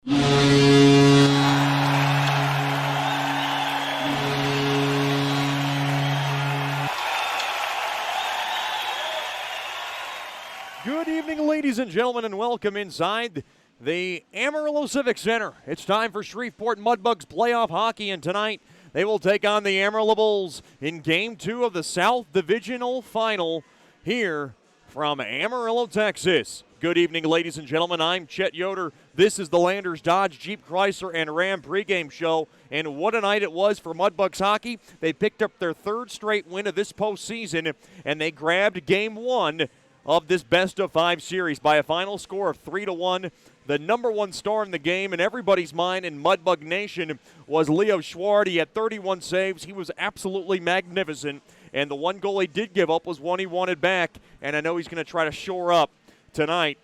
Good evening, ladies and gentlemen, and welcome inside the Amarillo Civic Center. It's time for Shreveport Mudbugs playoff hockey, and tonight they will take on the Amarillo Bulls in Game 2 of the South Divisional Final here from Amarillo, Texas. Good evening, ladies and gentlemen. I'm Chet Yoder. This is the Landers Dodge Jeep Chrysler and Ram pregame show, and what a night it was for Mudbugs hockey. They picked up their third straight win of this postseason, and they grabbed Game 1 of this best-of-5 series by a final score of 3-1. The number one star in the game in everybody's mind in Mudbug Nation was Leo Schward. He had 31 saves. He was absolutely magnificent, and the one goal he did give up was one he wanted back, and I know he's going to try to shore up tonight.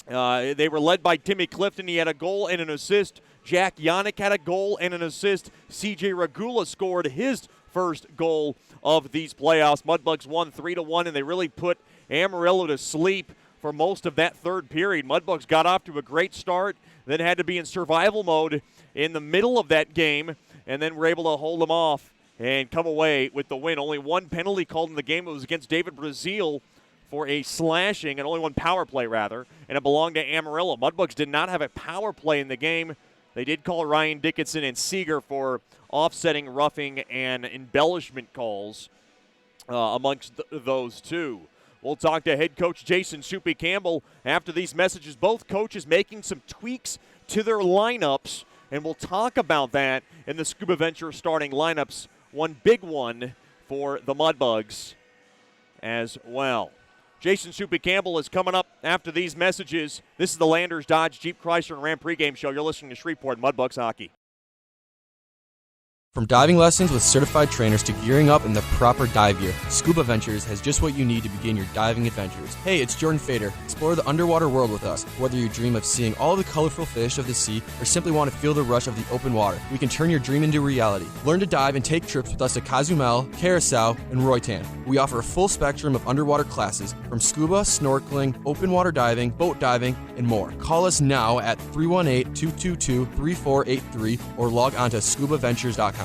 They were led by Timmy Clifton. He had a goal and an assist. Jack Yannick had a goal and an assist. C.J. Regula scored his first goal of these playoffs. Mudbugs won 3-1, and they really put Amarillo to sleep for most of that third period. Mudbugs got off to a great start, then had to be in survival mode in the middle of that game, and then were able to hold them off and come away with the win. Only one penalty called in the game. It was against David Brazil for a slashing, and only one power play, rather, and it belonged to Amarillo. Mudbugs did not have a power play in the game. They did call Ryan Dickinson and Seeger for offsetting, roughing, and embellishment calls amongst those two. We'll talk to head coach Jason Soupy Campbell after these messages. Both coaches making some tweaks to their lineups, and we'll talk about that in the Scuba Venture starting lineups. One big one for the Mudbugs as well. Jason Soupy Campbell is coming up after these messages. This is the Landers Dodge Jeep Chrysler and Ram pregame show. You're listening to Shreveport Mudbugs hockey. From diving lessons with certified trainers to gearing up in the proper dive gear, Scuba Ventures has just what you need to begin your diving adventures. Hey, it's Jordan Fader. Explore the underwater world with us. Whether you dream of seeing all the colorful fish of the sea or simply want to feel the rush of the open water, we can turn your dream into reality. Learn to dive and take trips with us to Cozumel, Curacao, and Roatan. We offer a full spectrum of underwater classes from scuba, snorkeling, open water diving, boat diving, and more. Call us now at 318-222-3483 or log on to scubaventures.com.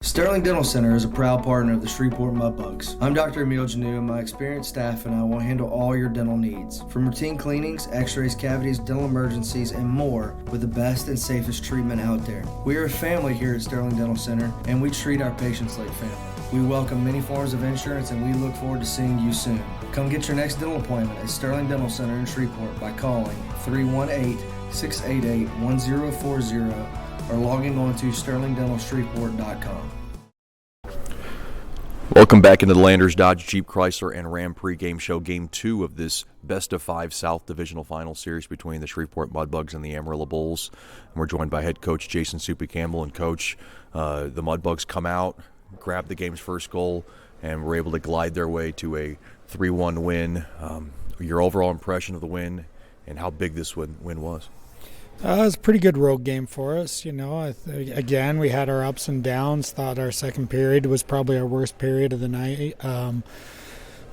Sterling Dental Center is a proud partner of the Shreveport Mudbugs. I'm Dr. Emil Janu, and my experienced staff and I will handle all your dental needs. From routine cleanings, x-rays, cavities, dental emergencies, and more with the best and safest treatment out there. We are a family here at Sterling Dental Center, and we treat our patients like family. We welcome many forms of insurance, and we look forward to seeing you soon. Come get your next dental appointment at Sterling Dental Center in Shreveport by calling 318-688-1040 or logging on to sterlingdentalshreveport.com. Welcome back into the Landers Dodge Jeep Chrysler and Ram pregame show, Game 2 of this best-of-5 South Divisional Final Series between the Shreveport Mudbugs and the Amarillo Bulls. And we're joined by head coach Jason Soupy Campbell. And, Coach, the Mudbugs come out, grab the game's first goal, and were able to glide their way to a 3-1 win. Your overall impression of the win and how big this win was? It was a pretty good road game for us. You know, again, we had our ups and downs. Thought our second period was probably our worst period of the night.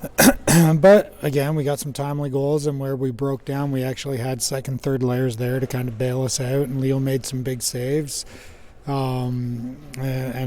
But, again, we got some timely goals, and where we broke down, we actually had second, third layers there to kind of bail us out, and Leo made some big saves. And,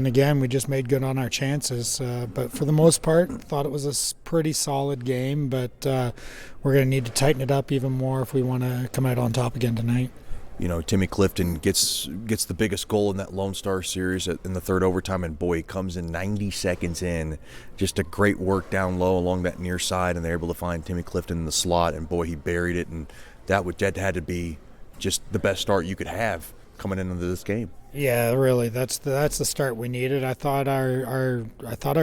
again, we just made good on our chances. But for the most part, thought it was a pretty solid game, but we're going to need to tighten it up even more if we want to come out on top again tonight. You know, Timmy Clifton gets the biggest goal in that Lone Star series in the third overtime, and boy, he comes in 90 seconds in. Just a great work down low along that near side, and they're able to find Timmy Clifton in the slot, and boy, he buried it, and that had to be just the best start you could have coming into this game. Yeah, really, that's the start we needed. I thought our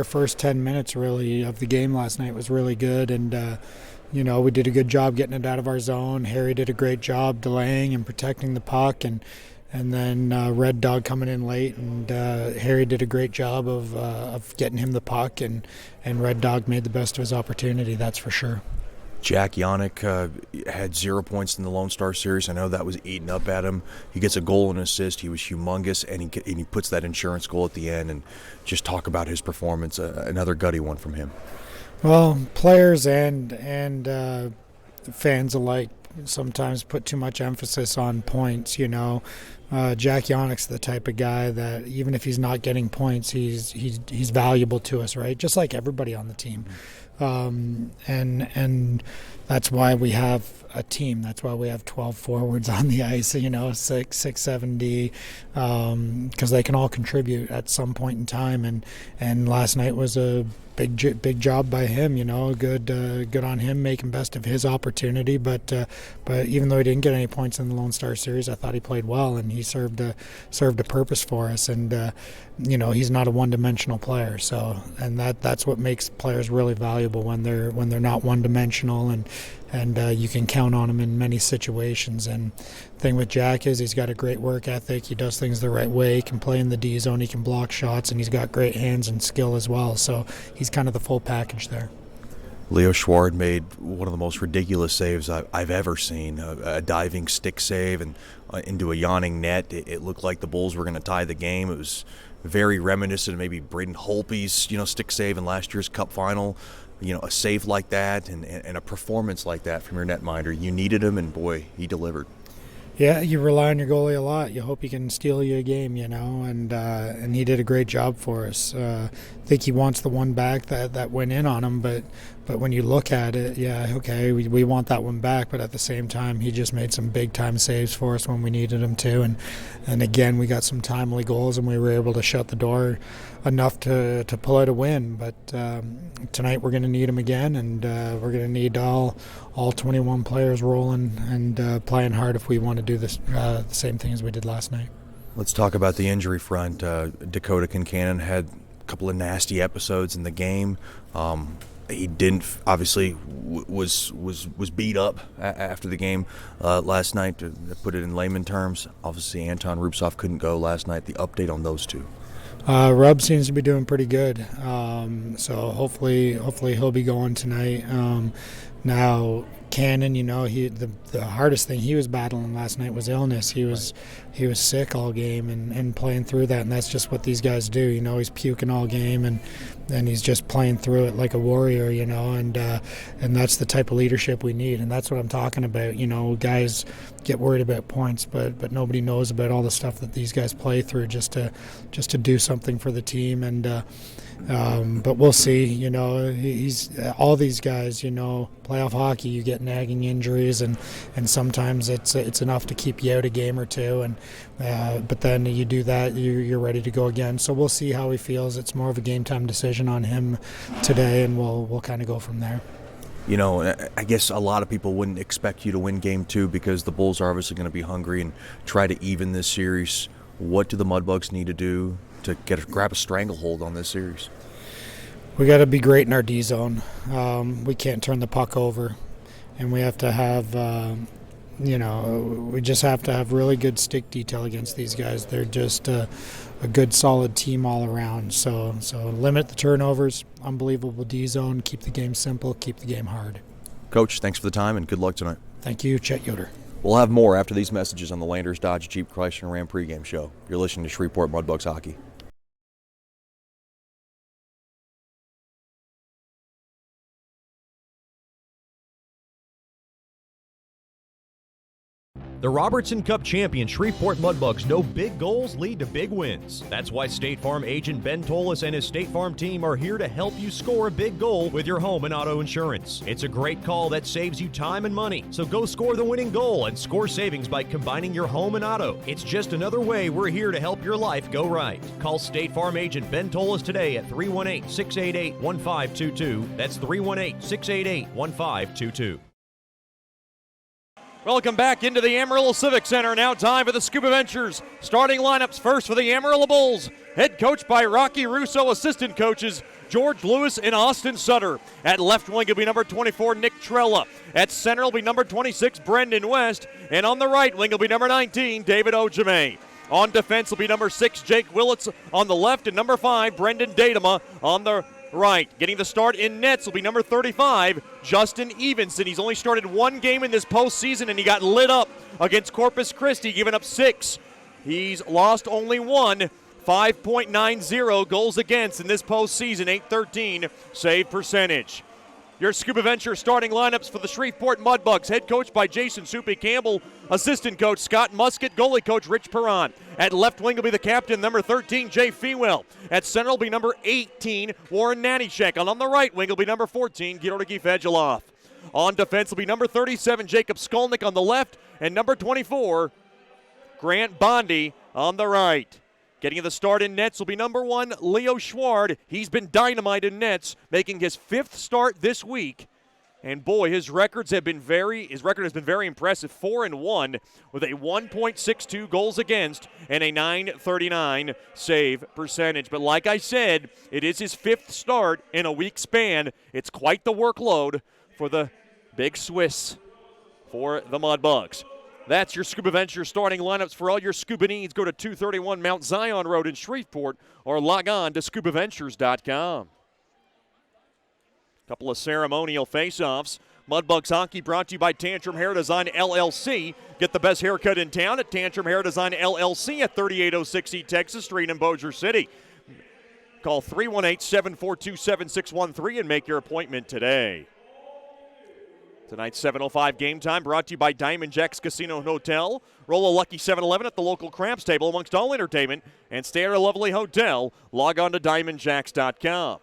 first 10 minutes really of the game last night was really good, and you know, we did a good job getting it out of our zone. Harry did a great job delaying and protecting the puck, and then Red Dog coming in late, and Harry did a great job of getting him the puck, and Red Dog made the best of his opportunity, that's for sure. Jack Yannick had 0 points in the Lone Star series. I know that was eating up at him. He gets a goal and assist. He was humongous, and he puts that insurance goal at the end. And just talk about his performance, another gutty one from him. Well, players and fans alike sometimes put too much emphasis on points. You know, Jack Yonick's the type of guy that even if he's not getting points, he's valuable to us, right? Just like everybody on the team. And that's why we have a team. That's why we have 12 forwards on the ice, you know, 6, 7 D, because they can all contribute at some point in time. And last night was a big job by him, you know, good on him making best of his opportunity. But even though he didn't get any points in the Lone Star Series, I thought he played well and he served a purpose for us. And you know, he's not a one-dimensional player. So, and that's what makes players really valuable when they're not one-dimensional, and you can count on him in many situations. And the thing with Jack is he's got a great work ethic. He does things the right way. He can play in the D zone. He can block shots, and he's got great hands and skill as well. So he's kind of the full package there. Leo Schward made one of the most ridiculous saves I've ever seen, a diving stick save and into a yawning net. It looked like the Bulls were going to tie the game. It was very reminiscent of maybe Braden Holtby's, you know, stick save in last year's Cup final. You know, a save like that and a performance like that from your netminder. You needed him, and boy, he delivered. Yeah, you rely on your goalie a lot. You hope he can steal you a game, you know, and he did a great job for us. I think he wants the one back that went in on him, but when you look at it, yeah, okay, we want that one back, but at the same time, he just made some big-time saves for us when we needed him to, and again, we got some timely goals, and we were able to shut the door enough to pull out a win. But tonight we're going to need him again, and we're going to need all 21 players rolling and playing hard if we want to do this the same thing as we did last night. Let's talk about the injury front. Dakota Kincannon had a couple of nasty episodes in the game. He didn't obviously was beat up after the game last night. To put it in layman terms, obviously Anton Rubtsov couldn't go last night. The update on those two. Rub seems to be doing pretty good, so hopefully he'll be going tonight. Now Cannon, you know, the hardest thing he was battling last night was illness. He was sick all game and playing through that, and that's just what these guys do. You know, he's puking all game and he's just playing through it like a warrior, you know, and that's the type of leadership we need, and that's what I'm talking about. You know, guys get worried about points, but nobody knows about all the stuff that these guys play through just to do something for the team. And but we'll see. You know, he's all these guys. You know, playoff hockey, you get nagging injuries, and sometimes it's enough to keep you out a game or two. And but then you do that, you're ready to go again. So we'll see how he feels. It's more of a game time decision on him today, and we'll kind of go from there. You know, I guess a lot of people wouldn't expect you to win Game 2 because the Bulls are obviously going to be hungry and try to even this series. What do the Mudbugs need to do to grab a stranglehold on this series? We got to be great in our D zone. We can't turn the puck over, and we have to have, you know, we just have to have really good stick detail against these guys. They're just a good, solid team all around. So limit the turnovers, unbelievable D zone, keep the game simple, keep the game hard. Coach, thanks for the time and good luck tonight. Thank you, Chet Yoder. We'll have more after these messages on the Landers Dodge Jeep Chrysler Ram pregame show. You're listening to Shreveport Mudbugs Hockey. The Robertson Cup champion Shreveport Mudbugs know big goals lead to big wins. That's why State Farm agent Ben Tolis and his State Farm team are here to help you score a big goal with your home and auto insurance. It's a great call that saves you time and money. So go score the winning goal and score savings by combining your home and auto. It's just another way we're here to help your life go right. Call State Farm agent Ben Tolis today at 318-688-1522. That's 318-688-1522. Welcome back into the Amarillo Civic Center. Now time for the Scuba Ventures. Starting lineups first for the Amarillo Bulls. Head coach by Rocky Russo, assistant coaches George Lewis and Austin Sutter. At left wing will be number 24, Nick Trella. At center will be number 26, Brendan West. And on the right wing will be number 19, David Ojame. On defense will be number 6, Jake Willits on the left, and number 5, Brendan Datema on the right. Getting the start in nets will be number 35, Justin Evenson. He's only started one game in this postseason, and he got lit up against Corpus Christi, giving up 6. He's lost only 1, 5.90 goals against in this postseason, .813 save percentage. Your Scuba Venture starting lineups for the Shreveport Mudbugs. Head coach by Jason Soupy Campbell. Assistant coach Scott Musket. Goalie coach Rich Perron. At left wing will be the captain, number 13, Jay Fewell. At center will be number 18, Warren Nanishek. And on the right wing will be number 14, Georgi Fedulov. On defense will be number 37, Jacob Skolnick on the left. And number 24, Grant Bondi on the right. Getting the start in nets will be number 1, Leo Schward. He's been dynamite in nets, making his 5th start this week. And boy, his record has been very impressive. 4-1 with a 1.62 goals against and a .939 save percentage. But like I said, it is his 5th start in a week span. It's quite the workload for the big Swiss for the Mudbugs. That's your Scuba Venture starting lineups. For all your scuba needs, go to 231 Mount Zion Road in Shreveport or log on to scubaventures.com. Couple of ceremonial face-offs. Mudbugs hockey brought to you by Tantrum Hair Design LLC. Get the best haircut in town at Tantrum Hair Design LLC at 3806 East Texas Street in Bossier City. Call 318-742-7613 and make your appointment today. Tonight's 7:05 game time brought to you by Diamond Jacks Casino and Hotel. Roll a lucky 7-Eleven at the local craps table amongst all entertainment and stay at a lovely hotel. Log on to diamondjacks.com.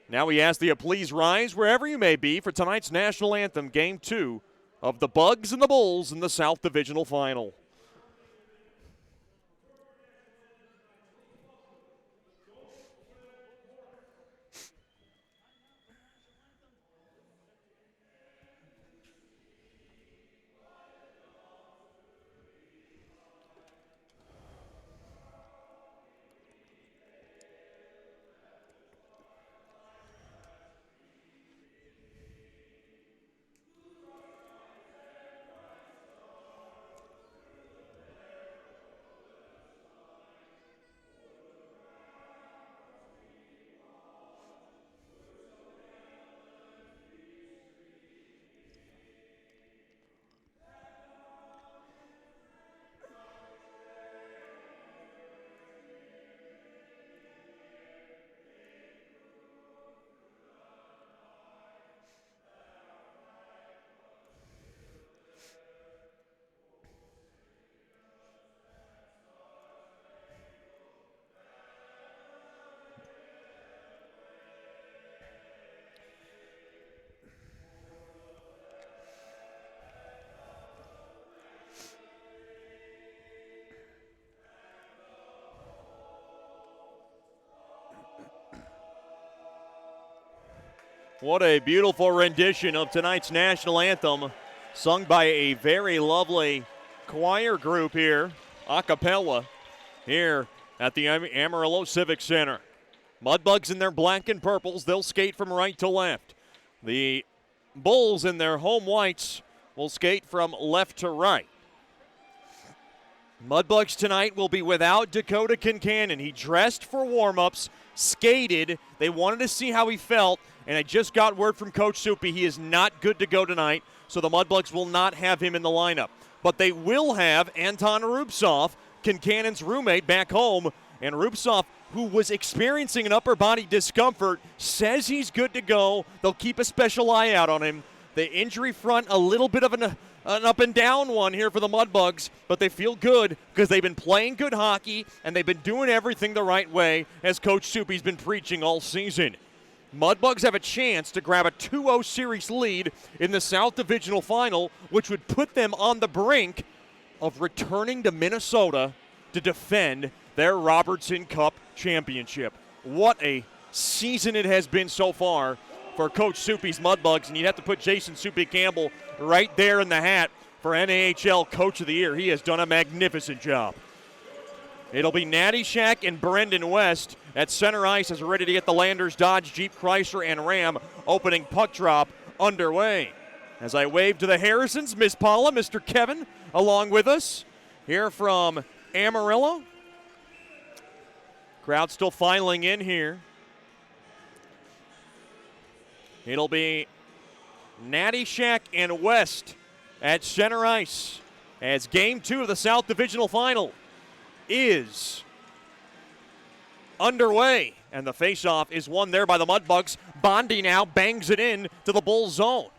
Now we ask that you please rise wherever you may be for tonight's national anthem, Game 2 of the Bugs and the Bulls in the South Divisional Final. What a beautiful rendition of tonight's national anthem, sung by a very lovely choir group here, a cappella, here at the Amarillo Civic Center. Mudbugs in their black and purples, they'll skate from right to left. The Bulls in their home whites will skate from left to right. Mudbugs tonight will be without Dakota Kincannon. He dressed for warm-ups, skated. They wanted to see how he felt, and I just got word from Coach Soupy he is not good to go tonight, so the Mudbugs will not have him in the lineup. But they will have Anton Rubtsov, Kincannon's roommate, back home, and Rubtsov, who was experiencing an upper body discomfort, says he's good to go. They'll keep a special eye out on him. The injury front, a little bit of an up and down one here for the Mudbugs, but they feel good because they've been playing good hockey and they've been doing everything the right way, as Coach Soupy's been preaching all season. Mudbugs have a chance to grab a 2-0 series lead in the South Divisional Final, which would put them on the brink of returning to Minnesota to defend their Robertson Cup championship. What a season it has been so far for Coach Soupy's Mudbugs, and you'd have to put Jason Soupy Campbell right there in the hat for NAHL Coach of the Year. He has done a magnificent job. It'll be Natty Shack and Brendan West at center ice as we're ready to get the Landers, Dodge, Jeep, Chrysler, and Ram opening puck drop underway. As I wave to the Harrisons, Miss Paula, Mr. Kevin, along with us here from Amarillo. Crowd still filing in here. It'll be Natty Shack and West at center ice as Game 2 of the South Divisional Final is underway. And the faceoff is won there by the Mudbugs. Bondi now bangs it in to the Bulls zone.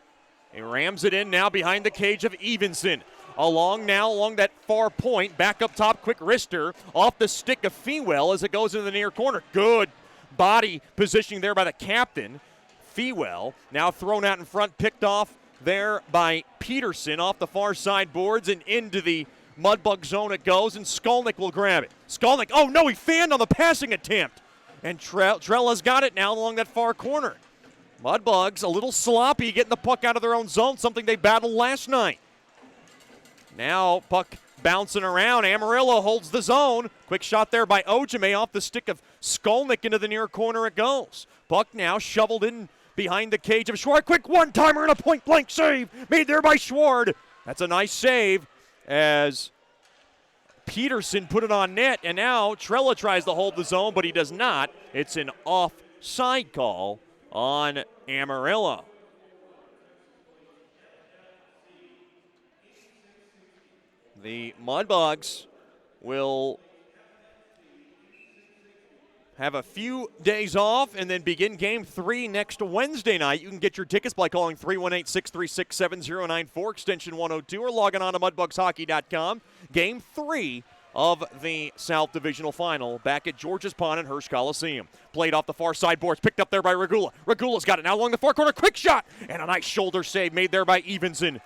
He rams it in now behind the cage of Evenson. Along that far point, back up top, quick wrister off the stick of Fewell as it goes into the near corner. Good body positioning there by the captain. Fewell now thrown out in front, picked off there by Peterson off the far side boards and into the Mudbug zone it goes, and Skolnick will grab it. Skolnick, oh no, he fanned on the passing attempt. And Trella's got it now along that far corner. Mudbugs a little sloppy getting the puck out of their own zone, something they battled last night. Now puck bouncing around. Amarillo holds the zone. Quick shot there by Ojime off the stick of Skolnick into the near corner it goes. Puck now shoveled in behind the cage of Schward. Quick one-timer and a point-blank save made there by Schward. That's a nice save as Peterson put it on net, and now Trella tries to hold the zone, but he does not. It's an offside call on Amarillo. The Mudbugs will have a few days off and then begin Game 3 next Wednesday night. You can get your tickets by calling 318-636-7094, extension 102, or logging on to mudbugshockey.com. Game 3 of the South Divisional Final back at George's Pond and Hirsch Coliseum. Played off the far side boards, picked up there by Regula. Regula's got it now along the far corner. Quick shot and a nice shoulder save made there by Evenson.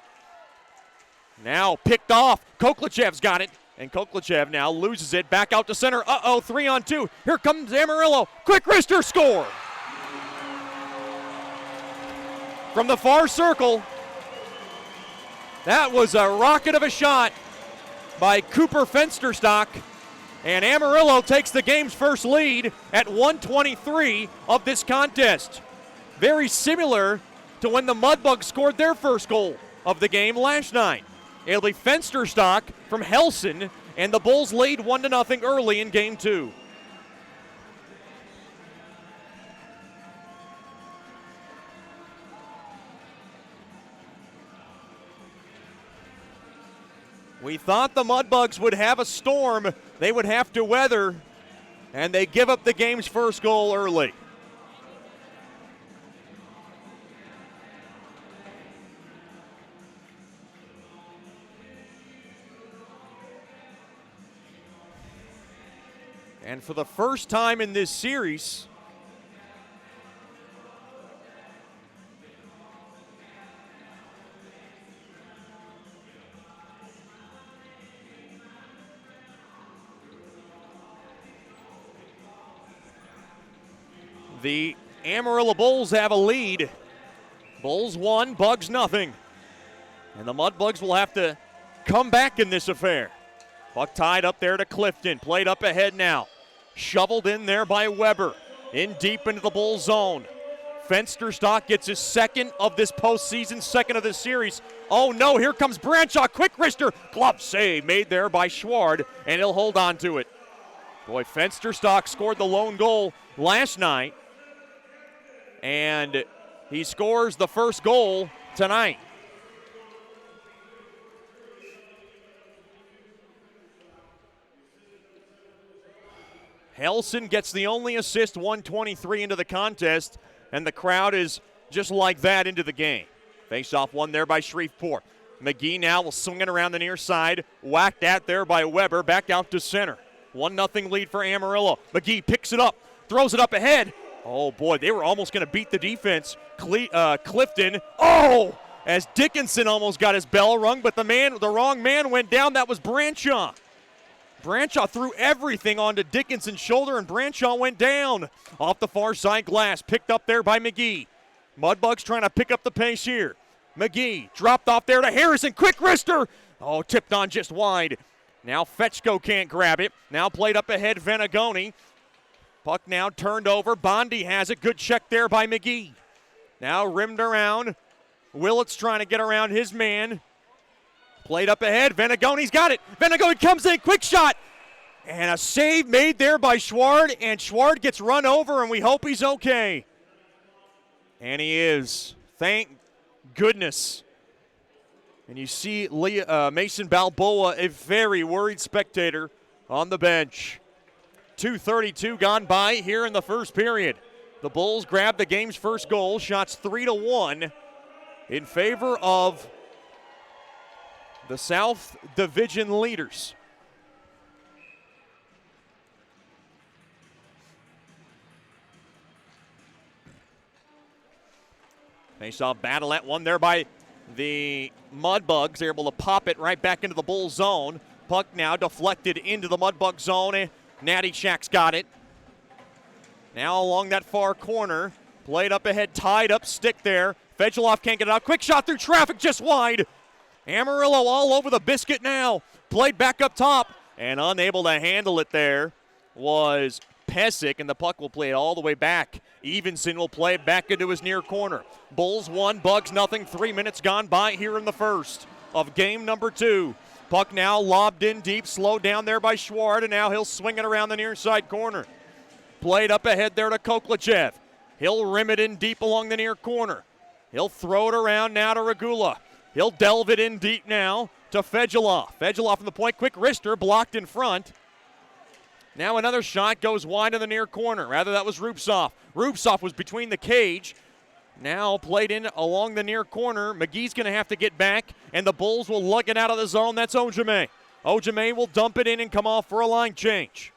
Now picked off. Koklachev's got it. And Koklachev now loses it. Back out to center. 3-on-2. Here comes Amarillo. Quick wrister score. From the far circle. That was a rocket of a shot by Cooper Fensterstock. And Amarillo takes the game's first lead at 1:23 of this contest. Very similar to when the Mudbugs scored their first goal of the game last night. It'll be Fensterstock from Helson, and the Bulls lead 1-0 early in Game 2. We thought the Mudbugs would have a storm they would have to weather, and they give up the game's first goal early. And for the first time in this series, the Amarillo Bulls have a lead. Bulls 1, Bugs nothing. And the Mudbugs will have to come back in this affair. Puck tied up there to Clifton. Played up ahead now. Shoveled in there by Weber. In deep into the Bull zone. Fensterstock gets his second of this postseason, second of this series. Oh no, here comes Branshaw. Quick wrister. Glove save made there by Schward, and he'll hold on to it. Boy, Fensterstock scored the lone goal last night, and he scores the first goal tonight. Helson gets the only assist, 1:23 into the contest, and the crowd is just like that into the game. Face-off won there by Shreveport. McGee now will swing it around the near side. Whacked at there by Weber, back out to center. 1-0 lead for Amarillo. McGee picks it up, throws it up ahead. Oh boy, they were almost going to beat the defense. Clifton, as Dickinson almost got his bell rung, but the wrong man went down. That was Branshaw. Branshaw threw everything onto Dickinson's shoulder, and Branshaw went down. Off the far side glass, picked up there by McGee. Mudbugs trying to pick up the pace here. McGee dropped off there to Harrison. Quick wrister. Tipped on just wide. Now Fetchko can't grab it. Now played up ahead, Venagoni. Puck now turned over. Bondi has it. Good check there by McGee. Now rimmed around. Willett's trying to get around his man. Played up ahead. Venagoni's got it. Venagoni comes in. Quick shot. And a save made there by Schward. And Schward gets run over, and we hope he's okay. And he is. Thank goodness. And you see Mason Balboa, a very worried spectator, on the bench. 2:32 gone by here in the first period. The Bulls grab the game's first goal. Shots 3-1 in favor of the South Division leaders. Face-off battle at one there by the Mudbugs. They're able to pop it right back into the Bulls zone. Puck now deflected into the Mudbug zone. Natty Shack's got it. Now along that far corner. Played up ahead, tied up stick there. Fedulov can't get it out. Quick shot through traffic, just wide. Amarillo all over the biscuit now. Played back up top and unable to handle it there was Pesic, and the puck will play it all the way back. Evenson will play it back into his near corner. Bulls 1, Bugs nothing. 3 minutes gone by here in the first of game number 2. Puck now lobbed in deep, slowed down there by Schward, and now he'll swing it around the near side corner. Played up ahead there to Koklachev. He'll rim it in deep along the near corner. He'll throw it around now to Regula. He'll delve it in deep now to Fedulov. Fedulov from the point, quick wrister, blocked in front. Now another shot goes wide in the near corner. Rather, that was Rupsov. Rupsov was between the cage. Now played in along the near corner. McGee's going to have to get back, and the Bulls will lug it out of the zone. That's Ojame. Ojame will dump it in and come off for a line change.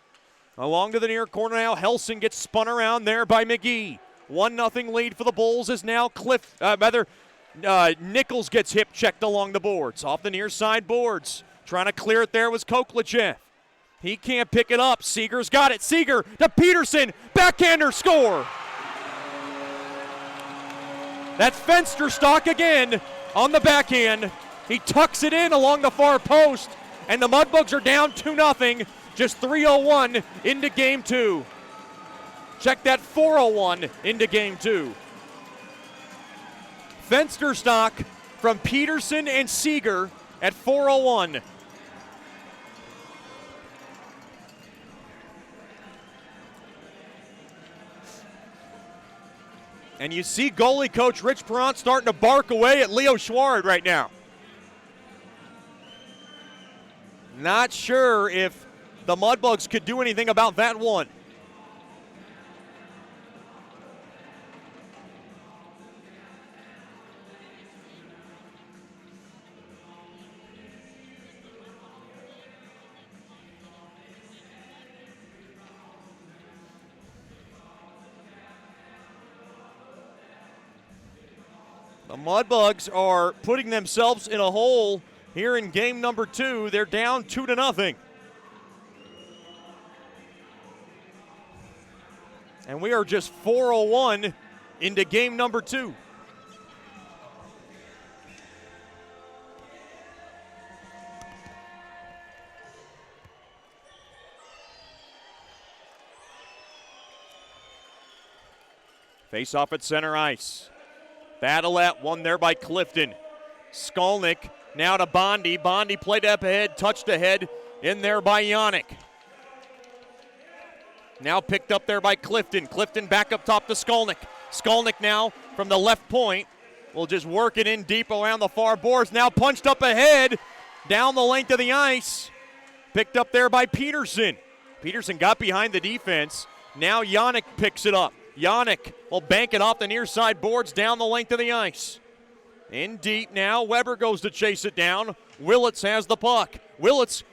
Along to the near corner now. Helsing gets spun around there by McGee. 1-0 lead for the Bulls is now Nichols gets hip checked along the boards. Off the near side boards. Trying to clear it there was Koklachev. He can't pick it up. Seeger's got it. Seeger to Peterson. Backhander score. That's Fensterstock again on the backhand. He tucks it in along the far post, and the Mudbugs are down 2-0. Just 3:01 into game 2. Check that, 4:01 into game 2. Fensterstock from Peterson and Seeger at 4:01. And you see goalie coach Rich Perrant starting to bark away at Leo Schward right now. Not sure if the Mudbugs could do anything about that one. The Mudbugs are putting themselves in a hole here in game number 2. They're down 2-0. And we are just 4:01 into game number 2. Face off at center ice. Battle at one there by Clifton. Skolnick now to Bondi. Bondi played up ahead, touched ahead, in there by Yannick. Now picked up there by Clifton. Clifton back up top to Skolnick. Skolnick now from the left point will just work it in deep around the far boards. Now punched up ahead, down the length of the ice. Picked up there by Peterson. Peterson got behind the defense. Now Yannick picks it up. Yannick will bank it off the near side boards down the length of the ice. In deep now, Weber goes to chase it down. Willits has the puck. Willits,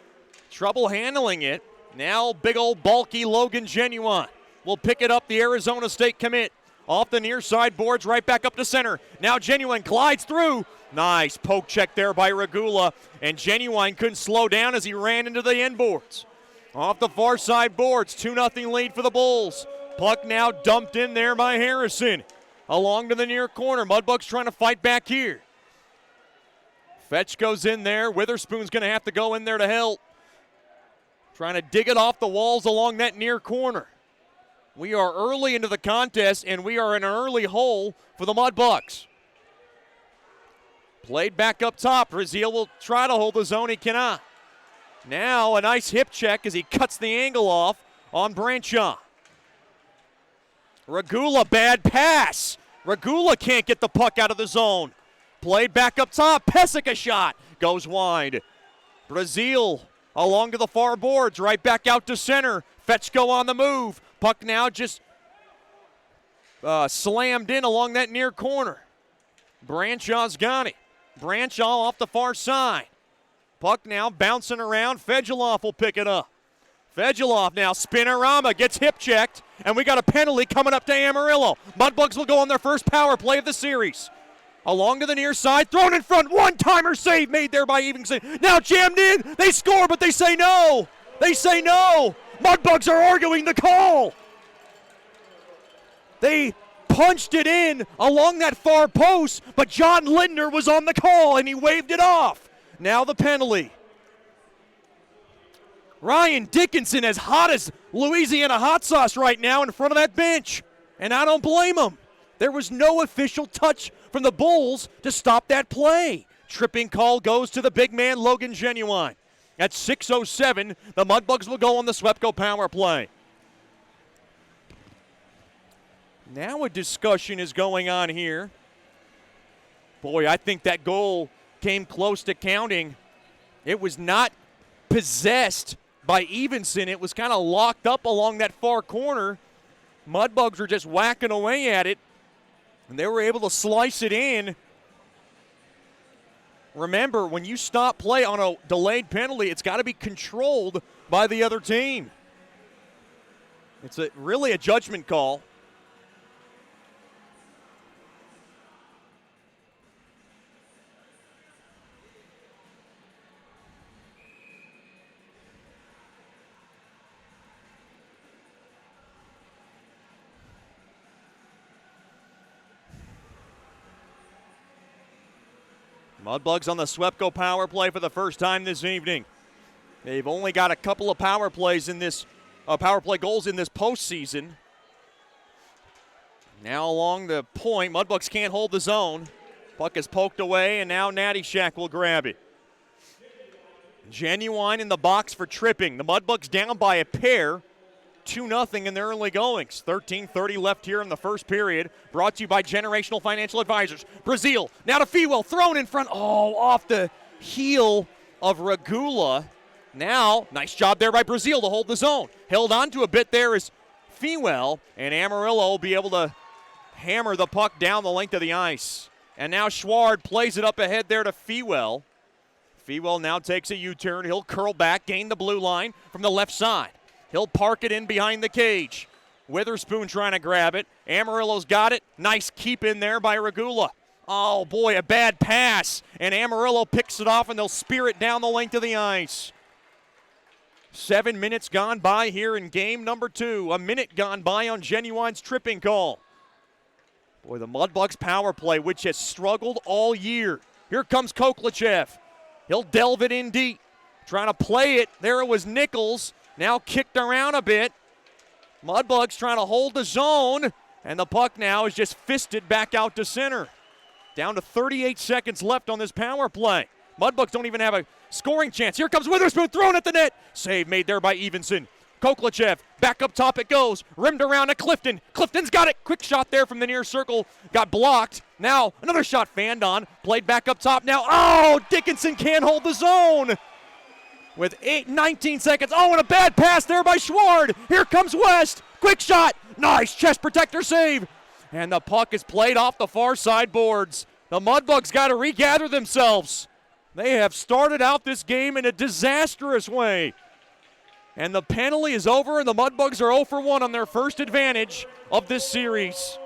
trouble handling it. Now big old bulky Logan Genuine will pick it up, the Arizona State commit. Off the near side boards, right back up to center. Now Genuine glides through. Nice poke check there by Regula. And Genuine couldn't slow down as he ran into the end boards. Off the far side boards, 2-0 lead for the Bulls. Puck now dumped in there by Harrison. Along to the near corner. Mudbugs trying to fight back here. Fetch goes in there. Witherspoon's going to have to go in there to help. Trying to dig it off the walls along that near corner. We are early into the contest, and we are in an early hole for the Mudbugs. Played back up top. Brazil will try to hold the zone. He cannot. Now a nice hip check as he cuts the angle off on Branshaw. Regula, bad pass. Regula can't get the puck out of the zone. Played back up top. Pesic a shot. Goes wide. Brazil along to the far boards. Right back out to center. Fetchko on the move. Puck now just slammed in along that near corner. Branshaw's got it. Branshaw off the far side. Puck now bouncing around. Fedulov will pick it up. Fedulov now, spinorama, gets hip checked, and we got a penalty coming up to Amarillo. Mudbugs will go on their first power play of the series. Along to the near side, thrown in front, one-timer save made there by Evenson. Now jammed in, they score, but they say no. They say no. Mudbugs are arguing the call. They punched it in along that far post, but John Lindner was on the call, and he waved it off. Now the penalty. Ryan Dickinson as hot as Louisiana hot sauce right now in front of that bench, and I don't blame him. There was no official touch from the Bulls to stop that play. Tripping call goes to the big man, Logan Genuine. At 6:07, the Mudbugs will go on the Swepco power play. Now a discussion is going on here. Boy, I think that goal came close to counting. It was not possessed by Evenson. It was kind of locked up along that far corner. Mudbugs were just whacking away at it, and they were able to slice it in. Remember, when you stop play on a delayed penalty, it's got to be controlled by the other team. It's really a judgment call. Mudbugs on the Swepco power play for the first time this evening. They've only got a couple of power plays in this power play goals in this postseason. Now along the point, Mudbugs can't hold the zone. Puck is poked away, and now Natty Shack will grab it. Genuine in the box for tripping. The Mudbugs down by a pair. 2-0 in their early goings. 13:30 left here in the first period. Brought to you by Generational Financial Advisors. Brazil, now to Fewell, thrown in front. Oh, off the heel of Regula. Now, nice job there by Brazil to hold the zone. Held on to a bit there is Fewell, and Amarillo will be able to hammer the puck down the length of the ice. And now Schward plays it up ahead there to Fewell. Fewell now takes a U-turn. He'll curl back, gain the blue line from the left side. He'll park it in behind the cage. Witherspoon trying to grab it. Amarillo's got it. Nice keep in there by Regula. Oh, boy, a bad pass. And Amarillo picks it off, and they'll spear it down the length of the ice. 7 minutes gone by here in game number 2. A minute gone by on Genuine's tripping call. Boy, the Mudbugs power play, which has struggled all year. Here comes Koklachev. He'll delve it in deep. Trying to play it. There it was Nichols. Now kicked around a bit. Mudbugs trying to hold the zone, and the puck now is just fisted back out to center. Down to 38 seconds left on this power play. Mudbugs don't even have a scoring chance. Here comes Witherspoon, thrown at the net. Save made there by Evenson. Koklachev, back up top it goes. Rimmed around to Clifton. Clifton's got it. Quick shot there from the near circle. Got blocked. Now another shot fanned on. Played back up top now. Oh, Dickinson can't hold the zone. With 19 seconds. Oh, and a bad pass there by Schward. Here comes West. Quick shot. Nice chest protector save. And the puck is played off the far side boards. The Mudbugs got to regather themselves. They have started out this game in a disastrous way. And the penalty is over, and the Mudbugs are 0 for 1 on their first advantage of this series.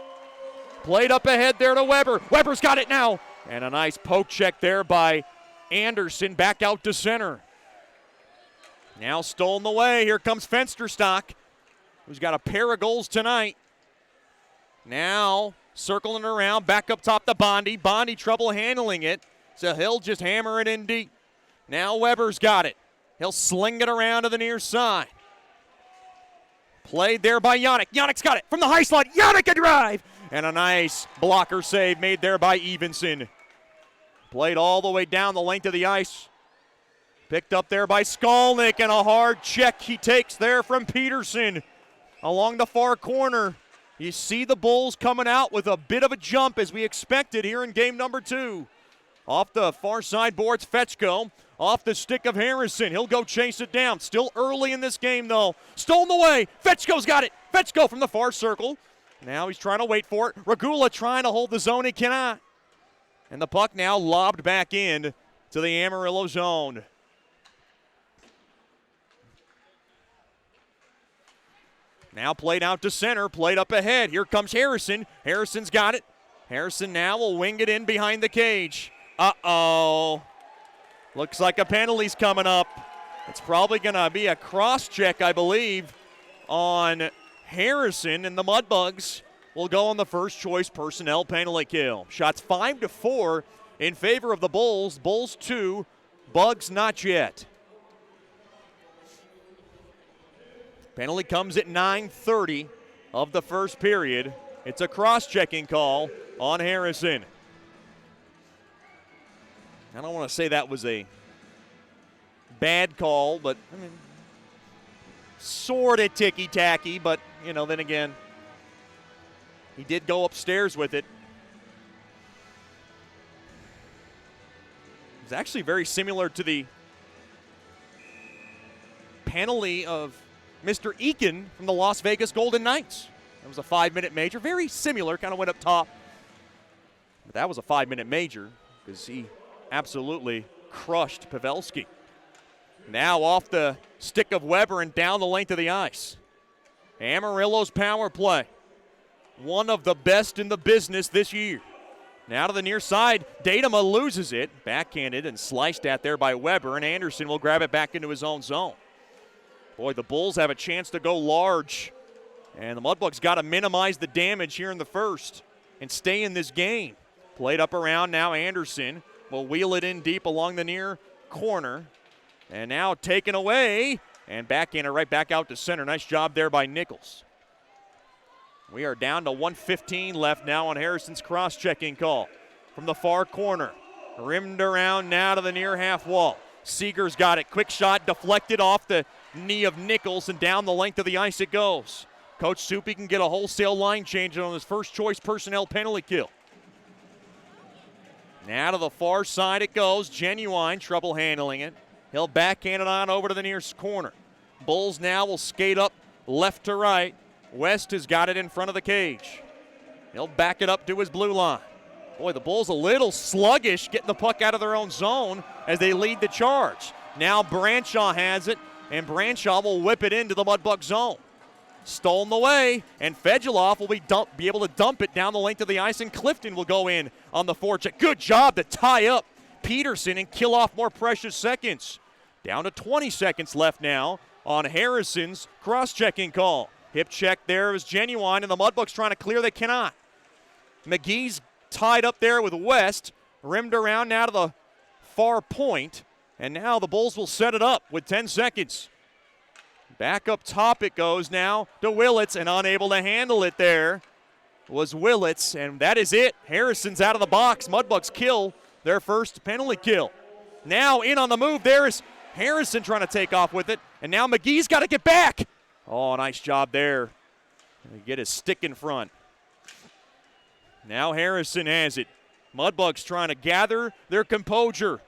Played up ahead there to Weber. Weber's got it now. And a nice poke check there by Anderson back out to center. Now stolen away. Here comes Fensterstock, who's got a pair of goals tonight. Now circling around, back up top to Bondi. Bondi trouble handling it, so he'll just hammer it in deep. Now Weber's got it. He'll sling it around to the near side. Played there by Yannick. Yannick's got it from the high slot. Yannick a drive. And a nice blocker save made there by Evenson. Played all the way down the length of the ice. Picked up there by Skolnick, and a hard check he takes there from Peterson. Along the far corner, you see the Bulls coming out with a bit of a jump as we expected here in game number 2. Off the far side boards, Fetchko off the stick of Harrison. He'll go chase it down. Still early in this game, though. Stolen away. Fetchko's got it. Fetchko from the far circle. Now he's trying to wait for it. Regula trying to hold the zone. He cannot. And the puck now lobbed back in to the Amarillo zone. Now played out to center, played up ahead. Here comes Harrison. Harrison's got it. Harrison now will wing it in behind the cage. Uh-oh. Looks like a penalty's coming up. It's probably going to be a cross-check, I believe, on Harrison, and the Mudbugs will go on the first choice personnel penalty kill. Shots 5-4 in favor of the Bulls. Bulls 2, Bugs not yet. Penalty comes at 9:30 of the first period. It's a cross-checking call on Harrison. I don't want to say that was a bad call, but I mean, sort of ticky-tacky, but, you know, then again, he did go upstairs with it. It's actually very similar to the penalty of Mr. Eakin from the Las Vegas Golden Knights. That was a 5-minute major. Very similar, kind of went up top. But that was a 5-minute major because he absolutely crushed Pavelski. Now off the stick of Weber and down the length of the ice. Amarillo's power play. One of the best in the business this year. Now to the near side. Datema loses it. Backhanded and sliced at there by Weber, and Anderson will grab it back into his own zone. Boy, the Bulls have a chance to go large. And the Mudbugs got to minimize the damage here in the first and stay in this game. Played up around now. Anderson will wheel it in deep along the near corner. And now taken away and backhander right back out to center. Nice job there by Nichols. We are down to 1:15 left now on Harrison's cross-checking call from the far corner. Rimmed around now to the near half wall. Seeger's got it. Quick shot deflected off the knee of Nichols, and down the length of the ice it goes. Coach Soupy can get a wholesale line change on his first choice personnel penalty kill. Now to the far side it goes. Genuine, trouble handling it. He'll backhand it on over to the near corner. Bulls now will skate up left to right. West has got it in front of the cage. He'll back it up to his blue line. Boy, the Bulls a little sluggish getting the puck out of their own zone as they lead the charge. Now Branshaw has it, and Branshaw will whip it into the Mudbug zone. Stolen away, and Fedulov will be able to dump it down the length of the ice, and Clifton will go in on the forecheck. Good job to tie up Peterson and kill off more precious seconds. Down to 20 seconds left now on Harrison's cross-checking call. Hip check there is Genuine, and the Mudbugs trying to clear. They cannot. McGee's tied up there with West. Rimmed around now to the far point. And now the Bulls will set it up with 10 seconds. Back up top it goes now to Willits, and unable to handle it there was Willits. And that is it. Harrison's out of the box. Mudbugs kill their first penalty kill. Now in on the move. There is Harrison trying to take off with it. And now McGee's got to get back. Oh, nice job there. Get his stick in front. Now Harrison has it. Mudbugs trying to gather their composure.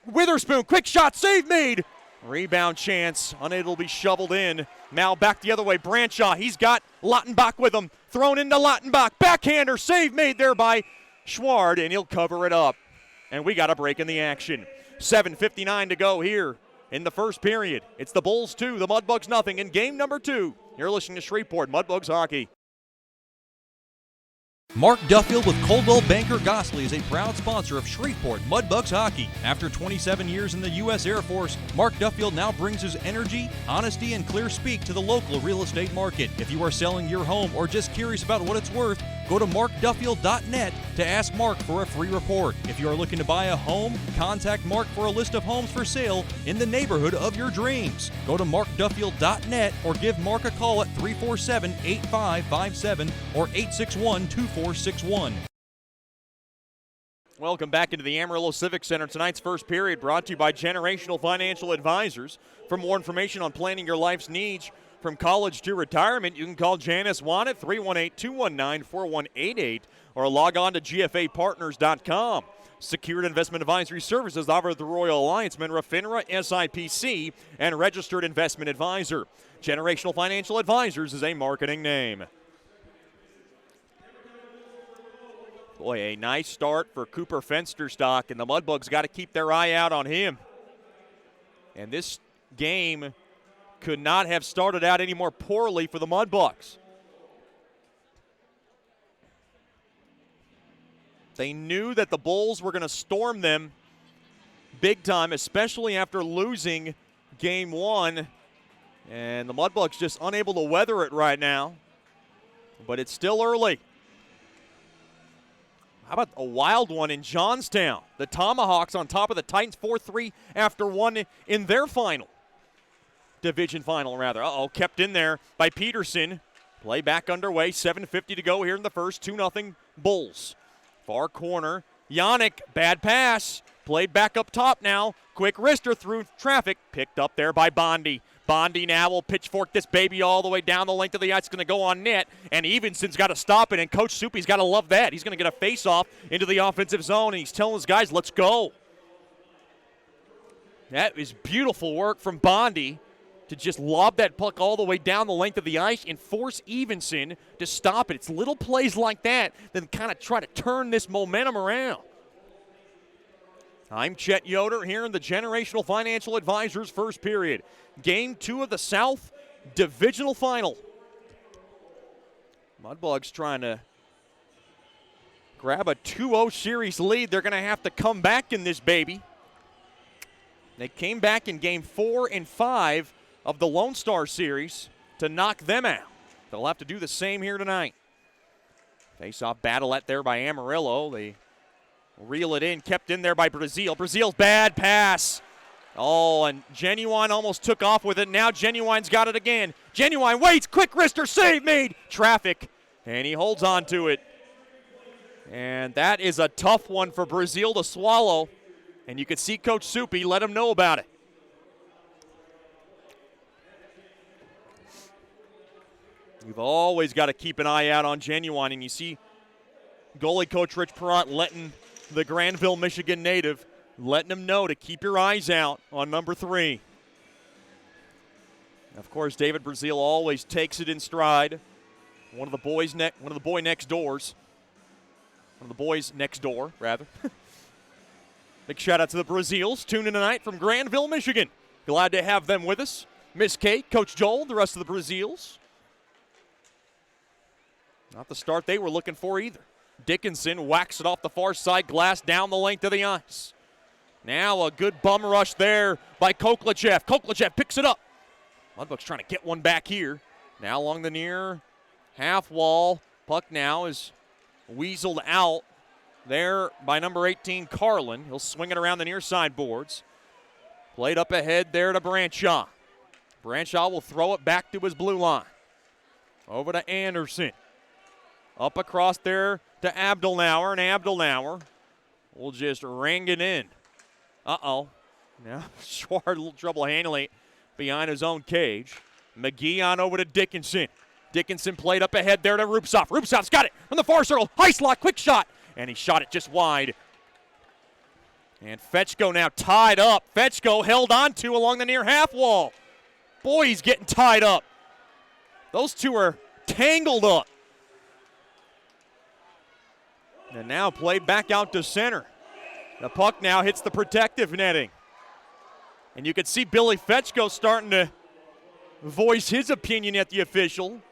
Witherspoon, quick shot, save made. Rebound chance, unable to be shoveled in. Now back the other way, Branshaw, he's got Lautenbach with him. Thrown into Lautenbach, backhander, save made there by Schward, and he'll cover it up. And we got a break in the action. 7:59 to go here in the first period. It's the Bulls 2, the Mudbugs nothing in game number 2. You're listening to Shreveport Mudbugs Hockey. Mark Duffield with Coldwell Banker Gosley is a proud sponsor of Shreveport Mudbugs Hockey. After 27 years in the U.S. Air Force, Mark Duffield now brings his energy, honesty, and clear speak to the local real estate market. If you are selling your home or just curious about what it's worth, go to markduffield.net to ask Mark for a free report. If you are looking to buy a home, contact Mark for a list of homes for sale in the neighborhood of your dreams. Go to markduffield.net or give Mark a call at 347-8557 or 861-2461. Welcome back into the Amarillo Civic Center. Tonight's first period brought to you by Generational Financial Advisors. For more information on planning your life's needs from college to retirement, you can call Janice Wan at 318-219-4188 or log on to gfapartners.com. Secured investment advisory services offered through Royal Alliance, Menra, FINRA, SIPC, and registered investment advisor. Generational Financial Advisors is a marketing name. Boy, a nice start for Cooper Fensterstock, and the Mudbugs got to keep their eye out on him. And this game could not have started out any more poorly for the Mudbugs. They knew that the Bulls were going to storm them big time, especially after losing game one. And the Mudbugs just unable to weather it right now. But it's still early. How about a wild one in Johnstown? The Tomahawks on top of the Titans 4-3 after one in their final. Division final, rather. Kept in there by Peterson. Play back underway. 7:50 to go here in the first. 2-0 Bulls. Far corner. Yannick, bad pass. Played back up top now. Quick wrister through traffic. Picked up there by Bondi. Bondi now will pitchfork this baby all the way down the length of the ice. It's going to go on net, and Evenson's got to stop it, and Coach Soupy's got to love that. He's going to get a face-off into the offensive zone, and he's telling his guys, let's go. That is beautiful work from Bondi to just lob that puck all the way down the length of the ice and force Evenson to stop it. It's little plays like that that kind of try to turn this momentum around. I'm Chet Yoder here in the Generational Financial Advisors first period. Game 2 of the South Divisional Final. Mudbugs trying to grab a 2-0 series lead. They're going to have to come back in this baby. They came back in game 4 and 5 of the Lone Star series to knock them out. They'll have to do the same here tonight. Face-off battle there by Amarillo. They reel it in, kept in there by Brazil. Brazil's bad pass. And Genuine almost took off with it. Now Genuine's got it again. Genuine waits, quick wrister, save made. Traffic, and he holds on to it. And that is a tough one for Brazil to swallow. And you could see Coach Soupy let him know about it. You've always got to keep an eye out on Genuine, and you see goalie coach Rich Perrott letting the Granville, Michigan native, letting him know to keep your eyes out on number 3. Of course, David Brazil always takes it in stride. One of the boys next door, rather. Big shout out to the Brazils tuning in tonight from Granville, Michigan. Glad to have them with us. Miss Kate, Coach Joel, the rest of the Brazils. Not the start they were looking for either. Dickinson whacks it off the far side glass down the length of the ice. Now a good bum rush there by Koklachev. Koklachev picks it up. Mudbugs trying to get one back here. Now along the near half wall. Puck now is weaseled out there by number 18, Carlin. He'll swing it around the near side boards. Played up ahead there to Branshaw. Branshaw will throw it back to his blue line. Over to Anderson. Up across there to Abdelnauer, and Abdelnauer will just ring it in. Now Schwartz a little trouble handling it behind his own cage. McGee on over to Dickinson. Dickinson played up ahead there to Rupsov. Rupsov's got it from the far circle. High slot, quick shot, and he shot it just wide. And Fetchko now tied up. Fetchko held on to along the near half wall. Boy, he's getting tied up. Those two are tangled up. And now played back out to center. The puck now hits the protective netting. And you can see Billy Fetchko starting to voice his opinion at the official.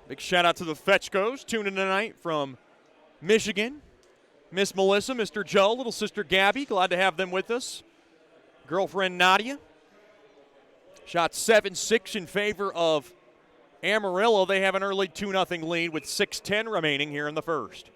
Big shout out to the Fetchkos tuning in tonight from Michigan. Miss Melissa, Mr. Joe, little sister Gabby, glad to have them with us. Girlfriend Nadia. Shot 7-6 in favor of Amarillo. They have an early 2-0 lead with 6:10 remaining here in the first.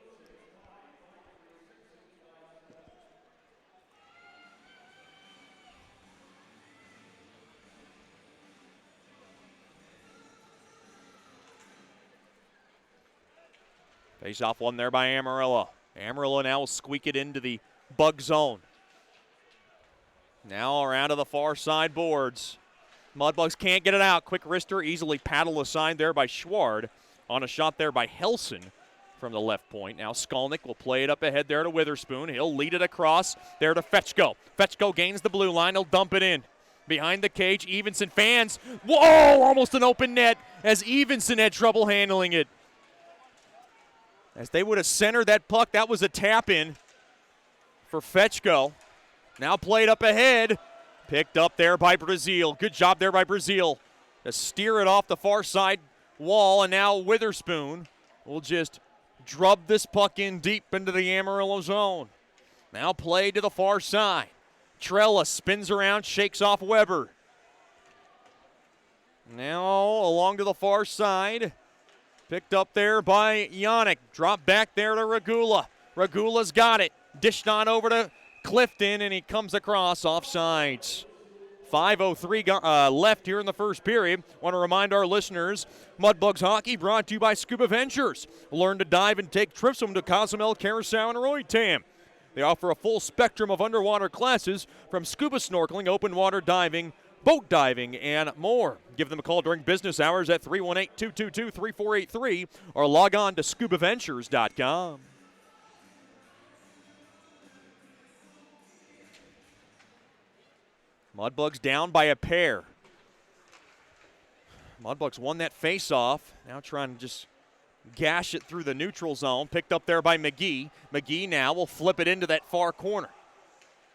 Face off one there by Amarillo. Amarillo now will squeak it into the bug zone. Now around to the far side boards. Mudbugs can't get it out. Quick wrister, easily paddle aside there by Schward on a shot there by Helson. from the left point. Now Skolnick will play it up ahead there to Witherspoon. He'll lead it across there to Fetchko. Fetchko gains the blue line. He'll dump it in. Behind the cage, Evenson fans. Whoa, almost an open net as Evenson had trouble handling it. As they would have centered that puck, that was a tap in for Fetchko. Now played up ahead. Picked up there by Brazil. Good job there by Brazil to steer it off the far side wall. And now Witherspoon will just drub this puck in deep into the Amarillo zone. Now played to the far side. Trella spins around, shakes off Weber. Now along to the far side. Picked up there by Yannick. Drop back there to Regula. Regula's got it. Dished on over to Clifton, and he comes across offsides. 5:03 left here in the first period. Want to remind our listeners, Mudbugs Hockey brought to you by Scuba Ventures. Learn to dive and take trips from to Cozumel, Curacao, and Roatan. They offer a full spectrum of underwater classes from scuba snorkeling, open water diving, boat diving, and more. Give them a call during business hours at 318-222-3483 or log on to scubaventures.com. Mudbugs down by a pair. Mudbugs won that face-off. Now trying to just gash it through the neutral zone. Picked up there by McGee. McGee now will flip it into that far corner.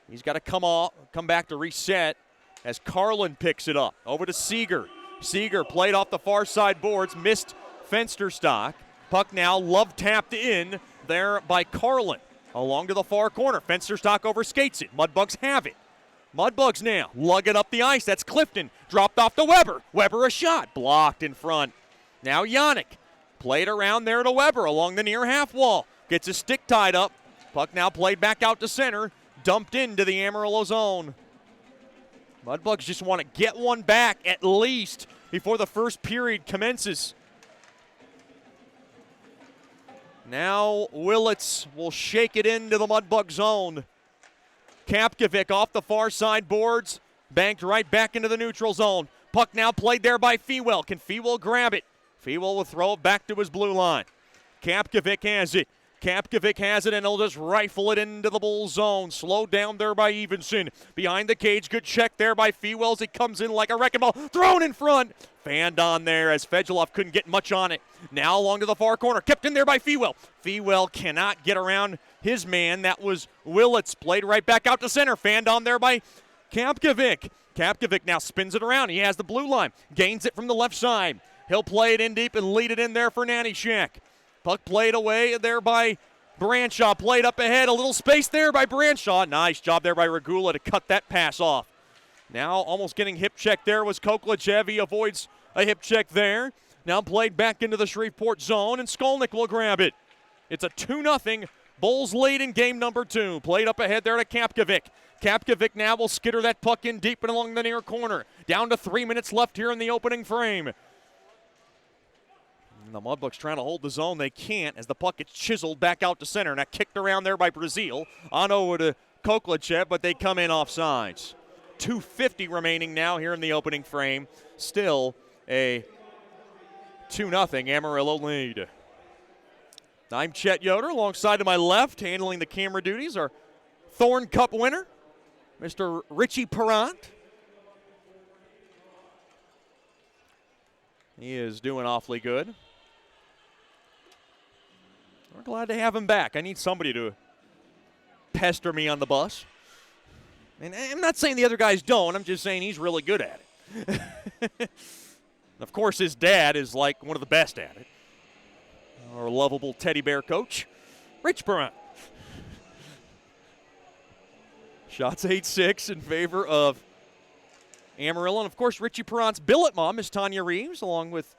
He's got to come back to reset as Carlin picks it up. Over to Seeger. Seeger played off the far side boards. Missed Fensterstock. Puck now love tapped in there by Carlin. Along to the far corner. Fensterstock overskates it. Mudbugs have it. Mudbugs now lugging up the ice. That's Clifton. Dropped off to Weber. Weber a shot. Blocked in front. Now Yannick. Played around there to Weber along the near half wall. Gets his stick tied up. Puck now played back out to center. Dumped into the Amarillo zone. Mudbugs just want to get one back at least before the first period commences. Now Willits will shake it into the Mudbug zone. Kapkovic off the far side boards. Banked right back into the neutral zone. Puck now played there by Fewell. Can Fewell grab it? Fewell will throw it back to his blue line. Kapkovic has it. Kapkovic has it, and he'll just rifle it into the Bulls zone. Slowed down there by Evenson. Behind the cage, good check there by Fewell as he comes in like a wrecking ball. Thrown in front. Fanned on there as Fedulov couldn't get much on it. Now along to the far corner. Kept in there by Fewell. Fewell cannot get around his man. That was Willits. Played right back out to center. Fanned on there by Kapkovic. Kapkovic now spins it around. He has the blue line. Gains it from the left side. He'll play it in deep and lead it in there for Nannyshak. Puck played away there by Branshaw. Played up ahead. A little space there by Branshaw. Nice job there by Regula to cut that pass off. Now almost getting hip check there was Koklachev. He avoids a hip check there. Now played back into the Shreveport zone, and Skolnick will grab it. It's a 2-0 Bulls lead in game number 2. Played up ahead there to Kapkovic. Kapkovic now will skitter that puck in deep and along the near corner. Down to 3 minutes left here in the opening frame. And the Mudbugs trying to hold the zone. They can't as the puck gets chiseled back out to center. Now kicked around there by Brazil. On over to Koklachev, but they come in offsides. 2:50 remaining now here in the opening frame. Still a 2-0 Amarillo lead. I'm Chet Yoder. Alongside to my left, handling the camera duties, our Thorn Cup winner, Mr. Richie Perrant. He is doing awfully good. We're glad to have him back. I need somebody to pester me on the bus. And I'm not saying the other guys don't. I'm just saying he's really good at it. Of course, his dad is like one of the best at it. Our lovable teddy bear coach, Rich Perrant. Shots 8-6 in favor of Amarillo. And, of course, Richie Perrant's billet mom, Miss Tanya Reeves, along with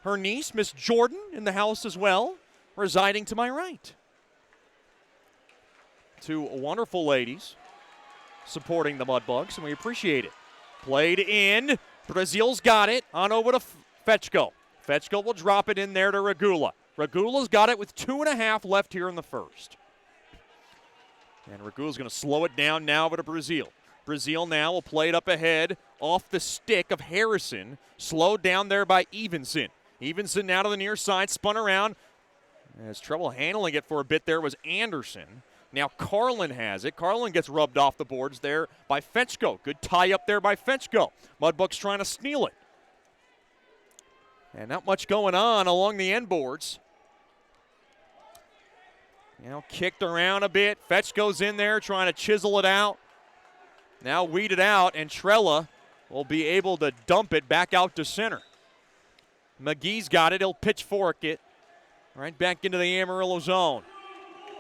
her niece, Miss Jordan, in the house as well, residing to my right. Two wonderful ladies supporting the Mudbugs, and we appreciate it. Played in. Brazil's got it. On over to Fetchko. Fetchko will drop it in there to Regula. Regula's got it with 2.5 left here in the first. And Regula's going to slow it down now over to Brazil. Brazil now will play it up ahead off the stick of Harrison. Slowed down there by Evenson. Evenson now to the near side, spun around. As trouble handling it for a bit there was Anderson. Now Carlin has it. Carlin gets rubbed off the boards there by Fetchko. Good tie up there by Fetchko. Mudbugs trying to steal it. And not much going on along the end boards. Now kicked around a bit. Fetch goes in there trying to chisel it out. Now weeded out, and Trella will be able to dump it back out to center. McGee's got it. He'll pitchfork it right back into the Amarillo zone.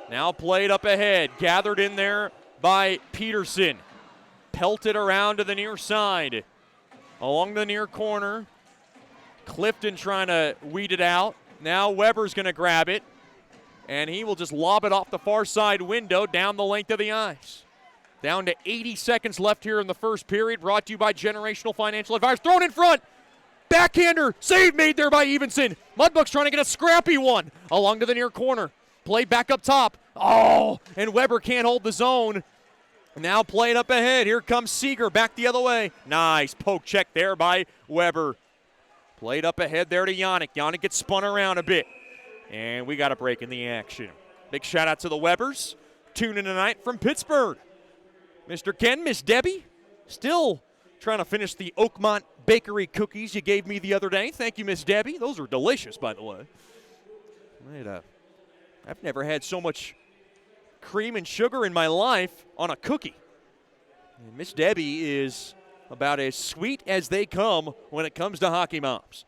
Now played up ahead. Gathered in there by Peterson. Pelted around to the near side. Along the near corner. Clifton trying to weed it out. Now Weber's going to grab it. And he will just lob it off the far side window down the length of the ice. Down to 80 seconds left here in the first period. Brought to you by Generational Financial Advisors. Thrown in front. Backhander. Save made there by Evenson. Mudbugs trying to get a scrappy one along to the near corner. Played back up top. Oh, and Weber can't hold the zone. Now played up ahead. Here comes Seeger back the other way. Nice poke check there by Weber. Played up ahead there to Yannick. Yannick gets spun around a bit. And we got a break in the action. Big shout out to the Webers. Tuning tonight from Pittsburgh. Mr. Ken, Miss Debbie, still trying to finish the Oakmont Bakery cookies you gave me the other day. Thank you, Miss Debbie. Those are delicious, by the way. I've never had so much cream and sugar in my life on a cookie. And Miss Debbie is about as sweet as they come when it comes to hockey moms.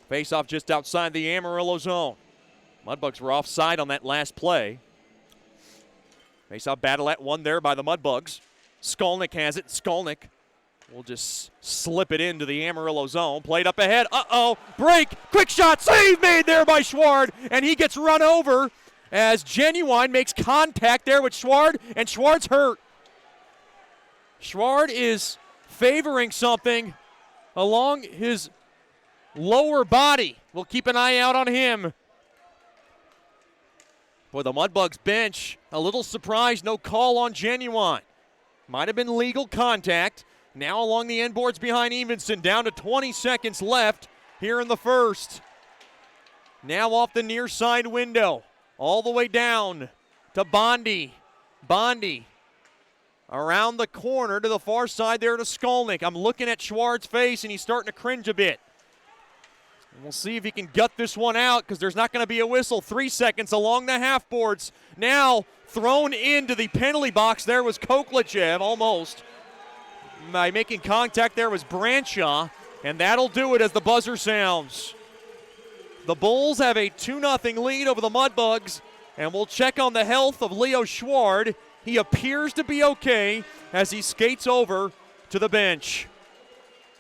Face-off just outside the Amarillo zone. Mudbugs were offside on that last play. Face-off battle at one there by the Mudbugs. Skolnick has it. Skolnick will just slip it into the Amarillo zone. Played up ahead. Uh-oh. Break. Quick shot. Save made there by Schward. And he gets run over as Genuine makes contact there with Schward. And Schward's hurt. Schward is favoring something along his lower body. We'll keep an eye out on him. Boy, the Mudbugs bench, a little surprised, no call on Genuine. Might have been legal contact. Now along the end boards behind Evenson, down to 20 seconds left here in the first. Now off the near side window, all the way down to Bondi. Bondi around the corner to the far side there to Skolnick. I'm looking at Schward's face, and he's starting to cringe a bit. And we'll see if he can gut this one out because there's not going to be a whistle. 3 seconds along the half boards. Now thrown into the penalty box there was Koklachev, almost. By making contact there was Branshaw, and that'll do it as the buzzer sounds. The Bulls have a 2-0 lead over the Mudbugs, and we'll check on the health of Leo Schward. He appears to be okay as he skates over to the bench.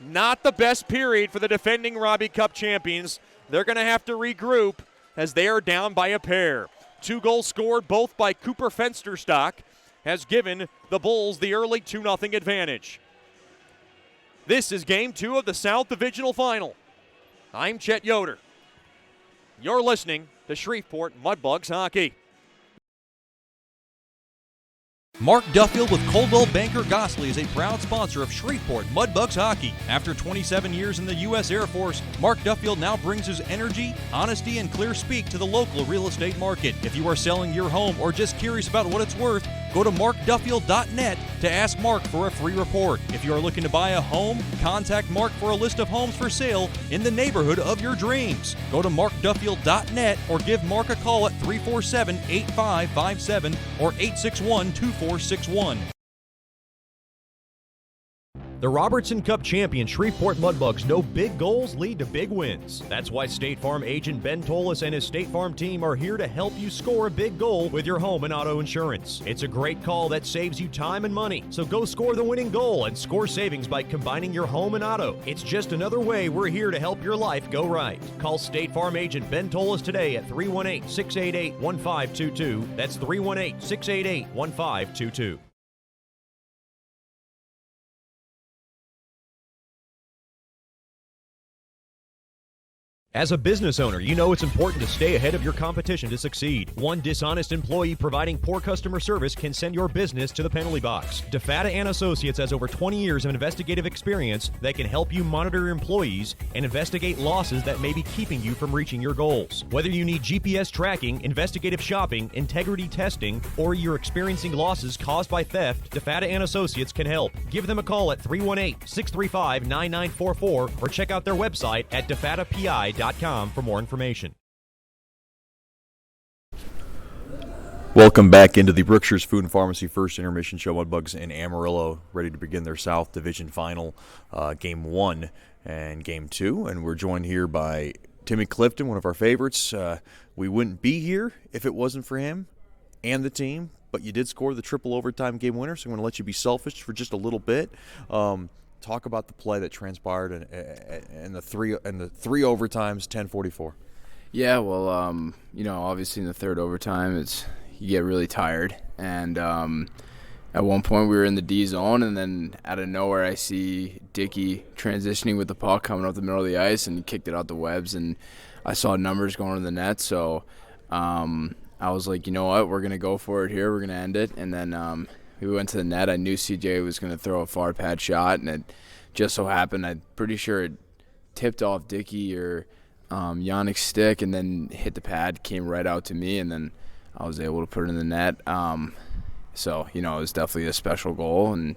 Not the best period for the defending Robbie Cup champions. They're going to have to regroup as they are down by a pair. 2 goals scored, both by Cooper Fensterstock, has given the Bulls the early 2-0 advantage. This is Game 2 of the South Divisional Final. I'm Chet Yoder. You're listening to Shreveport Mudbugs Hockey. Mark Duffield with Coldwell Banker Gosley is a proud sponsor of Shreveport Mudbugs Hockey. After 27 years in the U.S. Air Force, Mark Duffield now brings his energy, honesty, and clear speak to the local real estate market. If you are selling your home or just curious about what it's worth, go to markduffield.net to ask Mark for a free report. If you are looking to buy a home, contact Mark for a list of homes for sale in the neighborhood of your dreams. Go to markduffield.net or give Mark a call at 347-8557 or 861-2461. The Robertson Cup champion Shreveport Mudbugs know big goals lead to big wins. That's why State Farm agent Ben Tolis and his State Farm team are here to help you score a big goal with your home and auto insurance. It's a great call that saves you time and money. So go score the winning goal and score savings by combining your home and auto. It's just another way we're here to help your life go right. Call State Farm agent Ben Tolis today at 318-688-1522. That's 318-688-1522. As a business owner, you know it's important to stay ahead of your competition to succeed. One dishonest employee providing poor customer service can send your business to the penalty box. DeFata and Associates has over 20 years of investigative experience that can help you monitor your employees and investigate losses that may be keeping you from reaching your goals. Whether you need GPS tracking, investigative shopping, integrity testing, or you're experiencing losses caused by theft, DeFata and Associates can help. Give them a call at 318-635-9944 or check out their website at defatapi.com for more information. Welcome back into the Brookshire's Food and Pharmacy First Intermission Show. Mudbugs in Amarillo ready to begin their South Division Final, Game 1 and Game 2. And we're joined here by Timmy Clifton, one of our favorites. We wouldn't be here if it wasn't for him and the team, but you did score the triple overtime game winner, so I'm going to let you be selfish for just a little bit. Talk about the play that transpired in the three overtimes, 10:44. Yeah, well, obviously in the third overtime, you get really tired, and at one point we were in the D zone, and then out of nowhere I see Dickey transitioning with the puck coming up the middle of the ice, and he kicked it out the webs, and I saw numbers going to the net, so I was like, you know what, we're gonna go for it here, we're gonna end it, and then we went to the net. I knew CJ was going to throw a far pad shot, and it just so happened, I'm pretty sure it tipped off Dickey or Yannick's stick and then hit the pad, came right out to me, and then I was able to put it in the net. So, it was definitely a special goal and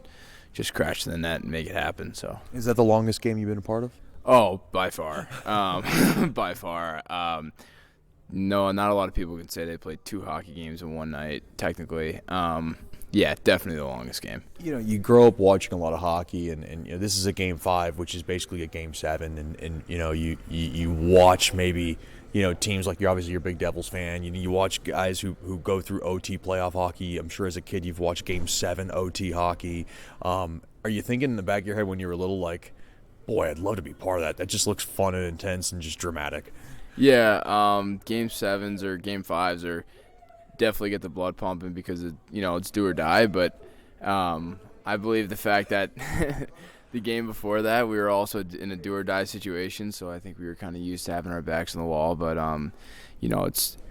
just crash in the net and make it happen. So, is that the longest game you've been a part of? Oh, by far. By far. No, not a lot of people can say they played 2 hockey games in one night, technically. Yeah, definitely the longest game. You grow up watching a lot of hockey, and this is a Game 5, which is basically a Game 7, and you watch maybe teams like you're a big Devils fan. You watch guys who go through OT playoff hockey. I'm sure as a kid you've watched Game 7 OT hockey. Are you thinking in the back of your head when you were little, like, boy, I'd love to be part of that? That just looks fun and intense and just dramatic. Yeah, Game 7s or Game 5s are definitely get the blood pumping because it's do or die. But I believe the fact that the game before that we were also in a do or die situation, so I think we were kind of used to having our backs on the wall. But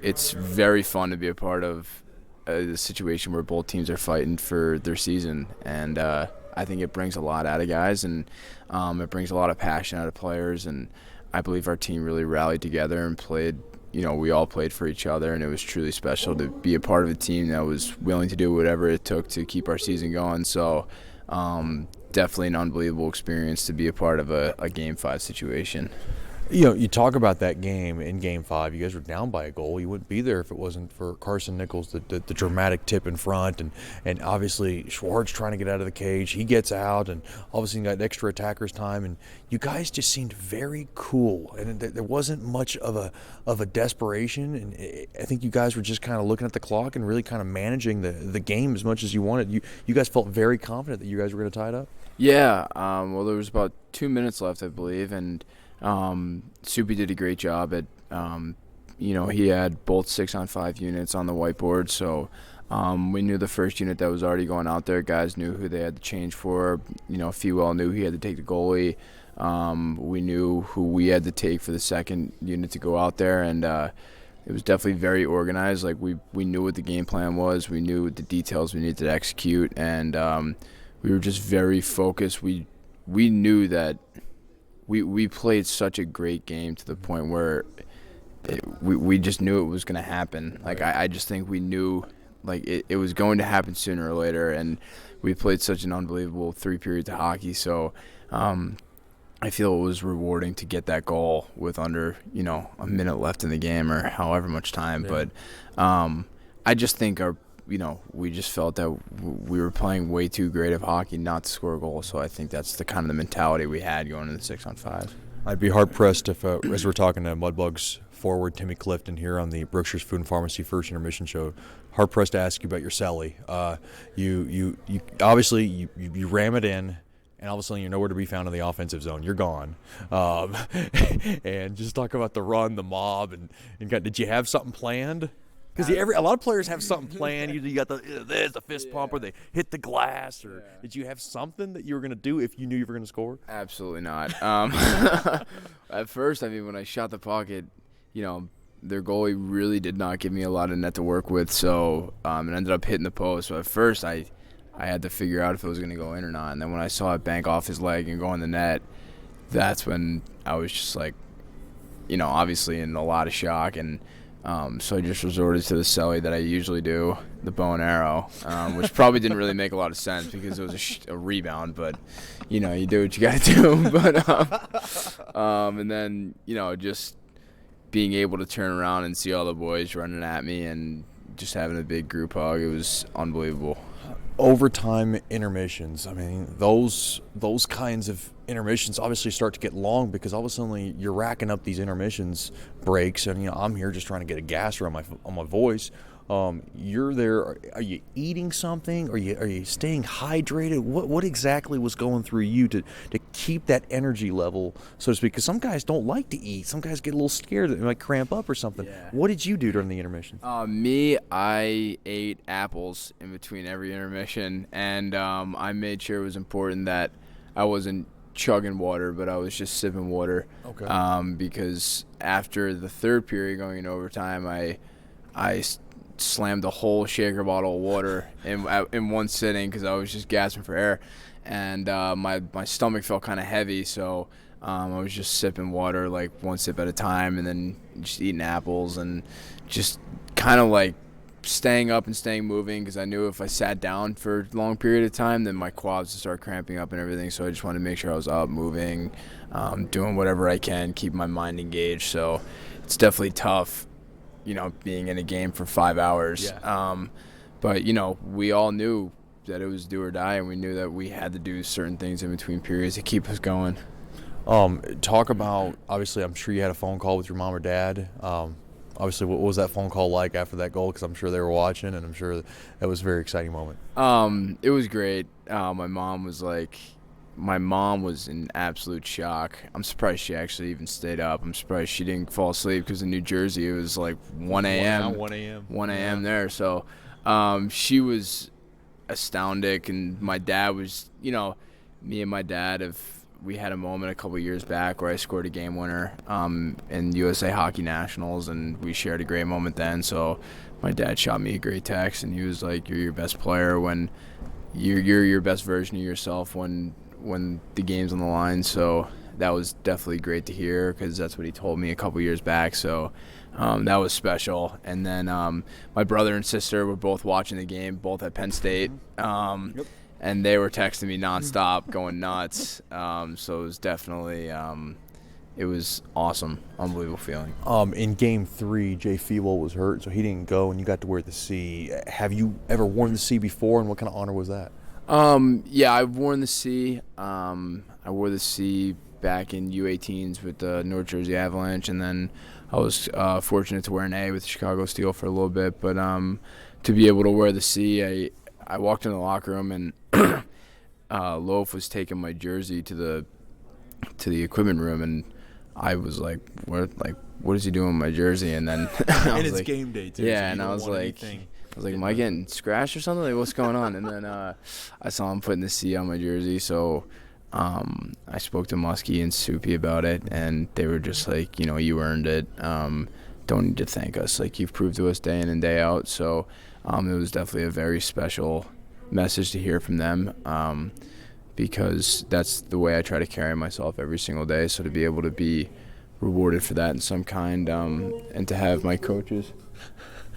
it's very fun to be a part of the situation where both teams are fighting for their season, and I think it brings a lot out of guys, and it brings a lot of passion out of players, and I believe our team really rallied together and played. We all played for each other, and it was truly special to be a part of a team that was willing to do whatever it took to keep our season going. So definitely an unbelievable experience to be a part of a Game 5 situation. You talk about that game in Game 5. You guys were down by a goal. You wouldn't be there if it wasn't for Carson Nichols, the dramatic tip in front, and obviously Schwartz trying to get out of the cage. He gets out, and obviously you got extra attackers time, and you guys just seemed very cool, and there wasn't much of a desperation, and I think you guys were just kind of looking at the clock and really kind of managing the game as much as you wanted. You guys felt very confident that you guys were going to tie it up? Yeah, well, there was about 2 minutes left, I believe, and Soupy did a great job at, he had both 6-on-5 units on the whiteboard, so we knew the first unit that was already going out there. Guys knew who they had to change for. Fewell knew he had to take the goalie. We knew who we had to take for the second unit to go out there, and it was definitely very organized. Like we knew what the game plan was. We knew the details we needed to execute, and we were just very focused. We knew that we played such a great game to the point where we just knew it was going to happen. Like I just think we knew like it was going to happen sooner or later, and we played such an unbelievable 3 periods of hockey. So I feel it was rewarding to get that goal with under a minute left in the game or however much time. Yeah. But I just think we just felt that we were playing way too great of hockey not to score a goal. So I think that's the kind of the mentality we had going into the 6-on-5. I'd be hard-pressed if, as we're talking to Mudbugs forward Timmy Clifton here on the Brookshire's Food and Pharmacy First Intermission Show, hard-pressed to ask you about your celly. You obviously you ram it in, and all of a sudden you're nowhere to be found in the offensive zone. You're gone. And just talk about the run, the mob, and did you have something planned? Because a lot of players have something planned. You got there's the fist pump, or they hit the glass. Or did you have something that you were going to do if you knew you were going to score? Absolutely not. At first, I mean, when I shot the pocket, their goalie really did not give me a lot of net to work with, so it ended up hitting the post. So at first, I had to figure out if it was going to go in or not. And then when I saw it bank off his leg and go in the net, that's when I was just like, obviously in a lot of shock. And so I just resorted to the celly that I usually do, the bow and arrow, which probably didn't really make a lot of sense because it was a rebound. But, you do what you got to do. But and then, just being able to turn around and see all the boys running at me and just having a big group hug, it was unbelievable. Overtime intermissions. I mean, those kinds of intermissions obviously start to get long because all of a sudden you're racking up these intermissions breaks, and I'm here just trying to get a gasser on my voice. You're there. Are you eating something? Are you staying hydrated? What exactly was going through you to keep that energy level, so to speak? Because some guys don't like to eat. Some guys get a little scared that they might cramp up or something. Yeah. What did you do during the intermission? Me, I ate apples in between every intermission, and I made sure it was important that I wasn't chugging water, but I was just sipping water. Okay. Because after the third period going into overtime, I slammed a whole shaker bottle of water in one sitting because I was just gasping for air, and my stomach felt kind of heavy, so I was just sipping water like one sip at a time, and then just eating apples and just kind of like staying up and staying moving because I knew if I sat down for a long period of time, then my quads would start cramping up and everything. So I just wanted to make sure I was up, moving, doing whatever I can, keep my mind engaged. So it's definitely tough, being in a game for 5 hours. Yeah. But, we all knew that it was do or die, and we knew that we had to do certain things in between periods to keep us going. Talk about, obviously, I'm sure you had a phone call with your mom or dad. Obviously, what was that phone call like after that goal? Because I'm sure they were watching, and I'm sure that was a very exciting moment. It was great. My mom was in absolute shock. I'm surprised she actually even stayed up. I'm surprised she didn't fall asleep because in New Jersey it was like 1 a.m. 1 a.m. there. So she was astounded, and my dad was, me and my dad we had a moment a couple years back where I scored a game winner in USA Hockey Nationals, and we shared a great moment then. So my dad shot me a great text, and he was like, "You're your best player when you're your best version of yourself when the game's on the line." So that was definitely great to hear because that's what he told me a couple years back. So that was special. And then my brother and sister were both watching the game, both at Penn State. Yep. And they were texting me nonstop, going nuts. So it was definitely it was awesome, unbelievable feeling. In Game 3, Jay Fedulov was hurt, so he didn't go, and you got to wear the C. Have you ever worn the C before, and what kind of honor was that? Yeah, I've worn the C. I wore the C back in U18s with the North Jersey Avalanche, and then I was fortunate to wear an A with Chicago Steel for a little bit. But to be able to wear the C, I walked in the locker room, and Loaf was taking my jersey to the equipment room, and I was like, what is he doing with my jersey? And then and it's like, game day too. Yeah, so and I was like, am I getting scratched or something? Like, what's going on? And then I saw him putting the C on my jersey, so I spoke to Muskie and Soupy about it, and they were just like, you earned it. Don't need to thank us. Like, you've proved to us day in and day out. So it was definitely a very special message to hear from them, because that's the way I try to carry myself every single day. So to be able to be rewarded for that in some kind, and to have my coaches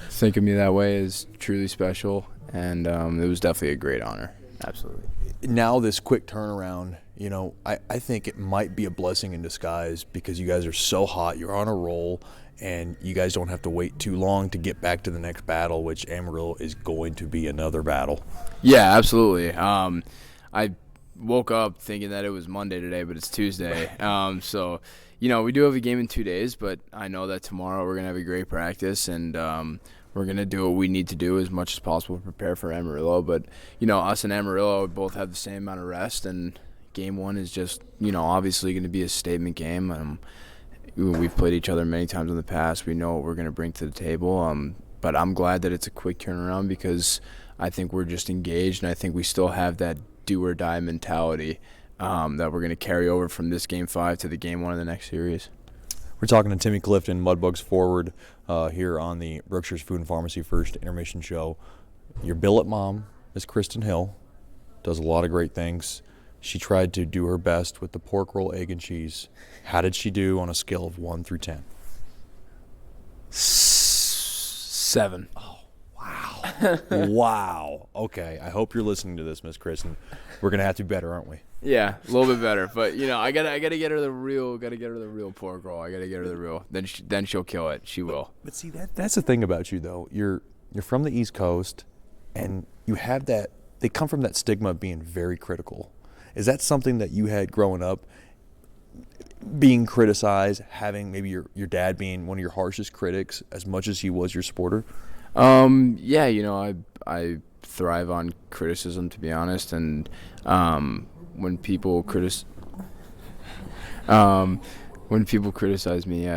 think of me that way is truly special, and it was definitely a great honor. Absolutely. Now this quick turnaround, I think it might be a blessing in disguise because you guys are so hot, you're on a roll, and you guys don't have to wait too long to get back to the next battle, which Amarillo is going to be another battle. Yeah, absolutely. I woke up thinking that it was Monday today, but it's Tuesday. So, we do have a game in 2 days, but I know that tomorrow we're going to have a great practice, and we're going to do what we need to do as much as possible to prepare for Amarillo. But, us and Amarillo both have the same amount of rest, and game one is just, obviously going to be a statement game. We've played each other many times in the past. We know what we're going to bring to the table. but I'm glad that it's a quick turnaround because I think we're just engaged, and I think we still have that do-or-die mentality that we're going to carry over from this Game 5 to the Game 1 of the next series. We're talking to Timmy Clifton, Mudbugs forward, here on the Berkshire's Food and Pharmacy First Intermission Show. Your billet mom is Kristen Hill, does a lot of great things. She tried to do her best with the pork roll, egg, and cheese. How did she do on a scale of 1 through 10? 7. Oh, wow. Wow. Okay, I hope you're listening to this, Miss Kristen. We're going to have to be better, aren't we? Yeah, a little bit better, but I gotta get her the real pork roll. I gotta get her the real. Then she'll kill it. She will. But see, that's the thing about you, though. You're from the East Coast, and you have that. They come from that stigma of being very critical. Is that something that you had growing up, being criticized, having maybe your dad being one of your harshest critics as much as he was your supporter? Yeah, I thrive on criticism, to be honest, and when people criticize me,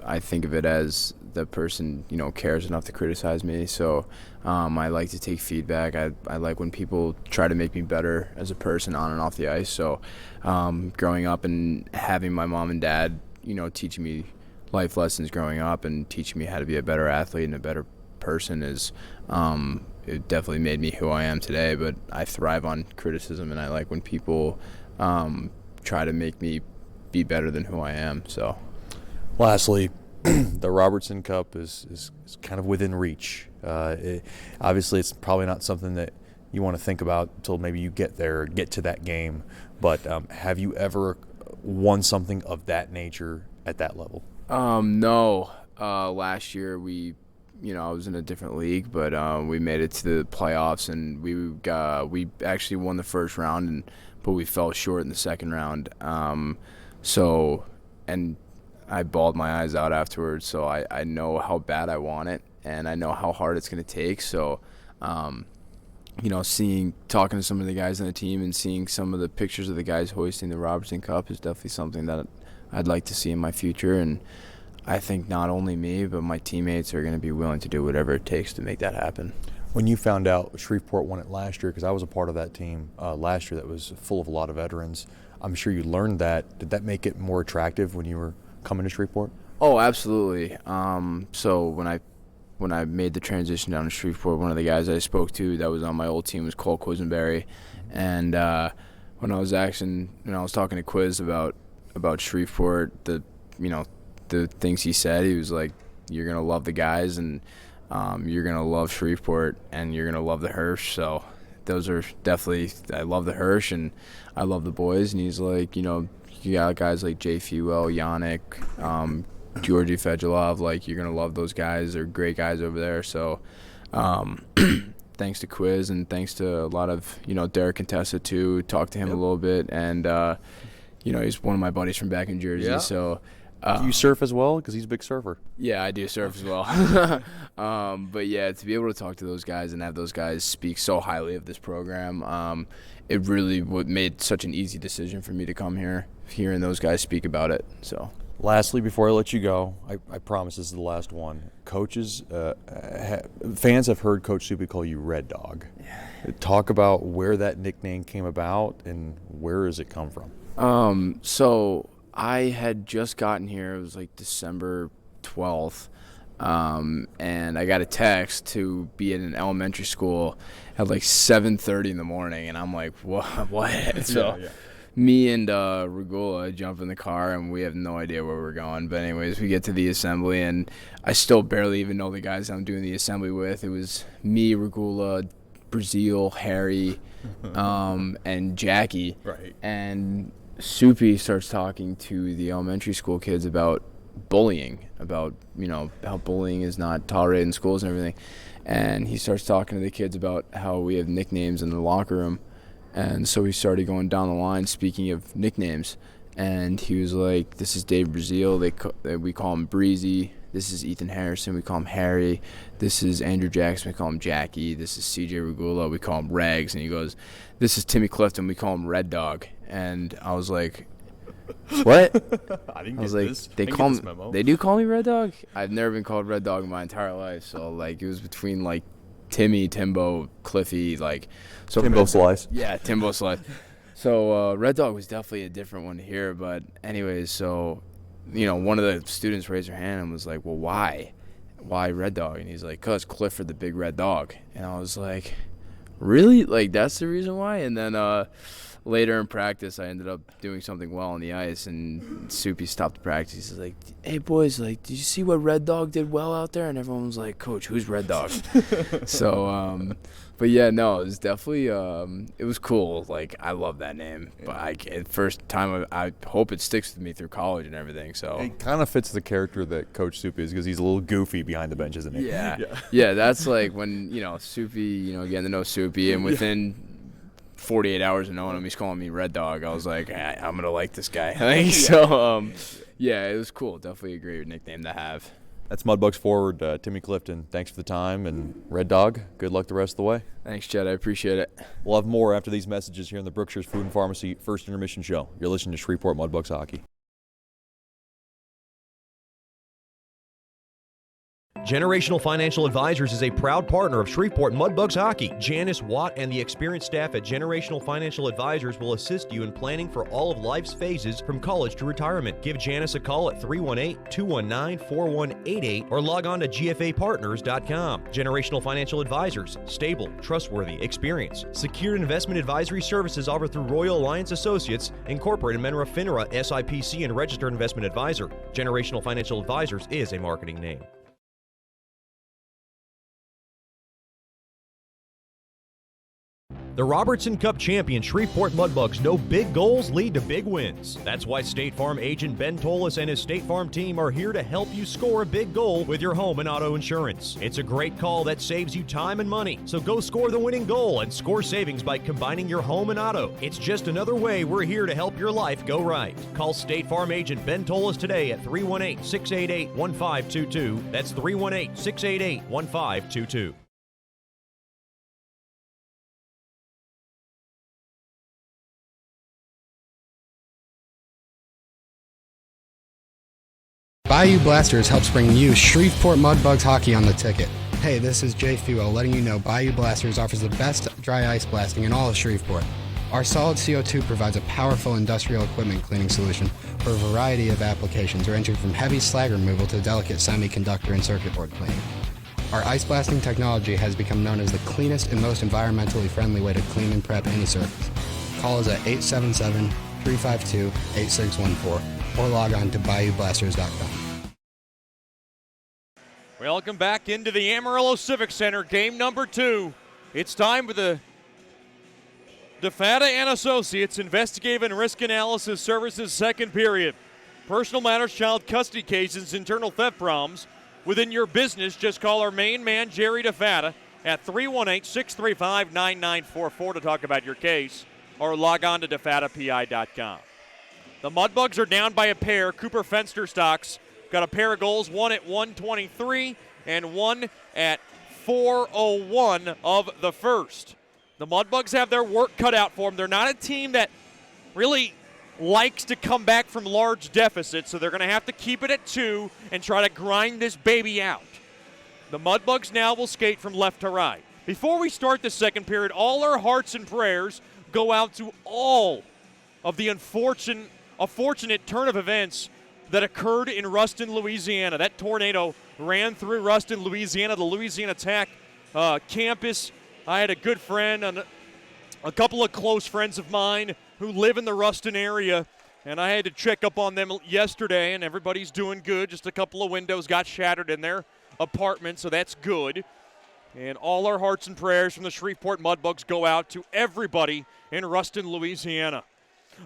I think of it as the person cares enough to criticize me. So I like to take feedback. I like when people try to make me better as a person on and off the ice. So growing up and having my mom and dad teaching me life lessons growing up and teaching me how to be a better athlete and a better person is it definitely made me who I am today. But I thrive on criticism, and I like when people try to make me be better than who I am. So lastly, the Robertson Cup is kind of within reach. Obviously, it's probably not something that you want to think about until maybe you get there, get to that game. But have you ever won something of that nature at that level? No. Last year I was in a different league, but we made it to the playoffs, and we actually won the first round, but we fell short in the second round. And I bawled my eyes out afterwards. So I know how bad I want it, and I know how hard it's going to take. So, talking to some of the guys on the team and seeing some of the pictures of the guys hoisting the Robertson Cup is definitely something that I'd like to see in my future. And I think not only me, but my teammates are going to be willing to do whatever it takes to make that happen. When you found out Shreveport won it last year, because I was a part of that team last year that was full of a lot of veterans, I'm sure you learned that. Did that make it more attractive when you were coming to Shreveport? Oh, absolutely. So when I made the transition down to Shreveport, one of the guys I spoke to that was on my old team was Cole Quisenberry. And when I was talking to Quiz about Shreveport, the things he said, he was like, you're going to love the guys, and you're going to love Shreveport, and you're going to love the Hirsch. So those are definitely, I love the Hirsch, and I love the boys. And he's like, you got guys like Jay Fuel, Yannick, Georgi Fedulov, like, you're going to love those guys. They're great guys over there. So thanks to Quiz, and thanks to a lot of, Derek Contessa too, talked to him a little bit. And, he's one of my buddies from back in Jersey. Yeah. So do you surf as well? Because he's a big surfer. Yeah, I do surf as well. But yeah, to be able to talk to those guys and have those guys speak so highly of this program, it really made such an easy decision for me to come here, hearing those guys speak about it. So, lastly, before I let you go, I promise this is the last one. Coaches, fans have heard Coach Soupy call you Red Dog. Yeah. Talk about where that nickname came about and where does it come from? So I had just gotten here. It was like December 12th, and I got a text to be in an elementary school at like 7:30 in the morning, and I'm like, what? So me and Regula jump in the car, and we have no idea where we're going. But anyways, we get to the assembly, and I still barely even know the guys I'm doing the assembly with. It was me, Regula, Brazil, Harry, and Jackie. Right. And Soupy starts talking to the elementary school kids about bullying, about how bullying is not tolerated in schools and everything. And he starts talking to the kids about how we have nicknames in the locker room. And so he started going down the line, speaking of nicknames. And he was like, this is Dave Brazil. We call him Breezy. This is Ethan Harrison. We call him Harry. This is Andrew Jackson. We call him Jackie. This is CJ Regula. We call him Rags. And he goes, this is Timmy Clifton. We call him Red Dog. And I was like, What? I didn't I was get like, this. they Didn't call get me. this memo. They do call me Red Dog. I've never been called Red Dog in my entire life. So like, it was between like Timmy, Timbo, Cliffy, like. So Timbo Slice. Yeah, Timbo Slice. So Red Dog was definitely a different one to hear. But anyways, so one of the students raised her hand and was like, "Well, why? Why Red Dog?" And he's like, "'Cause Clifford the big red dog." And I was like, "Really? Like that's the reason why?" And then later in practice, I ended up doing something well on the ice, and Soupy stopped the practice. He's like, "Hey boys, like, did you see what Red Dog did well out there?" And everyone was like, "Coach, who's Red Dog?" So, but yeah, no, it was definitely it was cool. Like, I love that name, but first time I hope it sticks with me through college and everything. So It kind of fits the character that Coach Soupy is because he's a little goofy behind the bench, isn't he? yeah, that's like when Soupy, getting to know Soupy, and within 48 hours of knowing him, he's calling me Red Dog. I was like, I'm gonna like this guy. So, yeah, it was cool. Definitely a great nickname to have. That's Mudbugs forward Timmy Clifton. Thanks for the time, and Red Dog, good luck the rest of the way. Thanks, Jed. I appreciate it. We'll have more after these messages here in the Brookshire's Food and Pharmacy First Intermission Show. You're listening to Shreveport Mudbugs Hockey. Generational Financial Advisors is a proud partner of Shreveport Mudbugs Hockey. Janice Watt and the experienced staff at Generational Financial Advisors will assist you in planning for all of life's phases from college to retirement. Give Janice a call at 318-219-4188 or log on to gfapartners.com. Generational Financial Advisors, stable, trustworthy, experienced. Secured investment advisory services offered through Royal Alliance Associates, Incorporated, Menra FINRA, SIPC, and registered investment advisor. Generational Financial Advisors is a marketing name. The Robertson Cup champion Shreveport Mudbugs know big goals lead to big wins. That's why State Farm agent Ben Tolis and his State Farm team are here to help you score a big goal with your home and auto insurance. It's a great call that saves you time and money. So go score the winning goal and score savings by combining your home and auto. It's just another way we're here to help your life go right. Call State Farm agent Ben Tolis today at 318-688-1522. That's 318-688-1522. Bayou Blasters helps bring you Shreveport Mudbugs hockey on the ticket. Hey, this is Jay Fuel letting you know Bayou Blasters offers the best dry ice blasting in all of Shreveport. Our solid CO2 provides a powerful industrial equipment cleaning solution for a variety of applications ranging from heavy slag removal to delicate semiconductor and circuit board cleaning. Our ice blasting technology has become known as the cleanest and most environmentally friendly way to clean and prep any surface. Call us at 877-352-8614 or log on to BayouBlasters.com. Welcome back into the Amarillo Civic Center, game number 2. It's time for the DeFata and Associates Investigative and Risk Analysis Services second period. Personal matters, child custody cases, internal theft problems within your business, just call our main man, Jerry DeFata, at 318-635-9944 to talk about your case, or log on to defatapi.com. The Mudbugs are down by a pair. Cooper Fensterstocks got a pair of goals, one at 1:23 and one at 4:01 of the first. The Mudbugs have their work cut out for them. They're not a team that really likes to come back from large deficits, so they're going to have to keep it at 2 and try to grind this baby out. The Mudbugs now will skate from left to right. Before we start the second period, all our hearts and prayers go out to all of the unfortunate turn of events that occurred in Ruston, Louisiana. That tornado ran through Ruston, Louisiana, the Louisiana Tech campus. I had a good friend and a couple of close friends of mine who live in the Ruston area, and I had to check up on them yesterday, and everybody's doing good. Just a couple of windows got shattered in their apartment, so that's good. And all our hearts and prayers from the Shreveport Mudbugs go out to everybody in Ruston, Louisiana.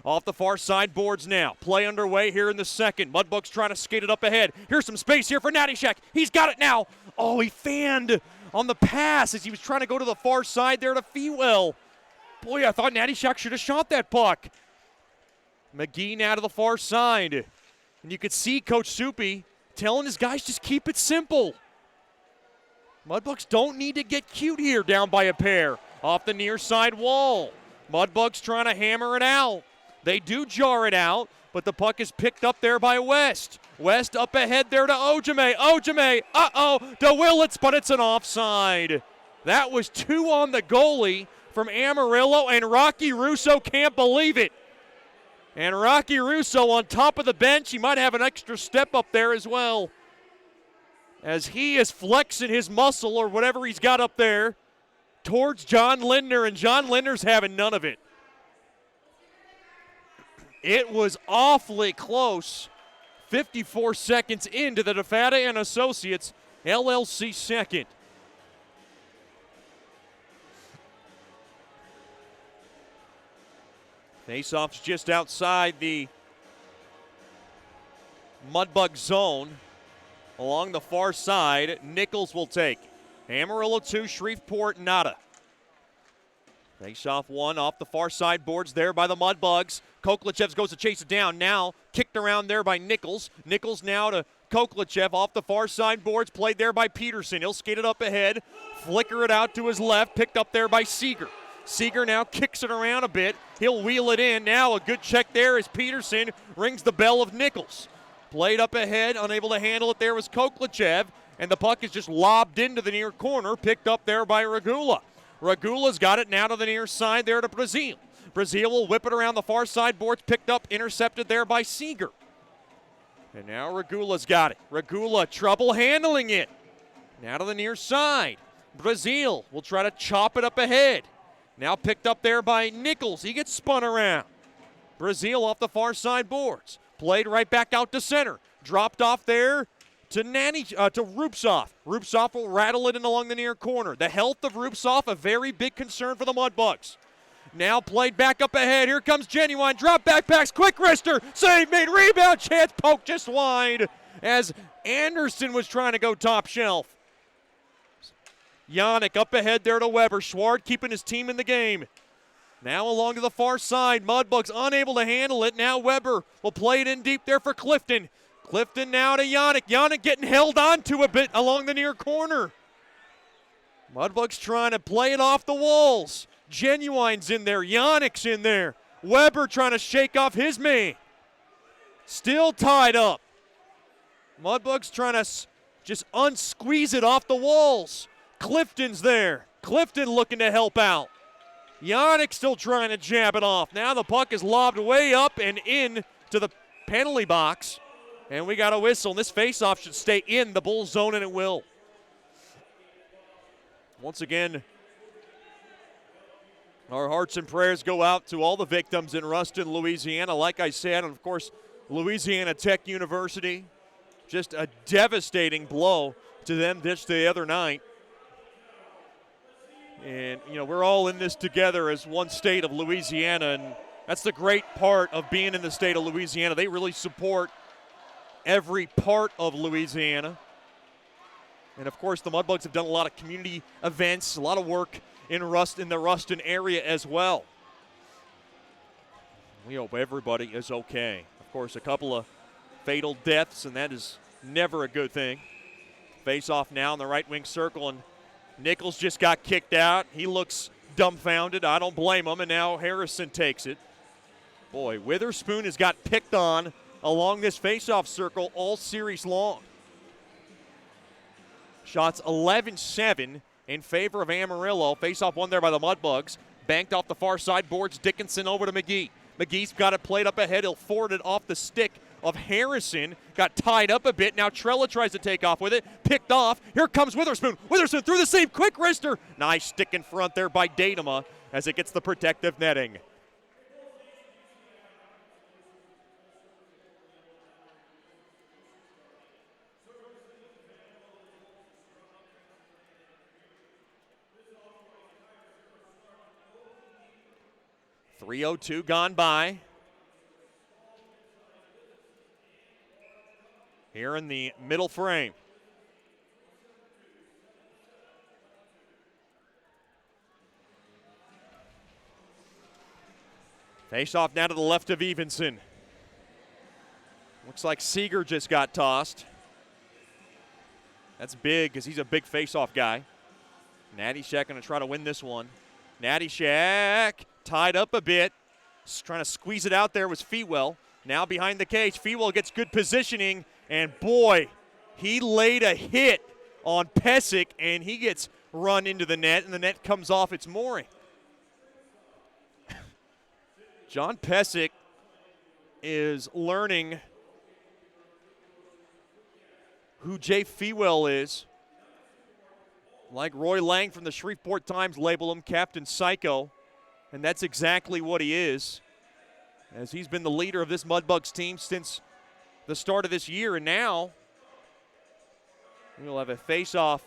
Off the far side boards now. Play underway here in the second. Mudbugs trying to skate it up ahead. Here's some space here for Nattyshak. He's got it now. Oh, he fanned on the pass as he was trying to go to the far side there to Fewell. Boy, I thought Nattyshak should have shot that puck. McGee now to the far side. And you could see Coach Soupy telling his guys just keep it simple. Mudbugs don't need to get cute here down by a pair. Off the near side wall. Mudbugs trying to hammer it out. They do jar it out, but the puck is picked up there by West. West up ahead there to Ojime. Ojime, to Willits, but it's an offside. That was 2 on the goalie from Amarillo, and Rocky Russo can't believe it. And Rocky Russo on top of the bench, he might have an extra step up there as well, as he is flexing his muscle or whatever he's got up there towards John Lindner, and John Lindner's having none of it. It was awfully close. 54 seconds into the DeFata and Associates LLC second. Faceoff's just outside the Mudbug zone. Along the far side, Nichols will take. Amarillo 2, Shreveport nada. Faceoff 1 off the far side boards there by the Mudbugs. Koklichev goes to chase it down. Now kicked around there by Nichols. Nichols now to Koklichev off the far side boards. Played there by Peterson. He'll skate it up ahead. Flicker it out to his left. Picked up there by Seeger. Seeger now kicks it around a bit. He'll wheel it in. Now a good check there as Peterson rings the bell of Nichols. Played up ahead. Unable to handle it there was Koklichev. And the puck is just lobbed into the near corner. Picked up there by Regula. Regula's got it now to the near side there to Brazil. Brazil will whip it around the far side boards, picked up, intercepted there by Seeger. And now Regula's got it. Regula, trouble handling it. Now to the near side. Brazil will try to chop it up ahead. Now picked up there by Nichols. He gets spun around. Brazil off the far side boards. Played right back out to center. Dropped off there to Rupsov. Rupsov will rattle it in along the near corner. The health of Rupsov, a very big concern for the Mudbugs. Now played back up ahead. Here comes Genuine. Drop backpacks. Quick wrister. Save made. Rebound chance. Poke just wide as Anderson was trying to go top shelf. Yannick up ahead there to Weber. Schwart keeping his team in the game. Now along to the far side. Mudbugs unable to handle it. Now Weber will play it in deep there for Clifton. Clifton now to Yannick. Yannick getting held on to a bit along the near corner. Mudbugs trying to play it off the walls. Genuine's in there. Yannick's in there. Weber trying to shake off his man. Still tied up. Mudbugs trying to just unsqueeze it off the walls. Clifton's there. Clifton looking to help out. Yannick still trying to jab it off. Now the puck is lobbed way up and in to the penalty box. And we got a whistle. This faceoff should stay in the Bulls zone, and it will. Once again, our hearts and prayers go out to all the victims in Ruston, Louisiana. Like I said, and of course, Louisiana Tech University. Just a devastating blow to them just the other night. And, you know, we're all in this together as one state of Louisiana, and that's the great part of being in the state of Louisiana. They really support every part of Louisiana. And of course, the Mudbugs have done a lot of community events, a lot of work in the Ruston area as well. We hope everybody is okay. Of course, a couple of fatal deaths, and that is never a good thing. Face off now in the right wing circle, and Nichols just got kicked out. He looks dumbfounded. I don't blame him, and now Harrison takes it. Boy, Witherspoon has got picked on along this face-off circle all series long. Shots 11-7 in favor of Amarillo. Face-off one there by the Mudbugs. Banked off the far side boards. Dickinson over to McGee. McGee's got it played up ahead. He'll forward it off the stick of Harrison. Got tied up a bit. Now Trella tries to take off with it. Picked off. Here comes Witherspoon. Witherspoon through the seam. Quick wrister. Nice stick in front there by Datema as it gets the protective netting. .302 gone by. Here in the middle frame. Face off now to the left of Evenson. Looks like Seeger just got tossed. That's big because he's a big face-off guy. Natty Shack going to try to win this one. Natty Shack tied up a bit. Trying to squeeze it out there was Fewell. Now behind the cage, Fewell gets good positioning, and boy, he laid a hit on Pesic, and he gets run into the net, and the net comes off its mooring. John Pesic is learning who Jay Fewell is. Like Roy Lang from the Shreveport Times label him Captain Psycho, and that's exactly what he is, as he's been the leader of this Mudbugs team since the start of this year, and now we'll have a face-off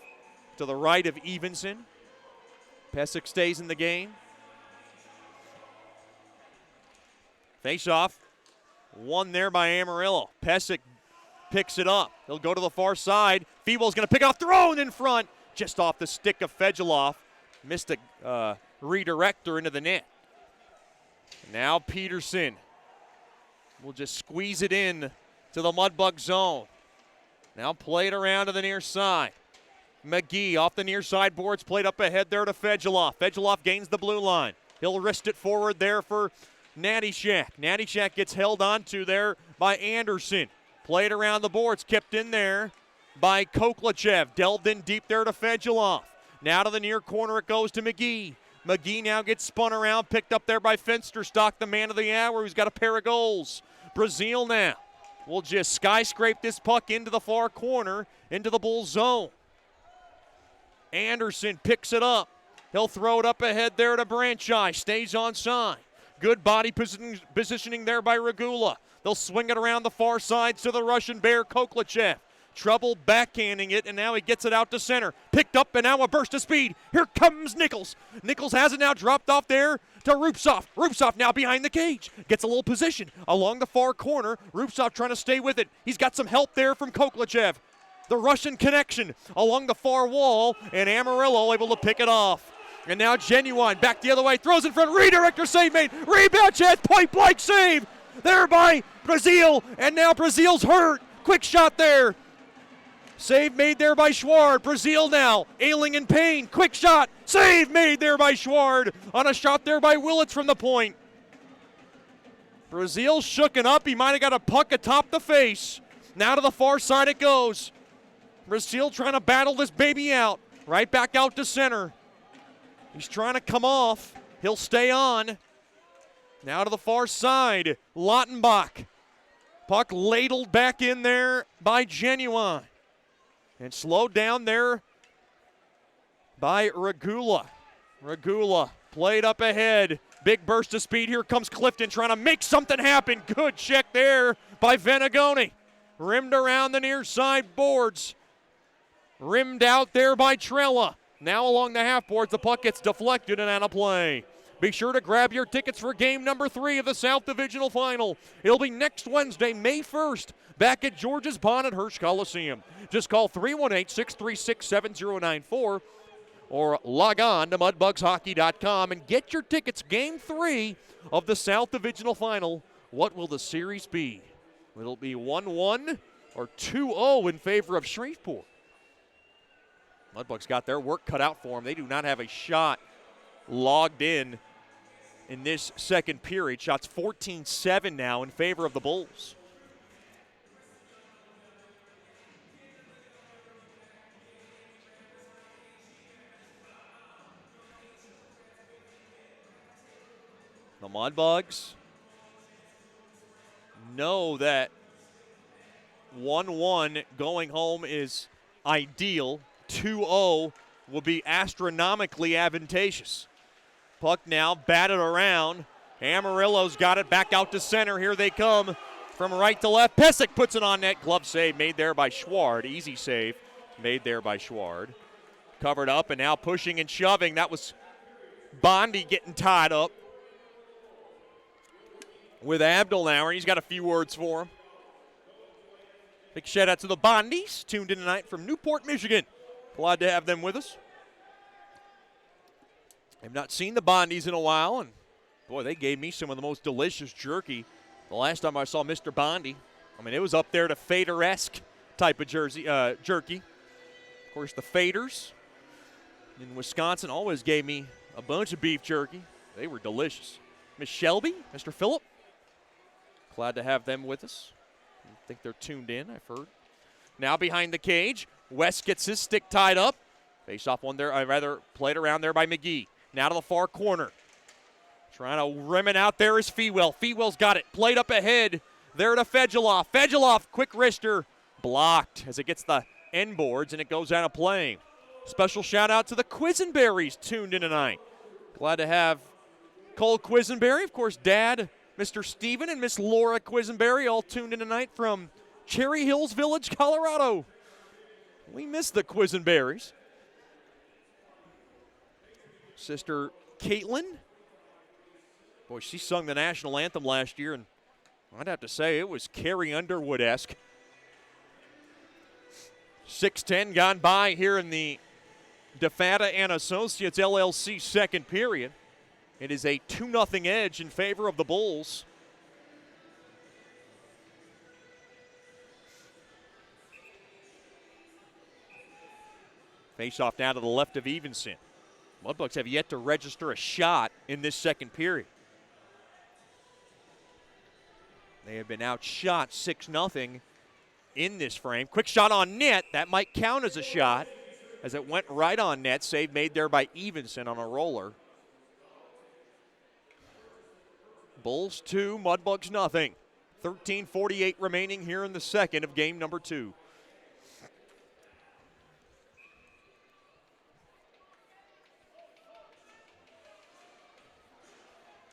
to the right of Evenson. Pesic stays in the game. Face-off, won there by Amarillo. Pesic picks it up. He'll go to the far side. Fewell's going to pick it off, thrown in front, just off the stick of Fedulov. Missed a redirector into the net. Now Peterson will just squeeze it in to the Mudbug zone. Now played around to the near side. McGee off the near side boards, played up ahead there to Fedulov. Fedulov gains the blue line. He'll wrist it forward there for Natty Shack. Natty Shack gets held onto there by Anderson. Played around the boards, kept in there by Koklachev. Delved in deep there to Fedulov. Now to the near corner it goes to McGee. McGee now gets spun around, picked up there by Fensterstock, the man of the hour, who's got a pair of goals. Brazil now will just skyscrape this puck into the far corner, into the Bulls zone. Anderson picks it up. He'll throw it up ahead there to Brancheye. Stays onside. Good body positioning there by Regula. They'll swing it around the far side to the Russian Bear, Koklachev. Trouble backhanding it, and now he gets it out to center. Picked up, and now a burst of speed. Here comes Nichols. Nichols has it now dropped off there to Rupsov. Rupsov now behind the cage. Gets a little position along the far corner. Rupsov trying to stay with it. He's got some help there from Koklachev. The Russian connection along the far wall, and Amarillo able to pick it off. And now Genuine back the other way, throws in front, redirector save made, rebound chance, point blank save there by Brazil, and now Brazil's hurt. Quick shot there. Save made there by Schward. Brazil now ailing in pain. Quick shot. Save made there by Schward on a shot there by Willits from the point. Brazil shooken up. He might have got a puck atop the face. Now to the far side it goes. Brazil trying to battle this baby out. Right back out to center. He's trying to come off. He'll stay on. Now to the far side. Lautenbach. Puck ladled back in there by Genuine. And slowed down there by Regula. Regula played up ahead. Big burst of speed. Here comes Clifton trying to make something happen. Good check there by Venagoni. Rimmed around the near side boards. Rimmed out there by Trella. Now along the half boards, the puck gets deflected and out of play. Be sure to grab your tickets for game number 3 of the South Divisional Final. It'll be next Wednesday, May 1st, back at George's Pond at Hirsch Coliseum. Just call 318-636-7094 or log on to mudbugshockey.com and get your tickets. Game 3 of the South Divisional Final. What will the series be? Will it be 1-1 or 2-0 in favor of Shreveport? Mudbugs got their work cut out for them. They do not have a shot logged in this second period. Shots 14-7 now in favor of the Bulls. The Mudbugs know that 1-1 going home is ideal. 2-0 will be astronomically advantageous. Puck now batted around. Amarillo's got it back out to center. Here they come from right to left. Pesic puts it on net. Glove save made there by Schward. Easy save made there by Schward. Covered up and now pushing and shoving. That was Bondi getting tied up with Abdelnauer. He's got a few words for him. Big shout out to the Bondis tuned in tonight from Newport, Michigan. Glad to have them with us. I've not seen the Bondis in a while, and boy, they gave me some of the most delicious jerky the last time I saw Mr. Bondi. I mean, it was up there to Fader-esque type of jerky. Of course, the Faders in Wisconsin always gave me a bunch of beef jerky. They were delicious. Miss Shelby, Mr. Phillip. Glad to have them with us. I think they're tuned in, I've heard. Now behind the cage, West gets his stick tied up. Face off one there, played around there by McGee. Now to the far corner. Trying to rim it out there is Fewell. Fewell's got it. Played up ahead. There to Fedulov. Fedulov, quick wrister. Blocked as it gets the end boards and it goes out of play. Special shout out to the Quisenberries tuned in tonight. Glad to have Cole Quisenberry, of course, Dad, Mr. Steven, and Miss Laura Quisenberry all tuned in tonight from Cherry Hills Village, Colorado. We miss the Quisenberries. Sister Caitlin. Boy, she sung the national anthem last year, and I'd have to say it was Carrie Underwood-esque. 6:10 gone by here in the DeFata and Associates LLC second period. It is a 2-0 edge in favor of the Bulls. Face off now to the left of Evenson. Mudbugs have yet to register a shot in this second period. They have been outshot 6-0 in this frame. Quick shot on net. That might count as a shot as it went right on net. Save made there by Evenson on a roller. Bulls 2, Mudbugs nothing. 13:48 remaining here in the second of game number 2.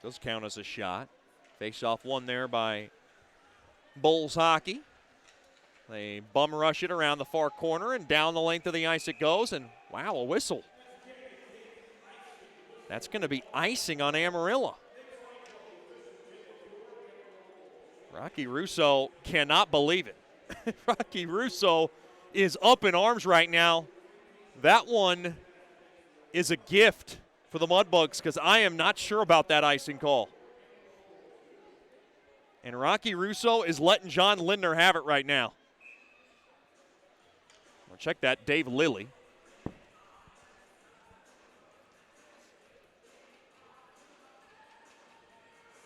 Does count as a shot. Face off one there by Bulls hockey. They bum rush it around the far corner and down the length of the ice it goes, and wow, a whistle. That's going to be icing on Amarillo. Rocky Russo cannot believe it. Rocky Russo is up in arms right now. That one is a gift for the Mudbugs because I am not sure about that icing call. And Rocky Russo is letting John Lindner have it right now. Well, check that, Dave Lilly.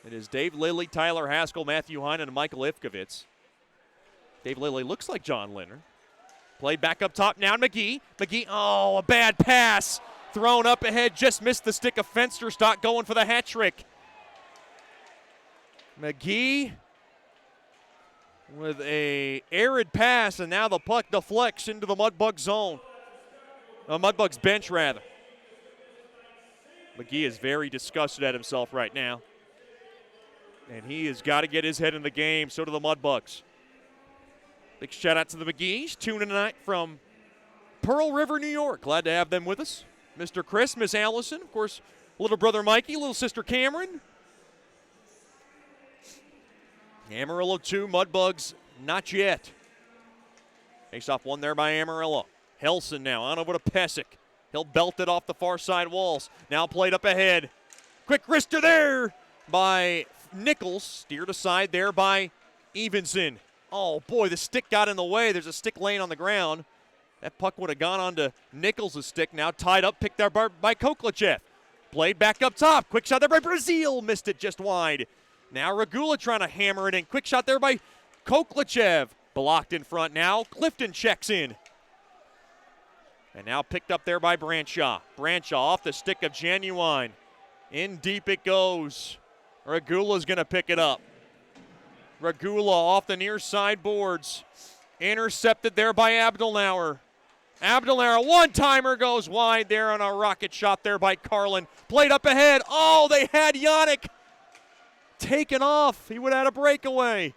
It is Dave Lilly, Tyler Haskell, Matthew Heinen, and Michael Ifkovitz. Dave Lilly looks like John Lindner. Played back up top now, McGee. McGee, oh, a bad pass. Thrown up ahead, just missed the stick of Fensterstock going for the hat trick. McGee with a arid pass, and now the puck deflects into the Mudbug zone. Mudbug's bench, rather. McGee is very disgusted at himself right now. And he has got to get his head in the game. So do the Mudbugs. Big shout out to the McGees. Tuning tonight from Pearl River, New York. Glad to have them with us. Mr. Chris, Miss Allison, of course, little brother Mikey, little sister Cameron. Amarillo 2, Mudbugs not yet. Face off one there by Amarillo. Helson now on over to Pesic. He'll belt it off the far side walls. Now played up ahead. Quick wrister there by Nichols, steered aside there by Evenson. Oh, boy, the stick got in the way. There's a stick laying on the ground. That puck would have gone onto Nichols' stick. Now tied up, picked up by Koklachev. Played back up top. Quick shot there by Brazil. Missed it just wide. Now Regula trying to hammer it in. Quick shot there by Koklachev. Blocked in front now. Clifton checks in. And now picked up there by Branshaw. Branshaw off the stick of Genuine. In deep it goes. Regula's going to pick it up. Regula off the near side boards. Intercepted there by Abdelnauer. Abdelnauer, one-timer goes wide there on a rocket shot there by Carlin. Played up ahead. Oh, they had Yannick taken off. He would have had a breakaway.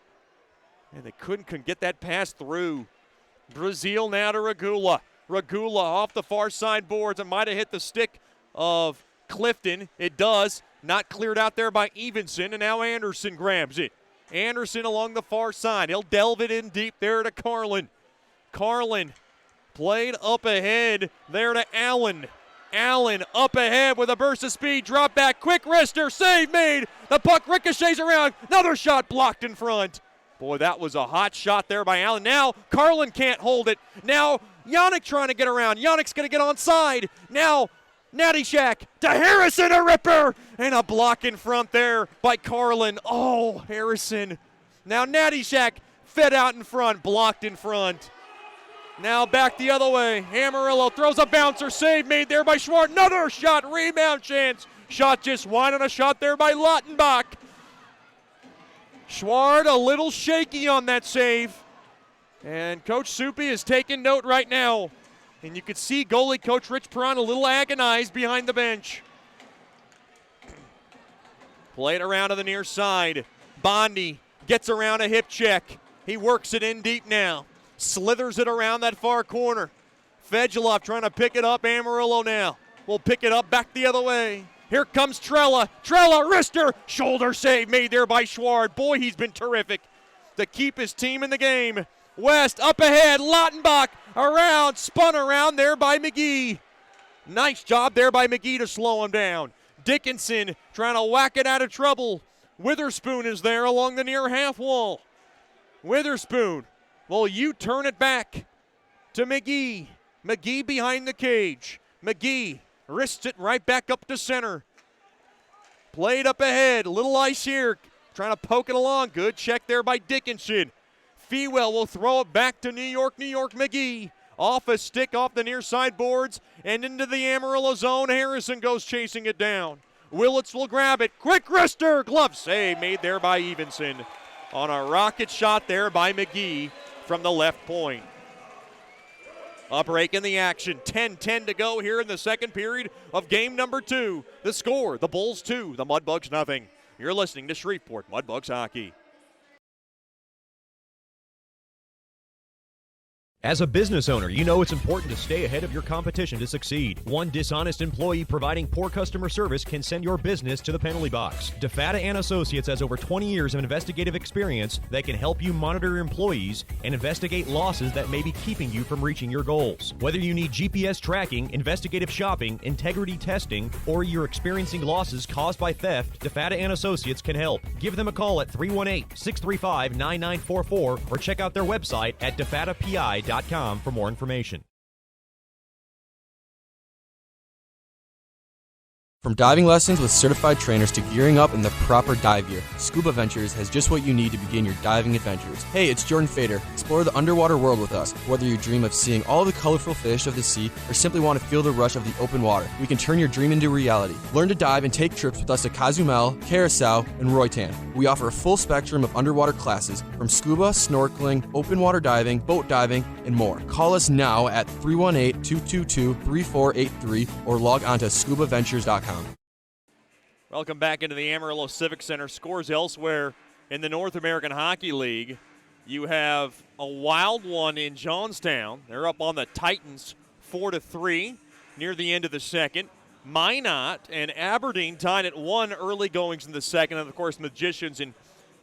And they couldn't get that pass through. Brazil now to Regula. Regula off the far side boards. It might have hit the stick of Clifton. It does. Not cleared out there by Evenson, and now Anderson grabs it. Anderson along the far side. He'll delve it in deep there to Carlin. Carlin played up ahead there to Allen. Allen up ahead with a burst of speed. Drop back, quick wrister, save made. The puck ricochets around. Another shot blocked in front. Boy, that was a hot shot there by Allen. Now Carlin can't hold it. Now Yannick trying to get around. Yannick's going to get onside. Now Natty Shack to Harrison, a ripper, and a block in front there by Carlin. Oh, Harrison. Now Natty Shack fed out in front, blocked in front. Now back the other way. Amarillo throws a bouncer, save made there by Schwartz. Another shot, rebound chance. Shot just wide on a shot there by Lautenbach. Schwartz a little shaky on that save. And Coach Soupy is taking note right now. And you could see goalie Coach Rich Perron a little agonized behind the bench. Play it around to the near side. Bondi gets around a hip check. He works it in deep now. Slithers it around that far corner. Fedulov trying to pick it up. Amarillo now will pick it up back the other way. Here comes Trella. Trella, wrister, shoulder save made there by Schwartz. Boy, he's been terrific to keep his team in the game. West up ahead. Lautenbach around, spun around there by McGee. Nice job there by McGee to slow him down. Dickinson trying to whack it out of trouble. Witherspoon is there along the near half wall. Witherspoon, well, you turn it back to McGee. McGee behind the cage. McGee wrists it right back up to center. Played up ahead. Little ice here. Trying to poke it along. Good check there by Dickinson. Fewell will throw it back to New York McGee. Off a stick off the near side boards and into the Amarillo zone. Harrison goes chasing it down. Willits will grab it. Quick wrister. Glove save made there by Evenson. On a rocket shot there by McGee from the left point. A break in the action. 10-10 to go here in the second period of game number 2. The score, the Bulls 2, the Mudbugs nothing. You're listening to Shreveport Mudbugs Hockey. As a business owner, you know it's important to stay ahead of your competition to succeed. One dishonest employee providing poor customer service can send your business to the penalty box. DeFata & Associates has over 20 years of investigative experience that can help you monitor your employees and investigate losses that may be keeping you from reaching your goals. Whether you need GPS tracking, investigative shopping, integrity testing, or you're experiencing losses caused by theft, DeFata & Associates can help. Give them a call at 318-635-9944 or check out their website at defatapi.com for more information. From diving lessons with certified trainers to gearing up in the proper dive gear, Scuba Ventures has just what you need to begin your diving adventures. Hey, it's Jordan Fader. Explore the underwater world with us. Whether you dream of seeing all the colorful fish of the sea or simply want to feel the rush of the open water, we can turn your dream into reality. Learn to dive and take trips with us to Cozumel, Curacao, and Roatan. We offer a full spectrum of underwater classes from scuba, snorkeling, open water diving, boat diving, and more. Call us now at 318-222-3483 or log on to scubaventures.com. Welcome back into the Amarillo Civic Center. Scores elsewhere in the North American Hockey League. You have a wild one in Johnstown. They're up on the Titans 4-3 near the end of the second. Minot and Aberdeen tied at 1 early goings in the second. And, of course, Magicians and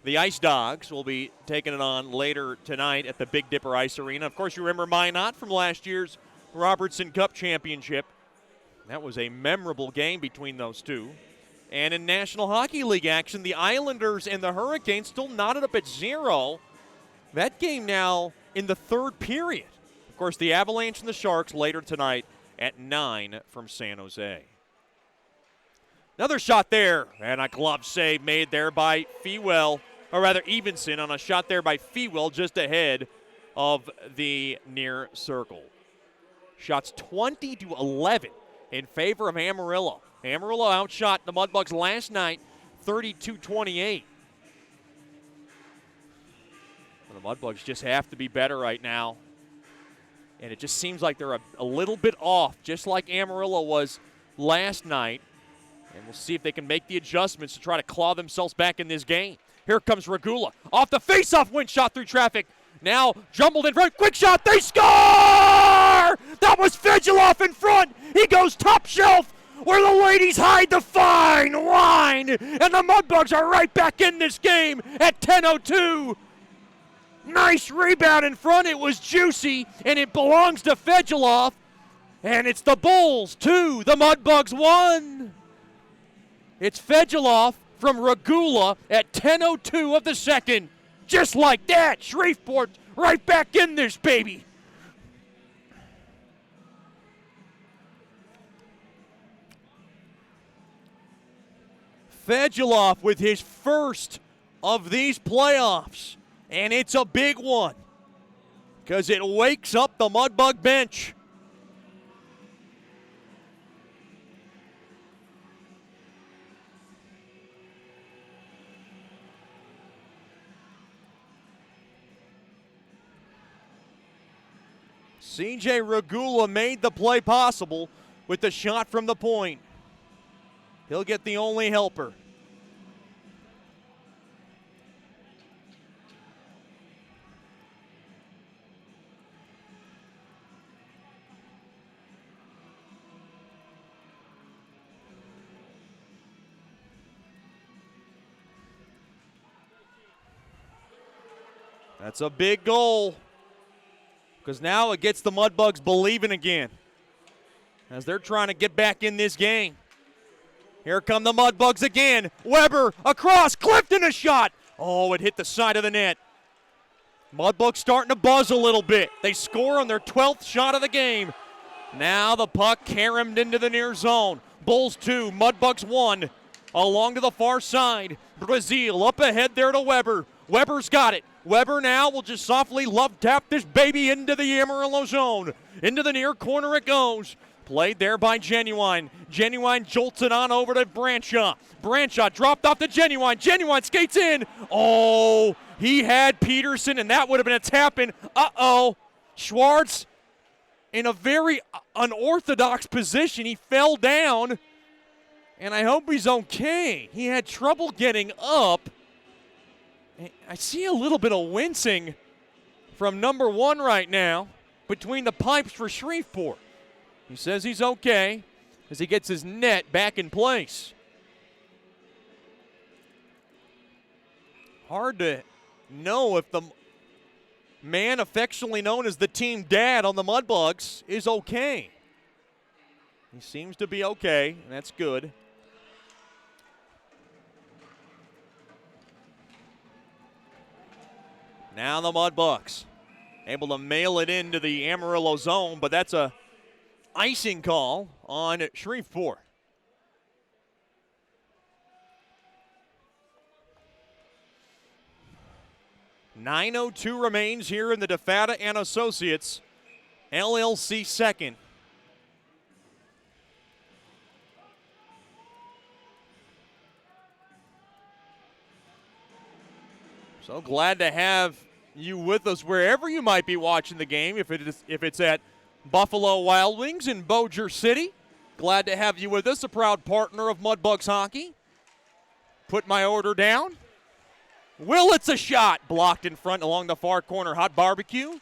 the Ice Dogs will be taking it on later tonight at the Big Dipper Ice Arena. Of course, you remember Minot from last year's Robertson Cup Championship. That was a memorable game between those two. And in National Hockey League action, the Islanders and the Hurricanes still knotted up at 0. That game now in the third period. Of course, the Avalanche and the Sharks later tonight at 9 from San Jose. Another shot there, and a glove save made there by Fewell, or rather Evenson on a shot there by Fewell just ahead of the near circle. Shots 20-11 in favor of Amarillo. Amarillo outshot the Mudbugs last night, 32-28. The Mudbugs just have to be better right now. And it just seems like they're a little bit off, just like Amarillo was last night. And we'll see if they can make the adjustments to try to claw themselves back in this game. Here comes Regula. Off the face-off, win shot through traffic. Now jumbled in front. Quick shot. They score! That was Fedulov in front. He goes top shelf, where the ladies hide the fine wine. And the Mudbugs are right back in this game at 10:02. Nice rebound in front. It was juicy, and it belongs to Fedulov. And it's the Bulls 2, the Mudbugs 1. It's Fedulov from Regula at 10:02 of the second. Just like that, Shreveport right back in this baby. Fedulov with his first of these playoffs. And it's a big one because it wakes up the Mudbug bench. CJ Regula made the play possible with the shot from the point. He'll get the only helper. That's a big goal because now it gets the Mudbugs believing again as they're trying to get back in this game. Here come the Mudbugs again. Weber across, Clifton a shot. Oh, it hit the side of the net. Mudbugs starting to buzz a little bit. They score on their 12th shot of the game. Now the puck caromed into the near zone. Bulls 2, Mudbugs 1. Along to the far side. Brazil up ahead there to Weber. Weber's got it. Weber now will just softly love tap this baby into the Amarillo zone. Into the near corner it goes. Played there by Genuine. Genuine jolts it on over to Branshaw. Branshaw dropped off to Genuine. Genuine skates in. Oh, he had Peterson, and that would have been a tap-in. Uh-oh. Schwartz in a very unorthodox position. He fell down, and I hope he's okay. He had trouble getting up. I see a little bit of wincing from number 1 right now between the pipes for Shreveport. He says he's okay as he gets his net back in place. Hard to know if the man affectionately known as the team dad on the Mudbugs is okay. He seems to be okay, and that's good. Now the Mudbugs able to mail it into the Amarillo zone, but that's a icing call on Shreveport. .902 remains here in the DeFata and Associates LLC second. So glad to have you with us wherever you might be watching the game. If it's at Buffalo Wild Wings in Bossier City, glad to have you with us, a proud partner of Mudbugs hockey. Put my order down. Willett's a shot, blocked in front along the far corner. Hot barbecue,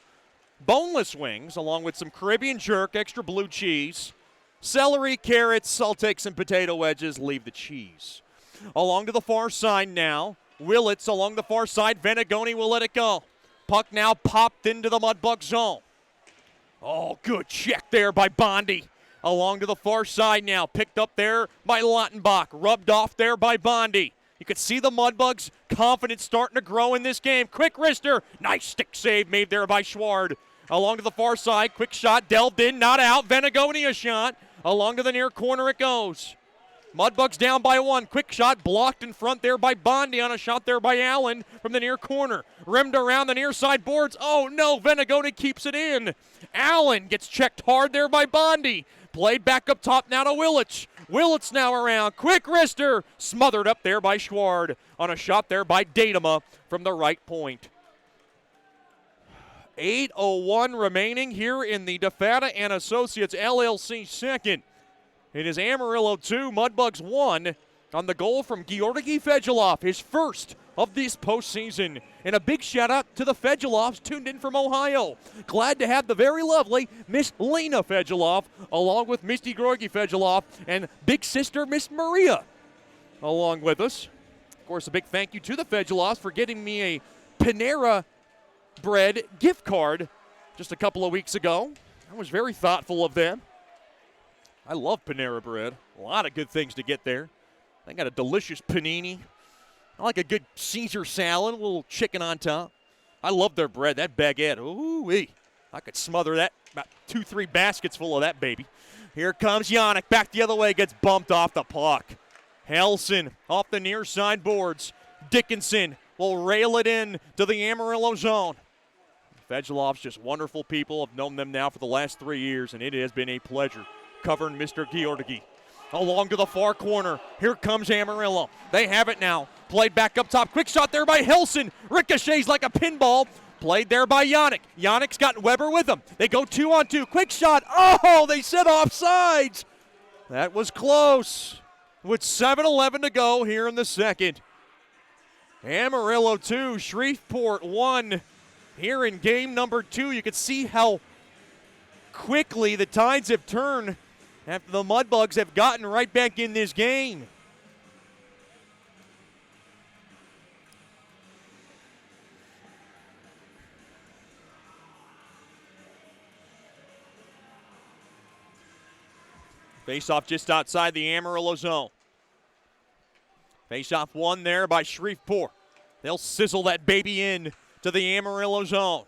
boneless wings, along with some Caribbean jerk, extra blue cheese, celery, carrots. I'll take some potato wedges, leave the cheese. Along to the far side now. Willett's along the far side. Venegoni will let it go. Puck now popped into the Mudbug zone. Oh, good check there by Bondi. Along to the far side now. Picked up there by Lautenbach. Rubbed off there by Bondi. You could see the Mudbugs' confidence starting to grow in this game. Quick wrister. Nice stick save made there by Schward. Along to the far side. Quick shot. Delved in. Not out. Venegoni a shot. Along to the near corner it goes. Mudbugs down by 1. Quick shot blocked in front there by Bondi on a shot there by Allen from the near corner. Rimmed around the near side boards. Oh no, Venegoni keeps it in. Allen gets checked hard there by Bondi. Played back up top now to Willits. Willits now around. Quick wrister. Smothered up there by Schward on a shot there by Datema from the right point. 8:01 remaining here in the DeFata and Associates LLC second. It is Amarillo 2, Mudbugs 1 on the goal from Georgi Fedulov, his first of this postseason. And a big shout out to the Fedulovs tuned in from Ohio. Glad to have the very lovely Miss Lena Fedulov along with Misty Georgi Fedulov and big sister Miss Maria along with us. Of course, a big thank you to the Fedulovs for getting me a Panera Bread gift card just a couple of weeks ago. I was very thoughtful of them. I love Panera Bread. A lot of good things to get there. They got a delicious panini. I like a good Caesar salad, a little chicken on top. I love their bread. That baguette, ooh-wee. I could smother that, about 2-3 baskets full of that baby. Here comes Yannick, back the other way, gets bumped off the puck. Helson off the near side boards. Dickinson will rail it in to the Amarillo zone. Fedulov's just wonderful people. I've known them now for the last 3 years, and it has been a pleasure covering Mr. Georgi. Along to the far corner. Here comes Amarillo. They have it now. Played back up top. Quick shot there by Helson. Ricochets like a pinball. Played there by Yannick. Yannick's got Weber with him. They go 2-on-2. Quick shot. Oh, they said offsides. That was close. With 7:11 to go here in the second. Amarillo 2, Shreveport 1. Here in game number 2, you can see how quickly the tides have turned after the Mudbugs have gotten right back in this game. Face-off just outside the Amarillo zone. Face-off won there by Shreveport. They'll sizzle that baby in to the Amarillo zone.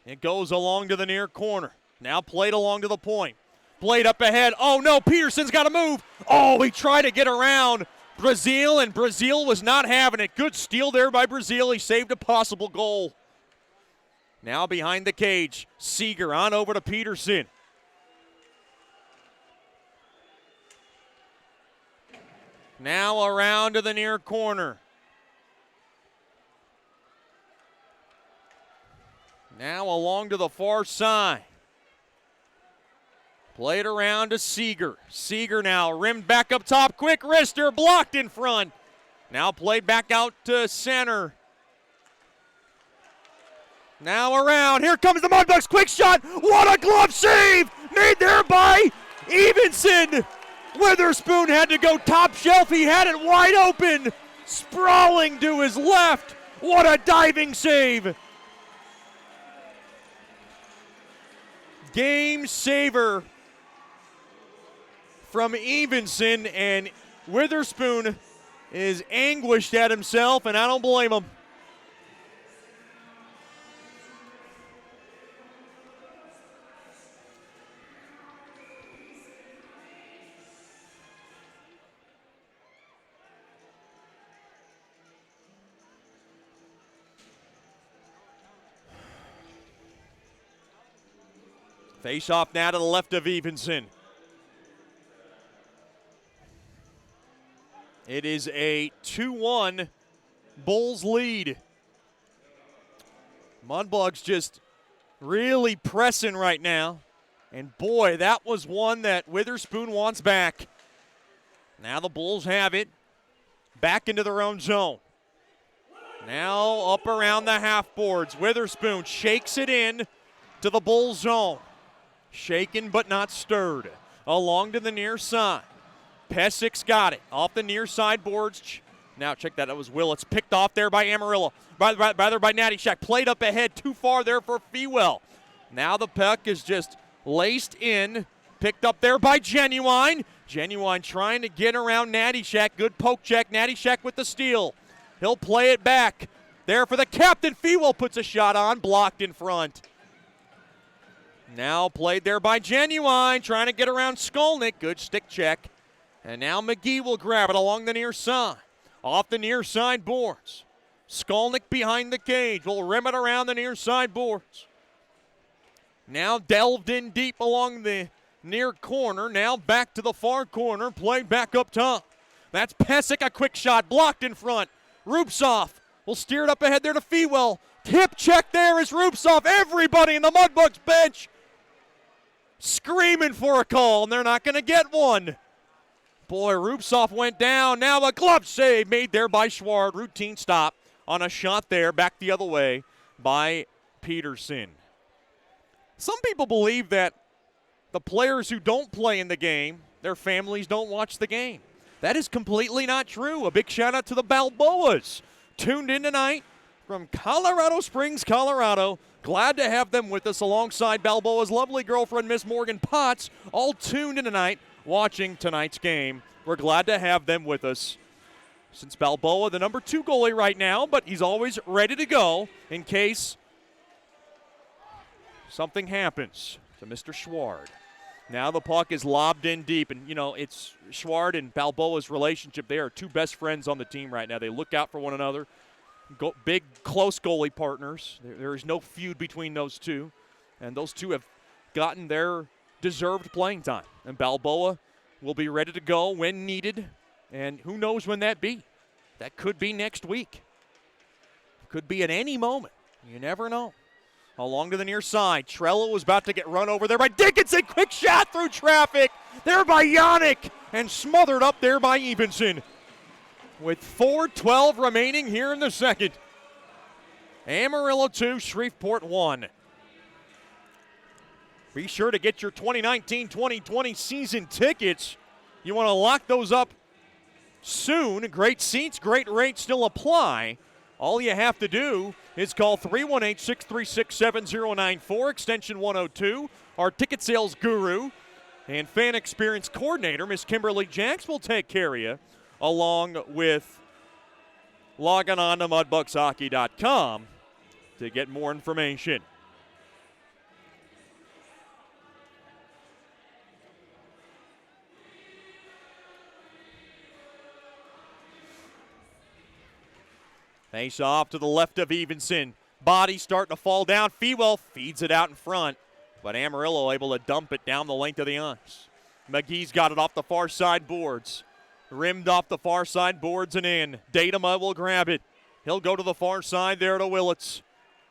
It goes along to the near corner. Now played along to the point. Played up ahead. Oh, no, Peterson's got to move. Oh, he tried to get around Brazil, and Brazil was not having it. Good steal there by Brazil. He saved a possible goal. Now behind the cage. Seeger on over to Peterson. Now around to the near corner. Now along to the far side. Played around to Seeger. Seeger now rimmed back up top. Quick wrister blocked in front. Now played back out to center. Now around. Here comes the Mudbugs. Quick shot. What a glove save made there by Evenson. Witherspoon had to go top shelf. He had it wide open. Sprawling to his left. What a diving save. Game saver from Evenson, and Witherspoon is anguished at himself, and I don't blame him. Face off now to the left of Evenson. It is a 2-1 Bulls lead. Mudbugs just really pressing right now. And boy, that was one that Witherspoon wants back. Now the Bulls have it. Back into their own zone. Now up around the half boards. Witherspoon shakes it in to the Bulls zone. Shaken but not stirred. Along to the near side. Pesik's got it. Off the near side boards. Now check that. That was Willits. Picked off there by Amarillo. Rather by Natty Shack. Played up ahead. Too far there for Fewell. Now the puck is just laced in. Picked up there by Genuine. Genuine trying to get around Natty Shack. Good poke check. Natty Shack with the steal. He'll play it back. There for the captain. Fewell puts a shot on. Blocked in front. Now played there by Genuine, trying to get around Skolnick. Good stick check. And now McGee will grab it along the near side. Off the near side boards. Skolnick behind the cage will rim it around the near side boards. Now delved in deep along the near corner. Now back to the far corner. Played back up top. That's Pesik, a quick shot, blocked in front. Rupsoff will steer it up ahead there to Fewell. Hip check there is Rupsoff. Everybody in the Mudbugs bench screaming for a call, and they're not going to get one. Boy, Rupsoff went down. Now a glove save made there by Schward. Routine stop on a shot there, back the other way by Peterson. Some people believe that the players who don't play in the game, their families don't watch the game. That is completely not true. A big shout out to the Balboas. Tuned in tonight from Colorado Springs, Colorado. Glad to have them with us alongside Balboa's lovely girlfriend, Miss Morgan Potts, all tuned in tonight watching tonight's game. We're glad to have them with us. Since Balboa, the number 2 goalie right now, but he's always ready to go in case something happens to Mr. Schward. Now the puck is lobbed in deep, and, it's Schward and Balboa's relationship. They are two best friends on the team right now. They look out for one another. Big, close goalie partners. There is no feud between those two, and those two have gotten their deserved playing time. And Balboa will be ready to go when needed, and who knows when that be. That could be next week. Could be at any moment. You never know. Along to the near side. Trello was about to get run over there by Dickinson. Quick shot through traffic. There by Yannick. And smothered up there by Evenson. With 4:12 remaining here in the second. Amarillo 2, Shreveport 1. Be sure to get your 2019-2020 season tickets. You want to lock those up soon. Great seats, great rates still apply. All you have to do is call 318-636-7094, extension 102. Our ticket sales guru and fan experience coordinator, Miss Kimberly Jacks, will take care of you, along with logging on to mudbugshockey.com to get more information. Face off to the left of Evenson. Body starting to fall down. Fewell feeds it out in front, but Amarillo able to dump it down the length of the ice. McGee's got it off the far side boards. Rimmed off the far side boards and in. Datema will grab it. He'll go to the far side there to Willits.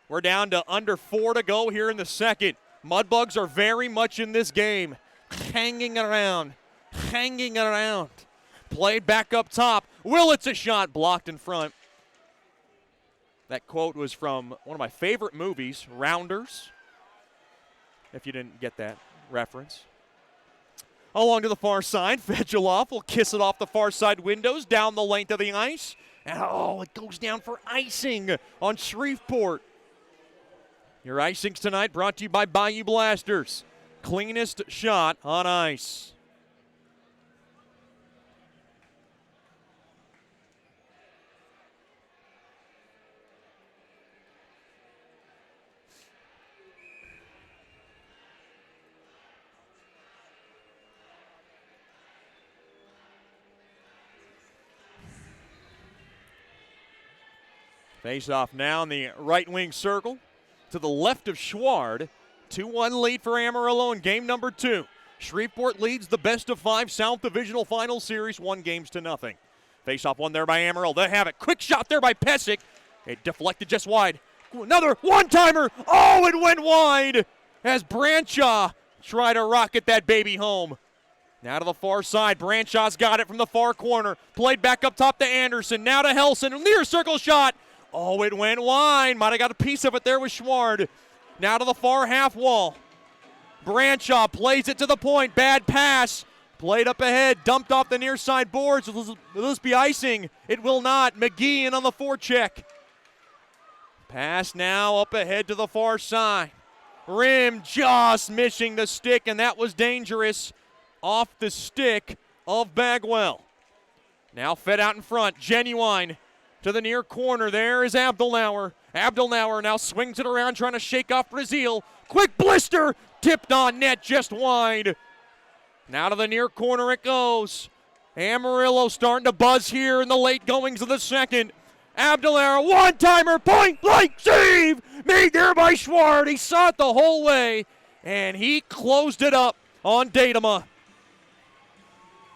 We're down to under 4 to go here in the second. Mudbugs are very much in this game. Hanging around. Played back up top. Willits a shot blocked in front. That quote was from one of my favorite movies, Rounders, if you didn't get that reference. Along to the far side, Fedulov will kiss it off the far side windows, down the length of the ice. And it goes down for icing on Shreveport. Your icings tonight brought to you by Bayou Blasters. Cleanest shot on ice. Face off now in the right wing circle to the left of Schward. 2-1 lead for Amarillo in game number 2. Shreveport leads the best of 5 South Divisional Final Series 1-0. Face off one there by Amarillo. They have it. Quick shot there by Pesic. It deflected just wide. Another one-timer. Oh, it went wide as Branshaw tried to rocket that baby home. Now to the far side. Branshaw's got it from the far corner. Played back up top to Anderson. Now to Helson. Near circle shot. Oh, it went wide. Might have got a piece of it there with Schward. Now to the far half wall. Branshaw plays it to the point. Bad pass. Played up ahead. Dumped off the near side boards. Will this be icing? It will not. McGee in on the forecheck. Pass now up ahead to the far side. Rim just missing the stick, and that was dangerous. Off the stick of Bagwell. Now fed out in front. Genuine. To the near corner, there is Abdelnauer. Abdelnauer now swings it around, trying to shake off Brazil. Quick blister, tipped on net, just wide. Now to the near corner it goes. Amarillo starting to buzz here in the late goings of the second. Abdelnauer, one-timer, point-blank save! Made there by Schward. He saw it the whole way, and he closed it up on Datema.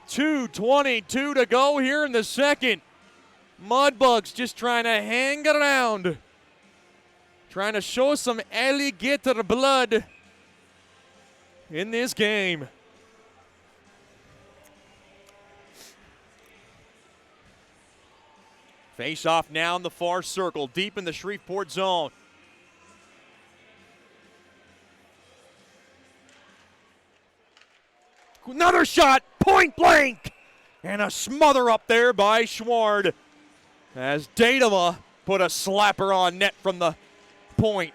2:22 to go here in the second. Mudbugs just trying to hang around. Trying to show some alligator blood in this game. Face off now in the far circle, deep in the Shreveport zone. Another shot, point blank, and a smother up there by Schward. As Datema put a slapper on net from the point.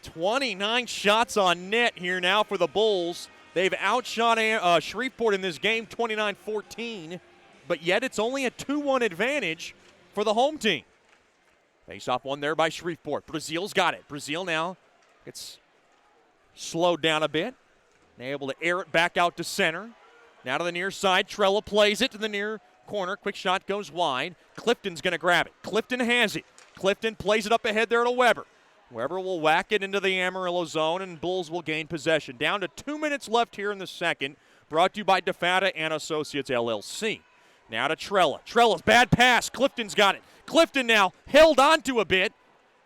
29 shots on net here now for the Bulls. They've outshot Shreveport in this game 29-14, but yet it's only a 2-1 advantage for the home team. Face off one there by Shreveport. Brazil's got it. Brazil now gets slowed down a bit. And able to air it back out to center. Now to the near side. Trella plays it to the near corner. Quick shot goes wide. Clifton's going to grab it. Clifton has it. Clifton plays it up ahead there to Weber. Weber will whack it into the Amarillo zone, and Bulls will gain possession. Down to 2 minutes left here in the second. Brought to you by DeFata and Associates, LLC. Now to Trella. Trella's bad pass. Clifton's got it. Clifton now held onto a bit.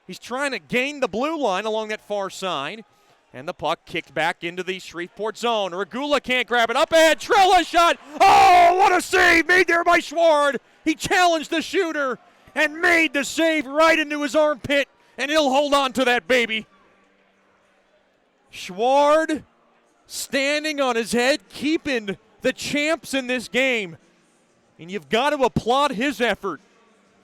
He's trying to gain the blue line along that far side. And the puck kicked back into the Shreveport zone. Regula can't grab it. Up ahead. Trella shot. Oh, what a save made there by Schward. He challenged the shooter and made the save right into his armpit. And he'll hold on to that baby. Schward standing on his head, keeping the champs in this game. And you've got to applaud his effort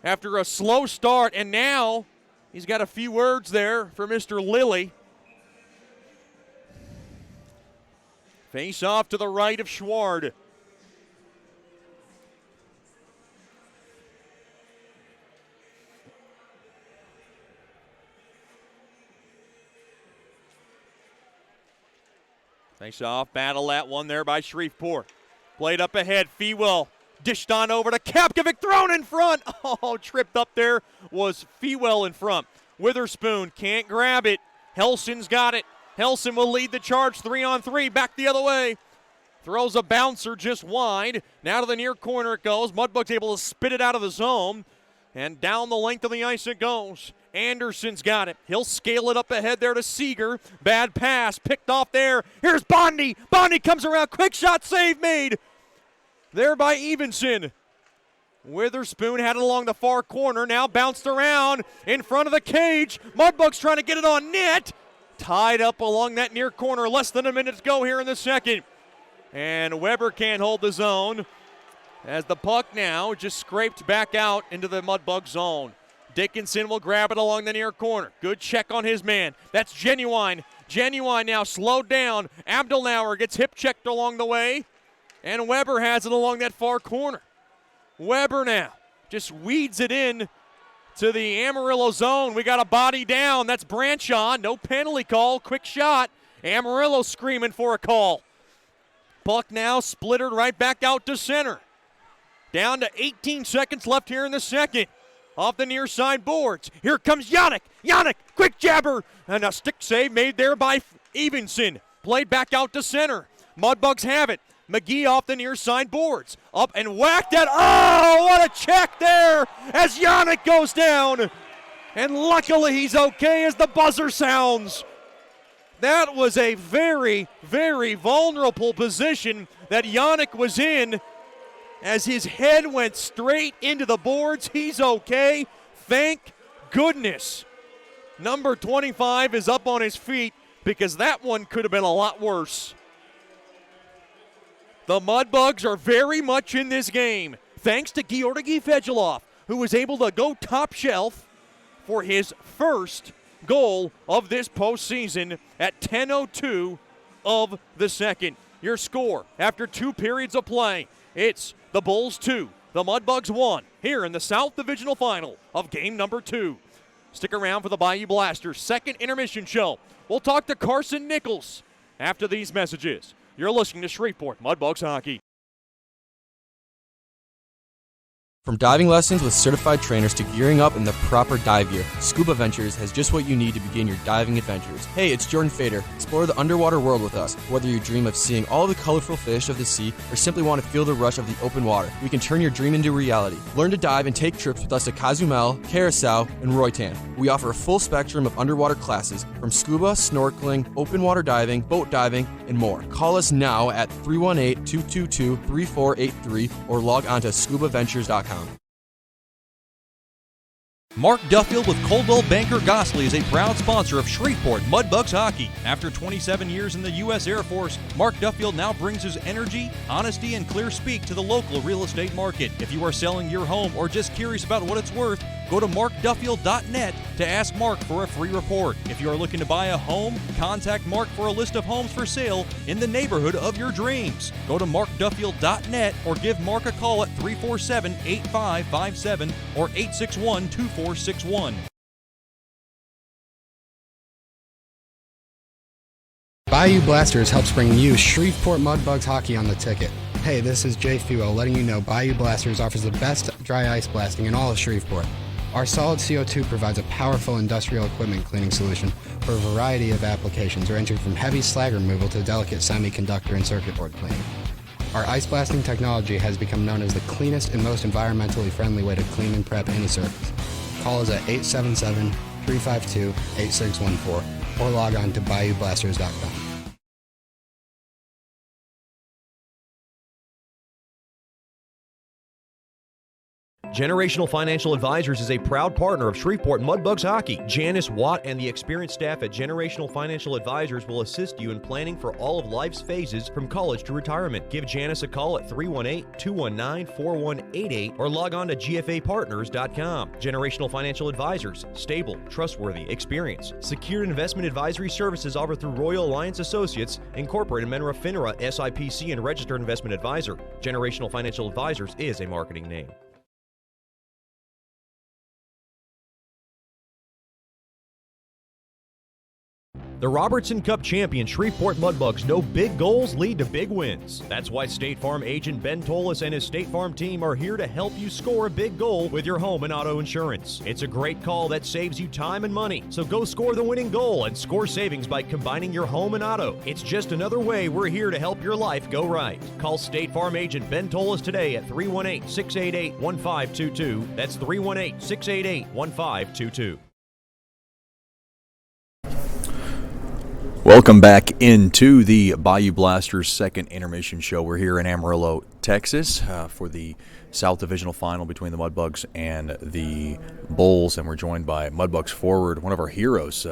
after a slow start. And now he's got a few words there for Mr. Lilly. Face off to the right of Schward. Face off, battle that one there by Shreveport. Played up ahead, Fewell dished on over to Kapkovic, thrown in front. Oh, tripped up there was Fewell in front. Witherspoon can't grab it. Helson's got it. Helson will lead the charge 3-on-3, back the other way. Throws a bouncer just wide. Now to the near corner it goes. Mudbugs able to spit it out of the zone. And down the length of the ice it goes. Anderson's got it. He'll scale it up ahead there to Seeger. Bad pass, picked off there. Here's Bondi. Bondi comes around. Quick shot save made there by Evenson. Witherspoon had it along the far corner. Now bounced around in front of the cage. Mudbugs trying to get it on net. Tied up along that near corner. Less than a minute to go here in the second. And Weber can't hold the zone as the puck now just scraped back out into the Mudbug zone. Dickinson will grab it along the near corner. Good check on his man. That's Genuine. Genuine now slowed down. Abdelnauer gets hip checked along the way. And Weber has it along that far corner. Weber now just weeds it in to the Amarillo zone. We got a body down. That's Branchon. No penalty call. Quick shot. Amarillo screaming for a call. Puck now splittered right back out to center. Down to 18 seconds left here in the second. Off the near side boards. Here comes Yannick. Yannick, quick jabber. And a stick save made there by Evenson. Played back out to center. Mudbugs have it. McGee off the near side boards. Up and whacked it. Oh, what a check there as Yannick goes down. And luckily he's okay as the buzzer sounds. That was a very, very vulnerable position that Yannick was in. As his head went straight into the boards, he's okay. Thank goodness. Number 25 is up on his feet because that one could have been a lot worse. The Mudbugs are very much in this game, thanks to Georgi Fedulov, who was able to go top shelf for his first goal of this postseason at 10:02 of the second. Your score after 2 periods of play, it's the Bulls 2, the Mudbugs 1, here in the South Divisional Final of game number 2. Stick around for the Bayou Blasters' second intermission show. We'll talk to Carson Nichols after these messages. You're listening to Shreveport Mudbugs Hockey. From diving lessons with certified trainers to gearing up in the proper dive gear, Scuba Ventures has just what you need to begin your diving adventures. Hey, it's Jordan Fader. Explore the underwater world with us. Whether you dream of seeing all the colorful fish of the sea or simply want to feel the rush of the open water, we can turn your dream into reality. Learn to dive and take trips with us to Cozumel, Curacao, and Roatan. We offer a full spectrum of underwater classes from scuba, snorkeling, open water diving, boat diving, and more. Call us now at 318-222-3483 or log on to scubaventures.com. Mark Duffield with Coldwell Banker Gosley is a proud sponsor of Shreveport Mudbugs Hockey. After 27 years in the U.S. Air Force, Mark Duffield now brings his energy, honesty, and clear speak to the local real estate market. If you are selling your home or just curious about what it's worth, go to markduffield.net to ask Mark for a free report. If you are looking to buy a home, contact Mark for a list of homes for sale in the neighborhood of your dreams. Go to markduffield.net or give Mark a call at 347-8557 or 861-2461. Bayou Blasters helps bring you Shreveport Mudbugs hockey on the ticket. Hey, this is Jay Fuel letting you know Bayou Blasters offers the best dry ice blasting in all of Shreveport. Our solid CO2 provides a powerful industrial equipment cleaning solution for a variety of applications ranging from heavy slag removal to delicate semiconductor and circuit board cleaning. Our ice blasting technology has become known as the cleanest and most environmentally friendly way to clean and prep any surface. Call us at 877-352-8614 or log on to bayoublasters.com. Generational Financial Advisors is a proud partner of Shreveport Mudbugs Hockey. Janice Watt and the experienced staff at Generational Financial Advisors will assist you in planning for all of life's phases from college to retirement. Give Janice a call at 318-219-4188 or log on to gfapartners.com. Generational Financial Advisors, stable, trustworthy, experience. Secured investment advisory services offered through Royal Alliance Associates, Incorporated, Menra FINRA, SIPC, and Registered Investment Advisor. Generational Financial Advisors is a marketing name. The Robertson Cup champion Shreveport Mudbugs know big goals lead to big wins. That's why State Farm agent Ben Tolis and his State Farm team are here to help you score a big goal with your home and auto insurance. It's a great call that saves you time and money. So go score the winning goal and score savings by combining your home and auto. It's just another way we're here to help your life go right. Call State Farm agent Ben Tolis today at 318-688-1522. That's 318-688-1522. Welcome back into the Bayou Blasters second intermission show. We're here in Amarillo, Texas for the South Divisional Final between the Mudbugs and the Bulls, and we're joined by Mudbugs forward, one of our heroes,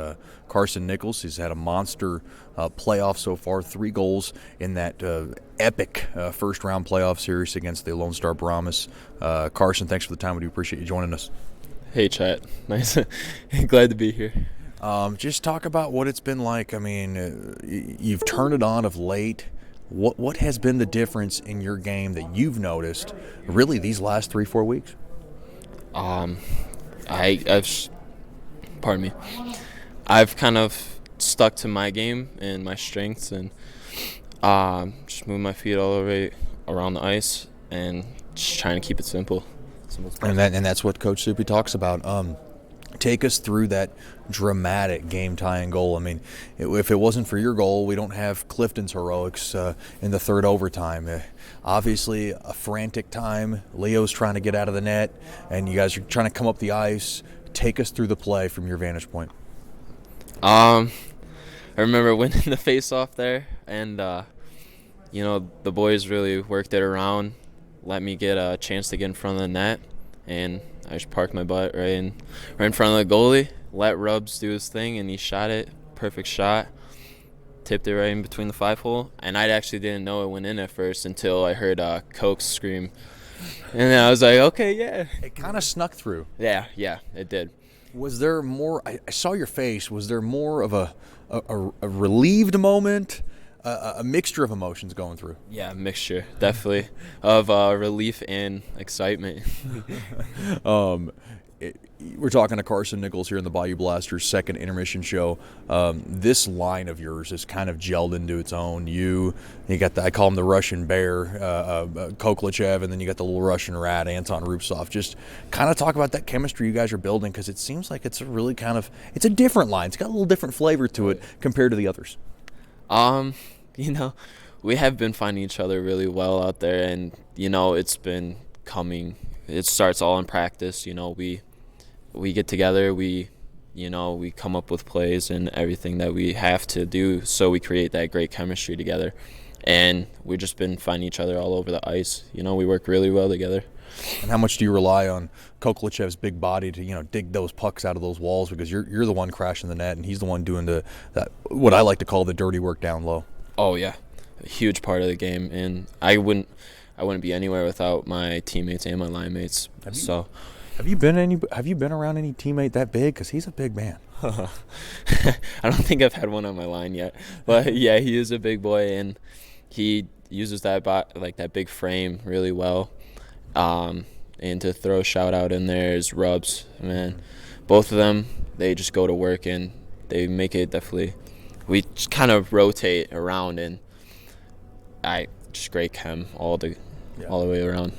Carson Nichols. He's had a monster playoff so far, 3 goals in that epic first-round playoff series against the Lone Star Brahmas. Carson, thanks for the time. We do appreciate you joining us. Hey, chat. Nice. Glad to be here. Just talk about what it's been like. I mean, you've turned it on of late. What has been the difference in your game that you've noticed really these last 3-4 weeks? I've kind of stuck to my game and my strengths and just move my feet all the way around the ice and just trying to keep it simple. And that's what Coach Soupy talks about. Take us through that dramatic game-tying goal. I mean, if it wasn't for your goal, we don't have Clifton's heroics in the third overtime. Obviously, a frantic time. Leo's trying to get out of the net, and you guys are trying to come up the ice. Take us through the play from your vantage point. I remember winning the face-off there, and, the boys really worked it around, let me get a chance to get in front of the net, and I just parked my butt right in front of the goalie, let Rubs do his thing, and he shot it. Perfect shot. Tipped it right in between the 5-hole. And I actually didn't know it went in at first until I heard Coke scream. And then I was like, okay, yeah. It kind of snuck through. Yeah, it did. Was there more – I saw your face. Was there more of a relieved moment, a mixture of emotions going through? Yeah, mixture, definitely, of relief and excitement. We're talking to Carson Nichols here in the Bayou Blasters second intermission show. This line of yours has kind of gelled into its own. You got I call him the Russian bear, Koklachev, and then you got the little Russian rat, Anton Rubtsov. Just kind of talk about that chemistry you guys are building, because it seems like it's a really it's a different line. It's got a little different flavor to it compared to the others. We have been finding each other really well out there, and it's been coming. It starts all in practice. We get together, we come up with plays and everything that we have to do, so we create that great chemistry together. And we've just been finding each other all over the ice. We work really well together. And how much do you rely on Koklachev's big body to, dig those pucks out of those walls, because you're the one crashing the net and he's the one doing that what I like to call the dirty work down low? Oh yeah, a huge part of the game, and I wouldn't be anywhere without my teammates and my line mates. Have you been around any teammate that big? Because he's a big man. I don't think I've had one on my line yet, but yeah, he is a big boy, and he uses that big frame really well. And to throw a shout out in there is Rubs, man. Both of them, they just go to work and they make it definitely we just kind of rotate around, and I just great chem all the way around.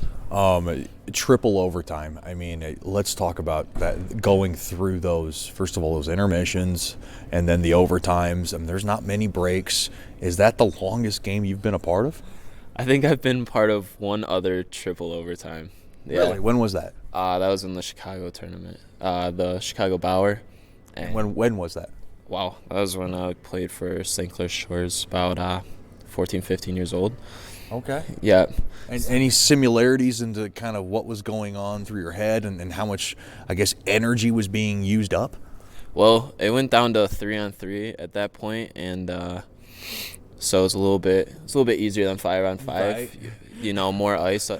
Triple overtime. I mean, let's talk about that, going through those, first of all, those intermissions and then the overtimes. I mean, there's not many breaks. Is that the longest game you've been a part of? I think I've been part of one other triple overtime. Yeah. Really? When was that? That was in the Chicago tournament, the Chicago Bauer. And when was that? Wow, that was when I played for St. Clair Shores, about 14, 15 years old. Okay. Yeah. And any similarities into kind of what was going on through your head and how much, I guess, energy was being used up? Well, it went down to 3-on-3 at that point, and so it's a little bit easier than 5-on-5. Right. You know, more ice.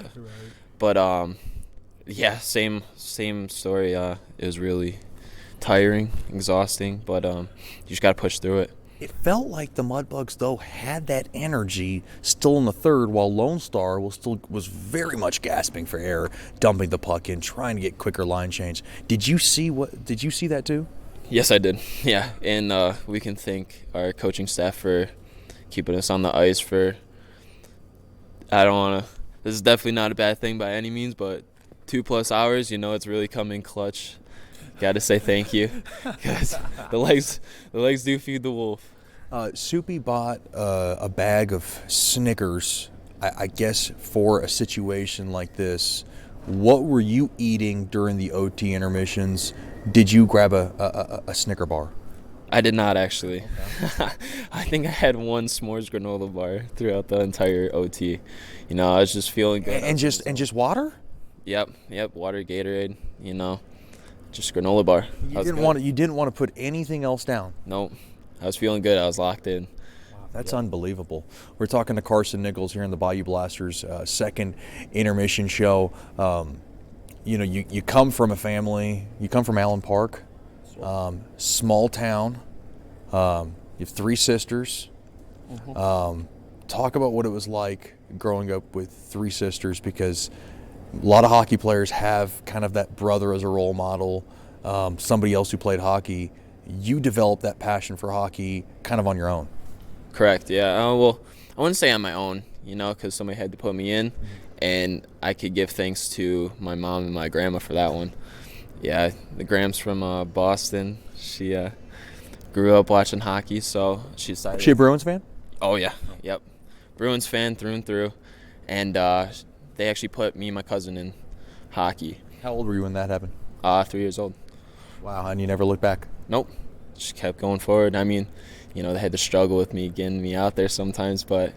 But yeah, same story. It was really tiring, exhausting, but you just got to push through it. It felt like the Mudbugs, though, had that energy still in the third, while Lone Star was very much gasping for air, dumping the puck in, trying to get quicker line change. Did you see that too? Yes, I did. Yeah, and we can thank our coaching staff for keeping us on the ice for. This is definitely not a bad thing by any means, but 2+ hours. You know, it's really come in clutch. Got to say thank you, because the legs do feed the wolf. Soupy bought a bag of Snickers, I guess, for a situation like this. What were you eating during the OT intermissions? Did you grab a Snicker bar? I did not, actually. Okay. I think I had one s'mores granola bar throughout the entire OT. You know, I was just feeling good. And just water? Yep, water, Gatorade, you know. Just granola bar. You didn't want to put anything else down? Nope. I was feeling good. I was locked in. Wow, that's unbelievable. We're talking to Carson Nichols here in the Bayou Blasters' second intermission show. You know, you come from a family. You come from Allen Park, small town. You have 3 sisters. Mm-hmm. Talk about what it was like growing up with 3 sisters, because a lot of hockey players have kind of that brother as a role model, somebody else who played hockey. You developed that passion for hockey kind of on your own. Correct, yeah. Well, I wouldn't say on my own, you know, because somebody had to put me in, and I could give thanks to my mom and my grandma for that one. Yeah, the Gram's from Boston. She grew up watching hockey, so she decided. Is she a Bruins fan? Oh, yeah, yep. Bruins fan through and through, and they actually put me and my cousin in hockey. How old were you when that happened? 3 years old. Wow, and you never looked back? Nope. Just kept going forward. I mean, you know, they had to struggle with me getting me out there sometimes, but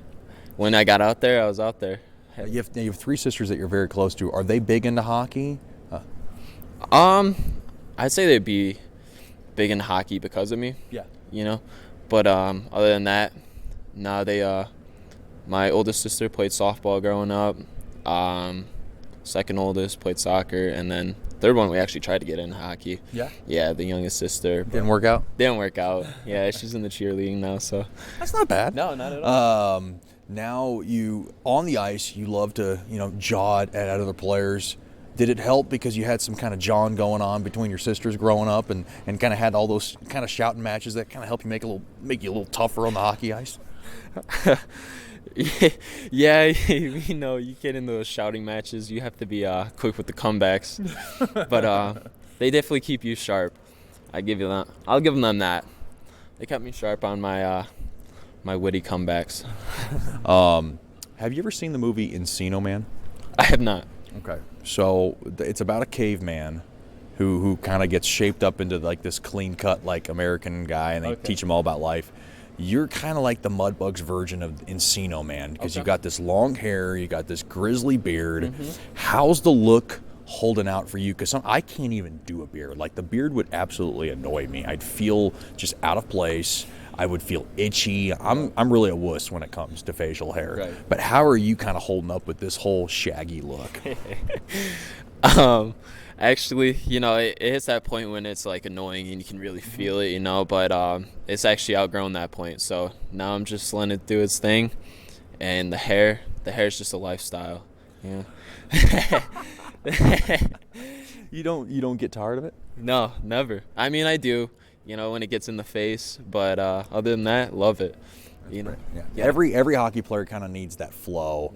when I got out there, I was out there. You have 3 sisters that you're very close to. Are they big into hockey? I'd say they'd be big into hockey because of me. Yeah. You know, but other than that, no, they my oldest sister played softball growing up. Second oldest played soccer, and then third one we actually tried to get into hockey. Yeah. Yeah, the youngest sister. Didn't work out. Didn't work out. Yeah, she's in the cheerleading now, so. That's not bad. No, not at all. Now you on the ice, you love to jaw at other players. Did it help because you had some kind of jawing going on between your sisters growing up, and kind of had all those kind of shouting matches that kind of help you make you a little tougher on the hockey ice? Yeah, you know, you get into those shouting matches, you have to be quick with the comebacks. But they definitely keep you sharp. I'll give them that. They kept me sharp on my my witty comebacks. Have you ever seen the movie Encino Man? I have not. Okay. So it's about a caveman who kind of gets shaped up into like this clean-cut like American guy, and they teach him all about life. You're kind of like the Mudbugs version of Encino Man, because you got this long hair, you got this grizzly beard. Mm-hmm. How's the look holding out for you? Because I can't even do a beard. Like, the beard would absolutely annoy me. I'd feel just out of place. I would feel itchy. I'm really a wuss when it comes to facial hair. Right. But how are you kind of holding up with this whole shaggy look? Actually, you know, it hits that point when it's like annoying and you can really feel it, you know, but it's actually outgrown that point. So now I'm just letting it do its thing. And the hair is just a lifestyle. Yeah. You don't get tired of it? No, never. I mean, I do. when it gets in the face. But other than that, love it. Yeah. Every hockey player kind of needs that flow.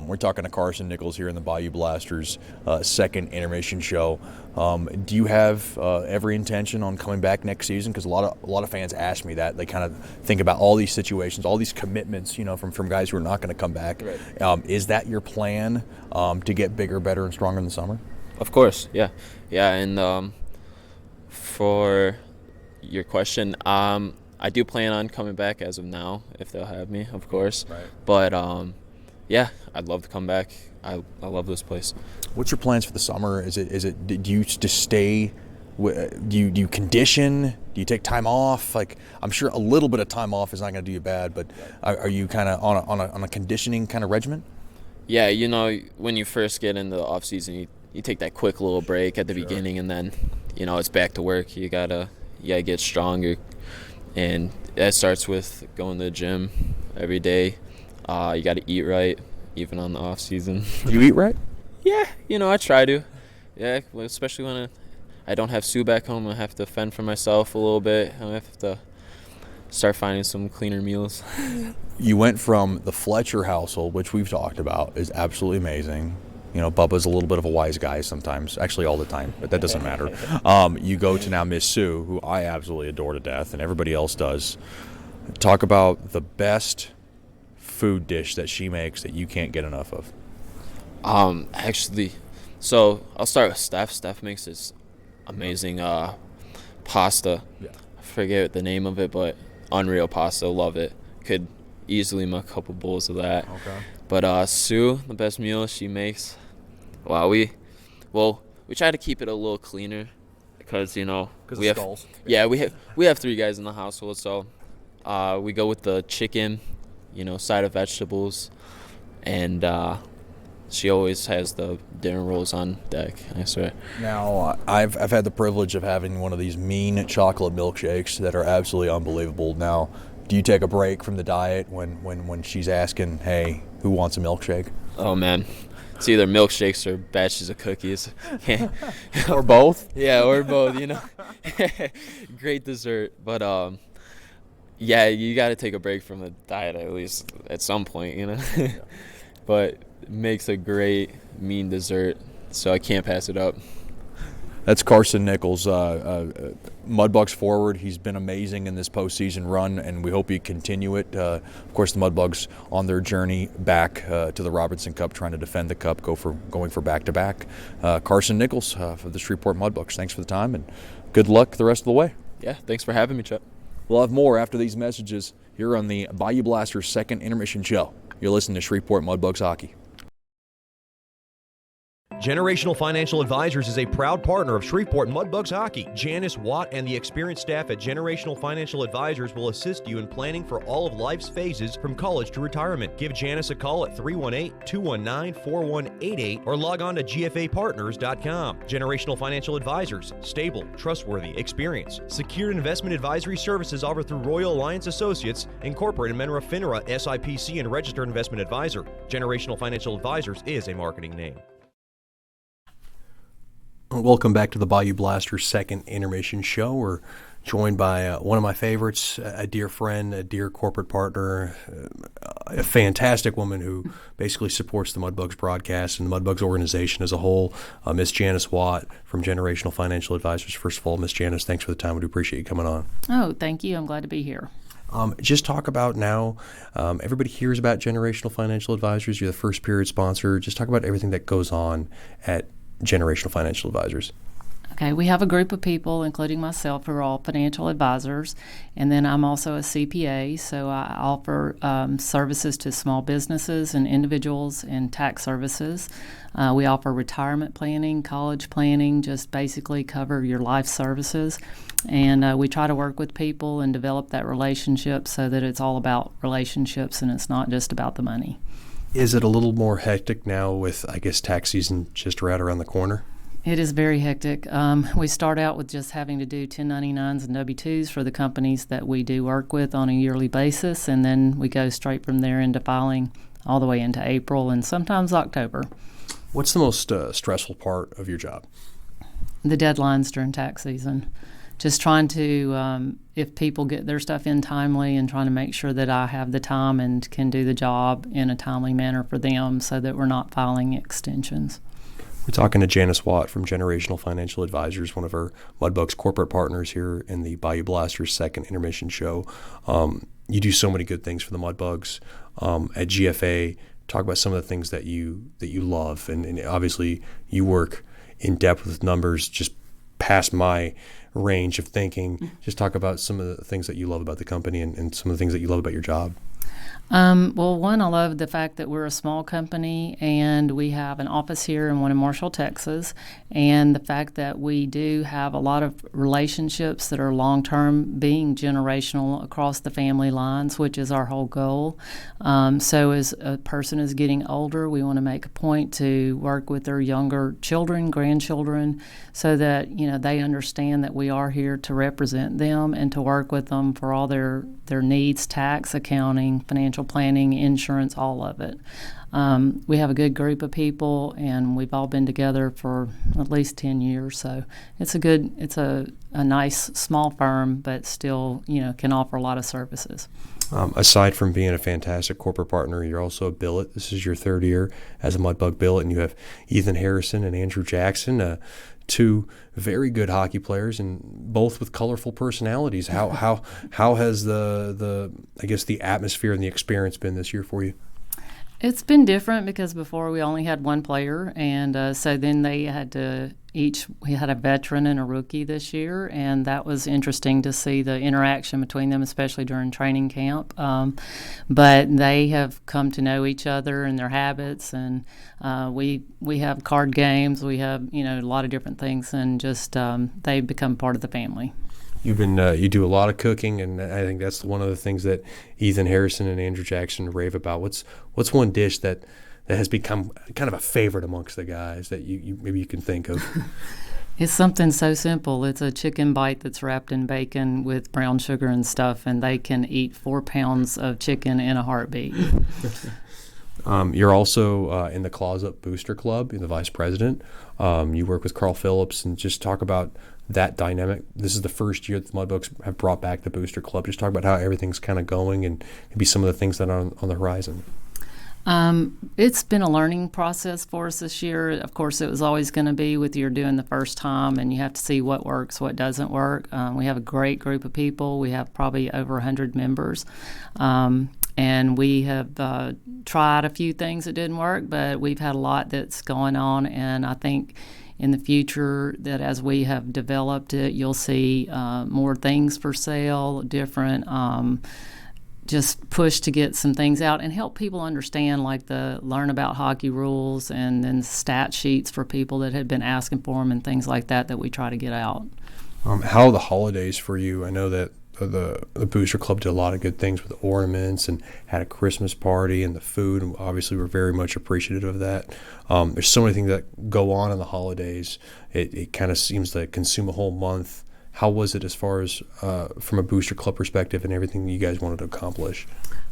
We're talking to Carson Nichols here in the Bayou Blasters second intermission show. Do you have every intention on coming back next season? Because a lot of fans ask me that. They kind of think about all these situations, all these commitments, from guys who are not going to come back. Right. Is that your plan to get bigger, better, and stronger in the summer? Of course, yeah. And for your question, I do plan on coming back as of now, if they'll have me, of course. Right. But, I'd love to come back. I love this place. What's your plans for the summer? Do you just stay? Do you condition? Do you take time off? Like, I'm sure a little bit of time off is not going to do you bad, but are you kind of on a conditioning kind of regimen? Yeah, when you first get into the off season, you take that quick little break at the beginning, and then it's back to work. You gotta get stronger. And that starts with going to the gym every day. You got to eat right, even on the off season. Do you eat right? Yeah, I try to. Yeah, especially when I don't have Sue back home. I have to fend for myself a little bit. I have to start finding some cleaner meals. You went from the Fletcher household, which we've talked about, is absolutely amazing. Bubba's a little bit of a wise guy sometimes, actually all the time, but that doesn't matter. You go to now Miss Sue, who I absolutely adore to death, and everybody else does. Talk about the best food dish that she makes that you can't get enough of. Actually, so I'll start with Steph. Steph makes this amazing pasta. Yeah. I forget the name of it, but unreal pasta. Love it. Could easily make a couple bowls of that. Okay. But Sue, the best meal she makes. Wow, we try to keep it a little cleaner because we have stalls. Yeah, we have 3 guys in the household, so we go with the chicken, side of vegetables, and she always has the dinner rolls on deck, I swear. Now, I've had the privilege of having one of these mean chocolate milkshakes that are absolutely unbelievable. Now, do you take a break from the diet when she's asking, hey, who wants a milkshake? Oh, man. It's either milkshakes or batches of cookies. Or both? Yeah, or both, Great dessert. But, you got to take a break from the diet at least at some point, Yeah. But it makes a great mean dessert, so I can't pass it up. That's Carson Nichols, Mudbugs forward. He's been amazing in this postseason run, and we hope he continue it. Of course, the Mudbugs on their journey back to the Robertson Cup, trying to defend the Cup, going for back-to-back. Carson Nichols for the Shreveport Mudbugs. Thanks for the time, and good luck the rest of the way. Yeah, thanks for having me, Chuck. We'll have more after these messages here on the Bayou Blasters second intermission show. You're listening to Shreveport Mudbugs Hockey. Generational Financial Advisors is a proud partner of Shreveport Mudbugs Hockey. Janice Watt and the experienced staff at Generational Financial Advisors will assist you in planning for all of life's phases from college to retirement. Give Janice a call at 318-219-4188 or log on to gfapartners.com. Generational Financial Advisors, stable, trustworthy, experienced. Secured investment advisory services offered through Royal Alliance Associates, Incorporated, member of FINRA, SIPC, and registered investment advisor. Generational Financial Advisors is a marketing name. Welcome back to the Bayou Blasters second intermission show. We're joined by one of my favorites, a dear friend, a dear corporate partner, a fantastic woman who basically supports the Mudbugs broadcast and the Mudbugs organization as a whole, Miss Janice Watt from Generational Financial Advisors. First of all, Miss Janice, thanks for the time. We do appreciate you coming on. Oh, thank you. I'm glad to be here. Just talk about now, everybody hears about Generational Financial Advisors. You're the first period sponsor. Just talk about everything that goes on at Generational Financial Advisors. Okay, we have a group of people, including myself, who are all financial advisors, and then I'm also a CPA, so I offer services to small businesses and individuals and tax services. We offer retirement planning, college planning, just basically cover your life services, and we try to work with people and develop that relationship so that it's all about relationships and it's not just about the money. Is it a little more hectic now with, I guess, tax season just right around the corner? It is very hectic. We start out with just having to do 1099s and W-2s for the companies that we do work with on a yearly basis, and then we go straight from there into filing all the way into April and sometimes October. What's the most stressful part of your job? The deadlines during tax season. just trying to, if people get their stuff in timely, and trying to make sure that I have the time and can do the job in a timely manner for them so that we're not filing extensions. We're talking to Janice Watt from Generational Financial Advisors, one of our Mudbugs corporate partners here in the Bayou Blasters second intermission show. You do so many good things for the Mudbugs at GFA. Talk about some of the things that you love, and obviously you work in depth with numbers just past my range of thinking. Just talk about some of the things that you love about the company and some of the things that you love about your job. Well, one, I love the fact that we're a small company and we have an office here and one in Marshall, Texas, and the fact that we do have a lot of relationships that are long-term, being generational across the family lines, which is our whole goal. So as a person is getting older, we want to make a point to work with their younger children, grandchildren, so that, you know, they understand that we are here to represent them and to work with them for all their needs, tax, accounting, financial planning, insurance, all of it. We have a good group of people, and we've all been together for at least 10 years. So it's a nice small firm, but still, you know, can offer a lot of services. Aside from being a fantastic corporate partner, you're also a billet. This is your third year as a Mudbug billet, and you have Ethan Harrison and Andrew Jackson, two very good hockey players, and both with colorful personalities. How has the I guess the atmosphere and the experience been this year for you? It's been different because before we only had one player, and so then they had to we had a veteran and a rookie this year, and that was interesting to see the interaction between them, especially during training camp. But they have come to know each other and their habits, and we have card games, we have, you know, a lot of different things, and just they've become part of the family. You've been you do a lot of cooking, and I think that's one of the things that Ethan Harrison and Andrew Jackson rave about. What's one dish that has become kind of a favorite amongst the guys that you maybe you can think of? It's something so simple. It's a chicken bite that's wrapped in bacon with brown sugar and stuff, and they can eat 4 pounds of chicken in a heartbeat. You're also in the Closet Booster Club. You're the vice president. You work with Carl Phillips, and just talk about that dynamic. This is the first year that the Mudbugs have brought back the Booster Club. Just talk about how everything's kind of going and maybe some of the things that are on the horizon. It's been a learning process for us this year. Of course, it was always going to be with you're doing the first time, and you have to see what works, what doesn't work. We have a great group of people. We have probably over 100 members. And we have tried a few things that didn't work, but we've had a lot that's going on, and I think in the future that as we have developed it, you'll see more things for sale, different just push to get some things out and help people understand, like learn about hockey rules, and then stat sheets for people that had been asking for them and things like that we try to get out. How are the holidays for you? I know that the Booster Club did a lot of good things with ornaments and had a Christmas party and the food, and obviously we're very much appreciative of that. There's so many things that go on in the holidays. It kind of seems to consume a whole month. How was it as far as from a Booster Club perspective and everything you guys wanted to accomplish?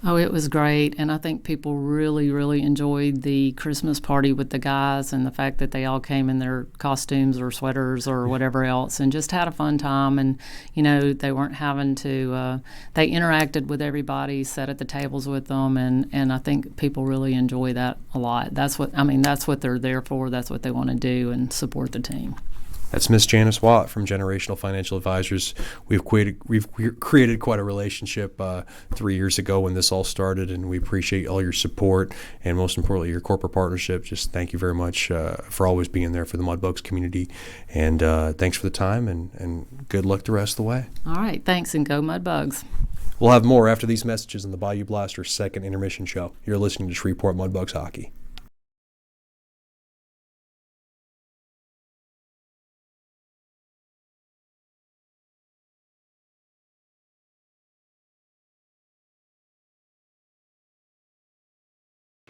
Oh, it was great, and I think people really, really enjoyed the Christmas party with the guys, and the fact that they all came in their costumes or sweaters or whatever else and just had a fun time. And, you know, they weren't having to they interacted with everybody, sat at the tables with them, and I think people really enjoy that a lot. That's what they're there for. That's what they want to do, and support the team. That's Miss Janice Watt from Generational Financial Advisors. We've created quite a relationship 3 years ago when this all started, and we appreciate all your support and, most importantly, your corporate partnership. Just thank you very much for always being there for the Mudbugs community, and thanks for the time, and good luck the rest of the way. All right, thanks, and go Mudbugs. We'll have more after these messages on the Bayou Blasters second intermission show. You're listening to Shreveport Mudbugs Hockey.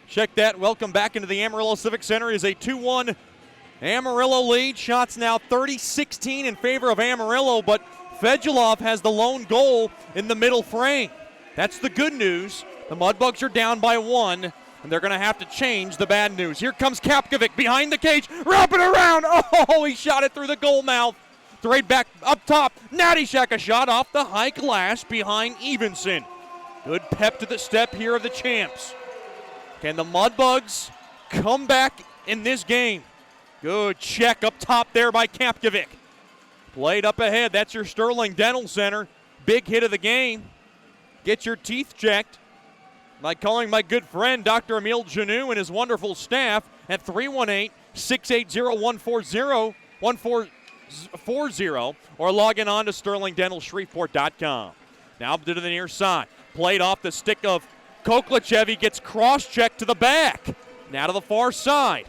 Check that. Welcome back into the Amarillo Civic Center. It is a 2-1 Amarillo lead. Shots now 30-16 in favor of Amarillo, but Fedulov has the lone goal in the middle frame. That's the good news. The Mudbugs are down by 1, and they're going to have to change the bad news. Here comes Kapkovic behind the cage, wrap it around. Oh, he shot it through the goal mouth. Straight back up top. Nattyshak, a shot off the high glass behind Evenson. Good pep to the step here of the champs. Can the Mudbugs come back in this game? Good check up top there by Kapkovic. Played up ahead. That's your Sterling Dental Center. Big hit of the game. Get your teeth checked by calling my good friend Dr. Emile Janou and his wonderful staff at 318-680-1440 or logging on to sterlingdentalshreveport.com. Now to the near side. Played off the stick of Koklachev. He gets cross-checked to the back. Now to the far side.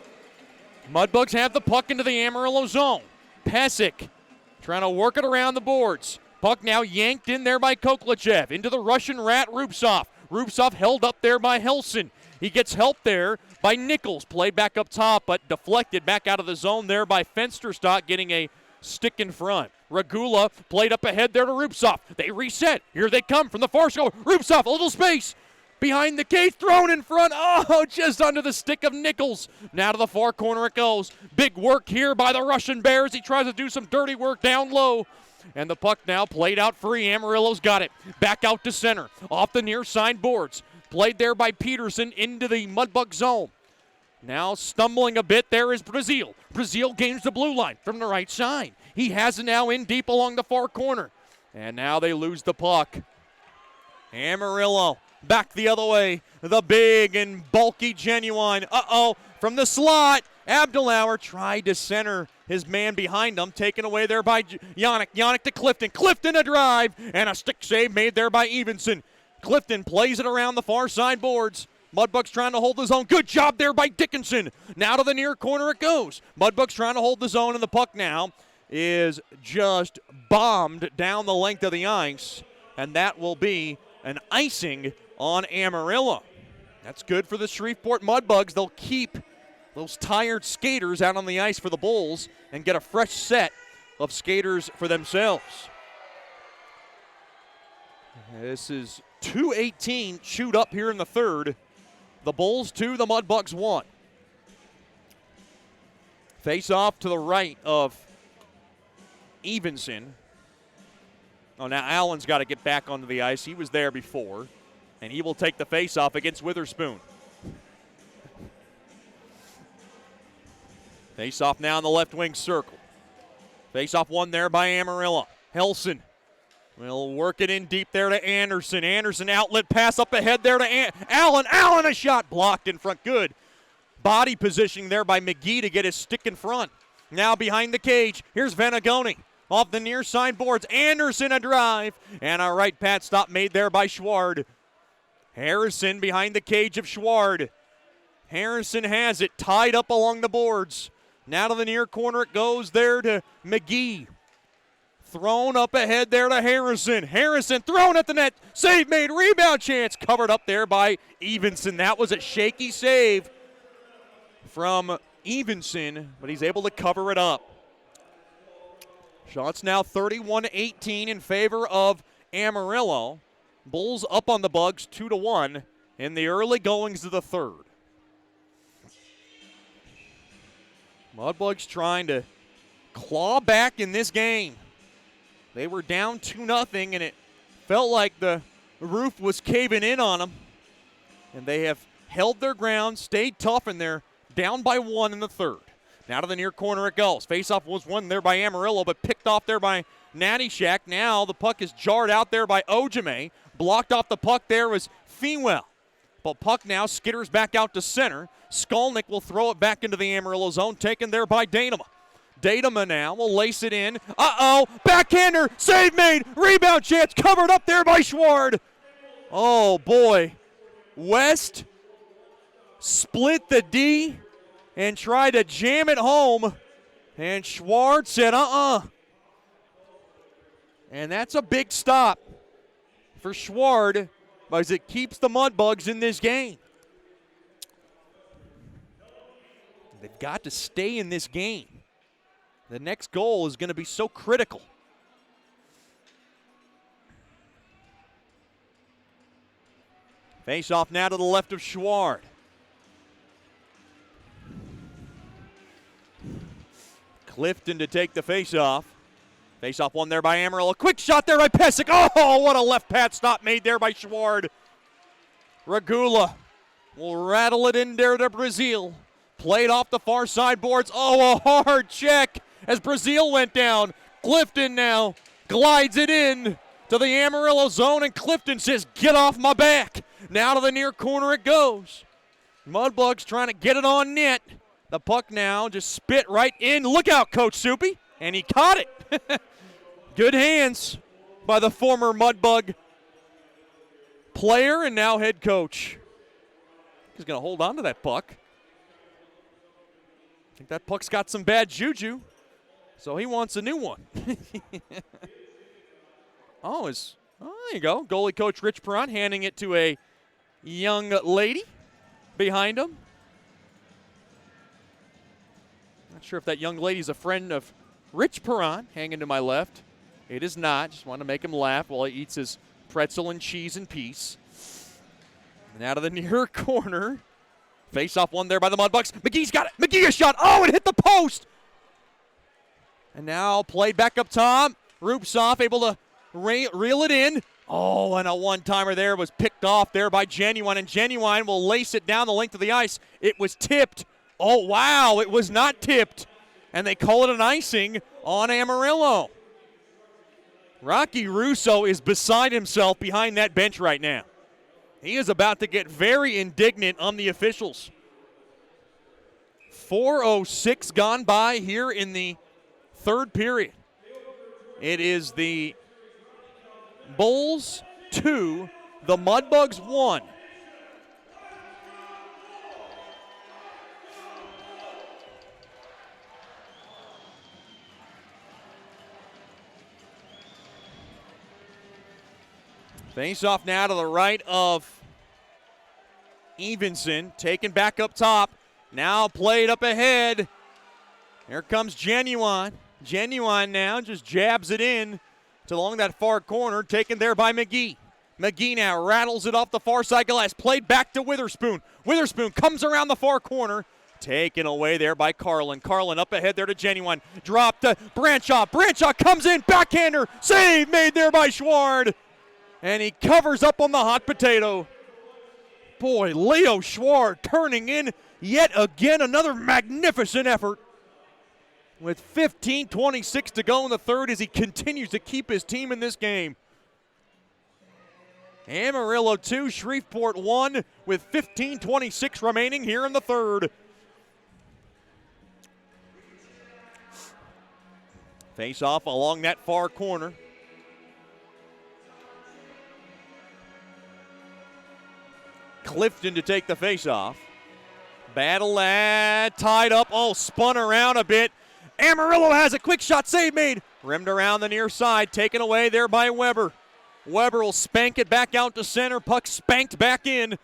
Mudbugs have the puck into the Amarillo zone. Pesic trying to work it around the boards. Puck now yanked in there by Koklachev. Into the Russian rat, Rupsov. Rupsov held up there by Helson. He gets help there by Nichols. Played back up top, but deflected back out of the zone there by Fensterstock, getting a stick in front. Regula played up ahead there to Rupsov. They reset. Here they come from the far side. Rupsov, a little space. Behind the cage, thrown in front. Oh, just under the stick of Nichols. Now to the far corner it goes. Big work here by the Russian Bears. He tries to do some dirty work down low. And the puck now played out free. Amarillo's got it. Back out to center. Off the near side boards. Played there by Peterson into the Mudbug zone. Now stumbling a bit there is Brazil. Brazil gains the blue line from the right side. He has it now in deep along the far corner. And now they lose the puck. Amarillo back the other way. The big and bulky Genuine. From the slot. Abdelauer tried to center his man behind him. Taken away there by Yannick. Yannick to Clifton. Clifton a drive. And a stick save made there by Evenson. Clifton plays it around the far side boards. Mudbugs trying to hold the zone. Good job there by Dickinson. Now to the near corner it goes. Mudbugs trying to hold the zone, and the puck now is just bombed down the length of the ice. And that will be an icing on Amarillo. That's good for the Shreveport Mudbugs. They'll keep those tired skaters out on the ice for the Bulls and get a fresh set of skaters for themselves. This is 2:18 chewed up here in the third. The Bulls 2, the Mudbugs 1. Face off to the right of Evenson. Oh, now Allen's got to get back onto the ice. He was there before, and he will take the face off against Witherspoon. Face off now in the left wing circle. Face off one there by Amarillo. Helson will work it in deep there to Anderson. Anderson outlet pass up ahead there to Allen. Allen, a shot blocked in front. Good body positioning there by McGee to get his stick in front. Now behind the cage. Here's Venagoni. Off the near side boards. Anderson a drive. And a right pat stop made there by Schward. Harrison behind the cage of Schward. Harrison has it tied up along the boards. Now to the near corner it goes there to McGee. Thrown up ahead there to Harrison. Harrison thrown at the net. Save made. Rebound chance. Covered up there by Evenson. That was a shaky save from Evenson, but he's able to cover it up. Shots now 31-18 in favor of Amarillo. Bulls up on the Bugs 2-1 in the early goings of the third. Mudbugs trying to claw back in this game. They were down 2-0, and it felt like the roof was caving in on them. And they have held their ground, stayed tough, and they're down by 1 in the third. Now to the near corner it goes. Faceoff was won there by Amarillo, but picked off there by Nattyshak. Now the puck is jarred out there by Ojime. Blocked off the puck there was Feenwell. But puck now skitters back out to center. Skolnick will throw it back into the Amarillo zone, taken there by Danema. Danema now will lace it in. Backhander, save made, rebound chance, covered up there by Schward. Oh boy, West split the D and tried to jam it home, and Schward said And that's a big stop for Schward because it keeps the Mudbugs in this game. They've got to stay in this game. The next goal is going to be so critical. Face off now to the left of Schward. Clifton to take the face off. Face-off one there by Amarillo. Quick shot there by Pesic. Oh, what a left pad stop made there by Schward. Regula will rattle it in there to Brazil. Played off the far side boards. Oh, a hard check as Brazil went down. Clifton now glides it in to the Amarillo zone, and Clifton says, get off my back. Now to the near corner it goes. Mudbugs trying to get it on net. The puck now just spit right in. Look out, Coach Soupy. And he caught it. Good hands by the former Mudbug player and now head coach. He's going to hold on to that puck. I think that puck's got some bad juju, so he wants a new one. There you go. Goalie coach Rich Perron handing it to a young lady behind him. Not sure if that young lady's a friend of Rich Perron, hanging to my left. It is not. Just want to make him laugh while he eats his pretzel and cheese in peace. And out of the near corner. Face-off one there by the Mudbugs. McGee's got it. McGee a shot. Oh, it hit the post. And now played back up top. Rupsoff able to reel it in. Oh, and a one-timer there was picked off there by Genuine, and Genuine will lace it down the length of the ice. It was tipped. Oh, wow, it was not tipped. And they call it an icing on Amarillo. Rocky Russo is beside himself behind that bench right now. He is about to get very indignant on the officials. 4:06 gone by here in the third period. It is the Bulls 2, the Mudbugs 1. Face off now to the right of Evenson, taken back up top. Now played up ahead. Here comes Genuine. Genuine now just jabs it in to along that far corner, taken there by McGee. McGee now rattles it off the far side glass. Played back to Witherspoon. Witherspoon comes around the far corner. Taken away there by Carlin. Carlin up ahead there to Genuine. Drop to Branshaw. Branshaw comes in. Backhander. Save made there by Schward. And he covers up on the hot potato. Boy, Leo Schward turning in yet again. Another magnificent effort. With 15:26 to go in the third as he continues to keep his team in this game. Amarillo 2, Shreveport 1 with 15:26 remaining here in the third. Face off along that far corner. Clifton to take the face off. Battle tied up. Oh, spun around a bit. Amarillo has a quick shot save made. Rimmed around the near side. Taken away there by Weber. Weber will spank it back out to center. Puck spanked back in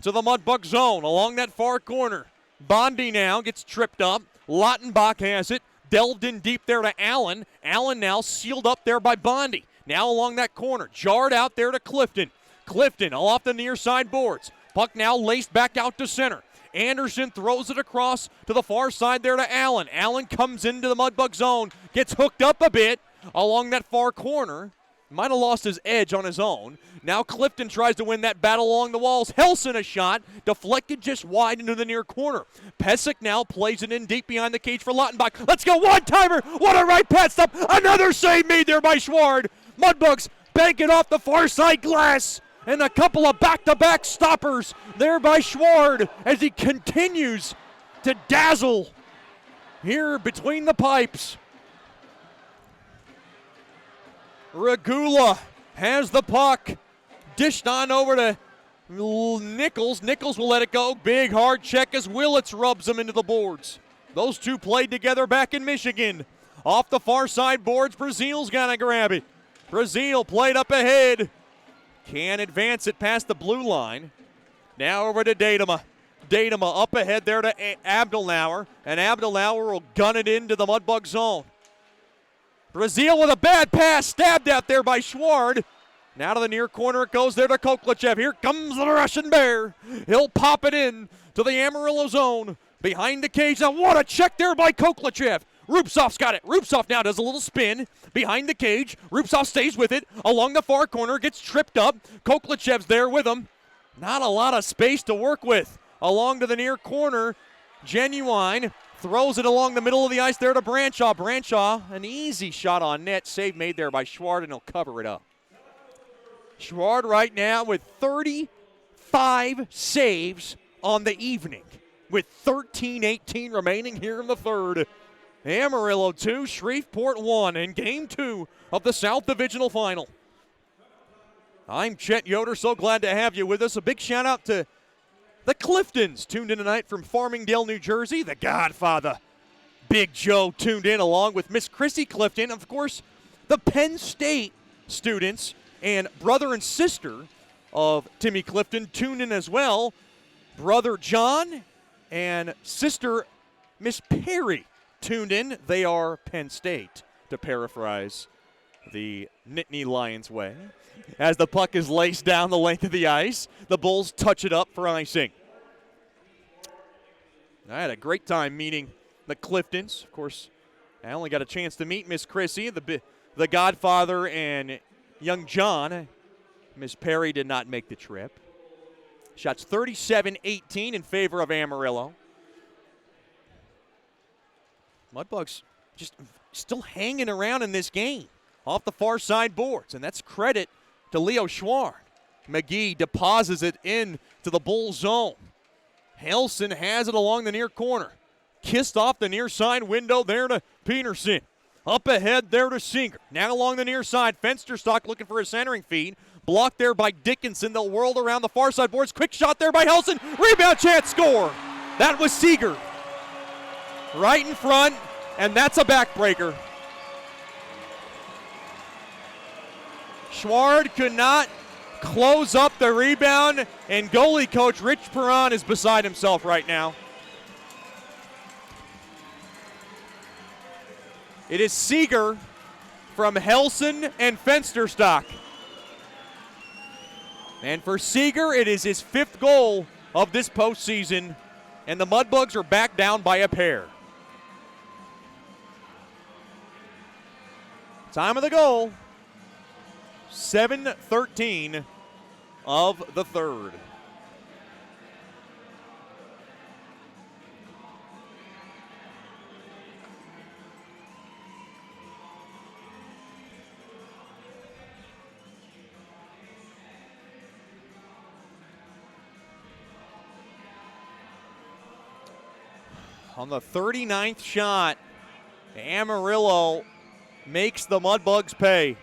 to the Mudbug zone along that far corner. Bondi now gets tripped up. Lautenbach has it. Delved in deep there to Allen. Allen now sealed up there by Bondi. Now along that corner. Jarred out there to Clifton. Clifton all off the near side boards. Puck now laced back out to center. Anderson throws it across to the far side there to Allen. Allen comes into the Mudbug zone. Gets hooked up a bit along that far corner. Might have lost his edge on his own. Now Clifton tries to win that battle along the walls. Helson a shot. Deflected just wide into the near corner. Pesic now plays it in deep behind the cage for Lautenbach. Let's go. One-timer. What a right pass stop. Another save made there by Schward. Mudbugs bank it off the far side glass. And a couple of back-to-back stoppers there by Schward as he continues to dazzle here between the pipes. Regula has the puck. Dished on over to Nichols. Nichols will let it go. Big hard check as Willits rubs him into the boards. Those two played together back in Michigan. Off the far side boards, Brazil's gonna grab it. Brazil played up ahead. Can't advance it past the blue line. Now over to Datema. Datema up ahead there to Abdelnauer. And Abdelnauer will gun it into the Mudbug zone. Brazil with a bad pass, stabbed out there by Schward. Now to the near corner it goes there to Koklachev. Here comes the Russian Bear. He'll pop it in to the Amarillo zone. Behind the cage. Now what a check there by Koklachev. Rupsov's got it. Rupsov now does a little spin behind the cage. Rupsov stays with it along the far corner, gets tripped up. Koklachev's there with him. Not a lot of space to work with. Along to the near corner, Genuine throws it along the middle of the ice there to Branshaw. Branshaw, an easy shot on net. Save made there by Schward, and he'll cover it up. Schward right now with 35 saves on the evening, with 13:18 remaining here in the third. Amarillo 2, Shreveport 1 in Game 2 of the South Divisional Final. I'm Chet Yoder, so glad to have you with us. A big shout out to the Cliftons, tuned in tonight from Farmingdale, New Jersey. The Godfather, Big Joe, tuned in along with Miss Chrissy Clifton. Of course, the Penn State students and brother and sister of Timmy Clifton tuned in as well. Brother John and sister Miss Perry tuned in. They are Penn State, to paraphrase the Nittany Lions way. As the puck is laced down the length of the ice, the Bulls touch it up for icing. I had a great time meeting the Cliftons. Of course, I only got a chance to meet Miss Chrissy, the Godfather, and young John. Miss Perry did not make the trip. Shots 37-18 in favor of Amarillo. Mudbugs just still hanging around in this game off the far side boards, and that's credit to Leo Schward. McGee deposits it in to the Bull zone. Helson has it along the near corner. Kissed off the near side window there to Peterson. Up ahead there to Singer. Now along the near side, Fensterstock looking for a centering feed. Blocked there by Dickinson. They'll whirl around the far side boards. Quick shot there by Helson. Rebound chance, score. That was Seeger. Right in front, and that's a backbreaker. Schward could not close up the rebound, and goalie coach Rich Perron is beside himself right now. It is Seeger from Helson and Fensterstock. And for Seeger, it is his 5th goal of this postseason, and the Mudbugs are back down by a pair. Time of the goal, 7:13 of the third. On the 39th shot, Amarillo makes the Mudbugs pay.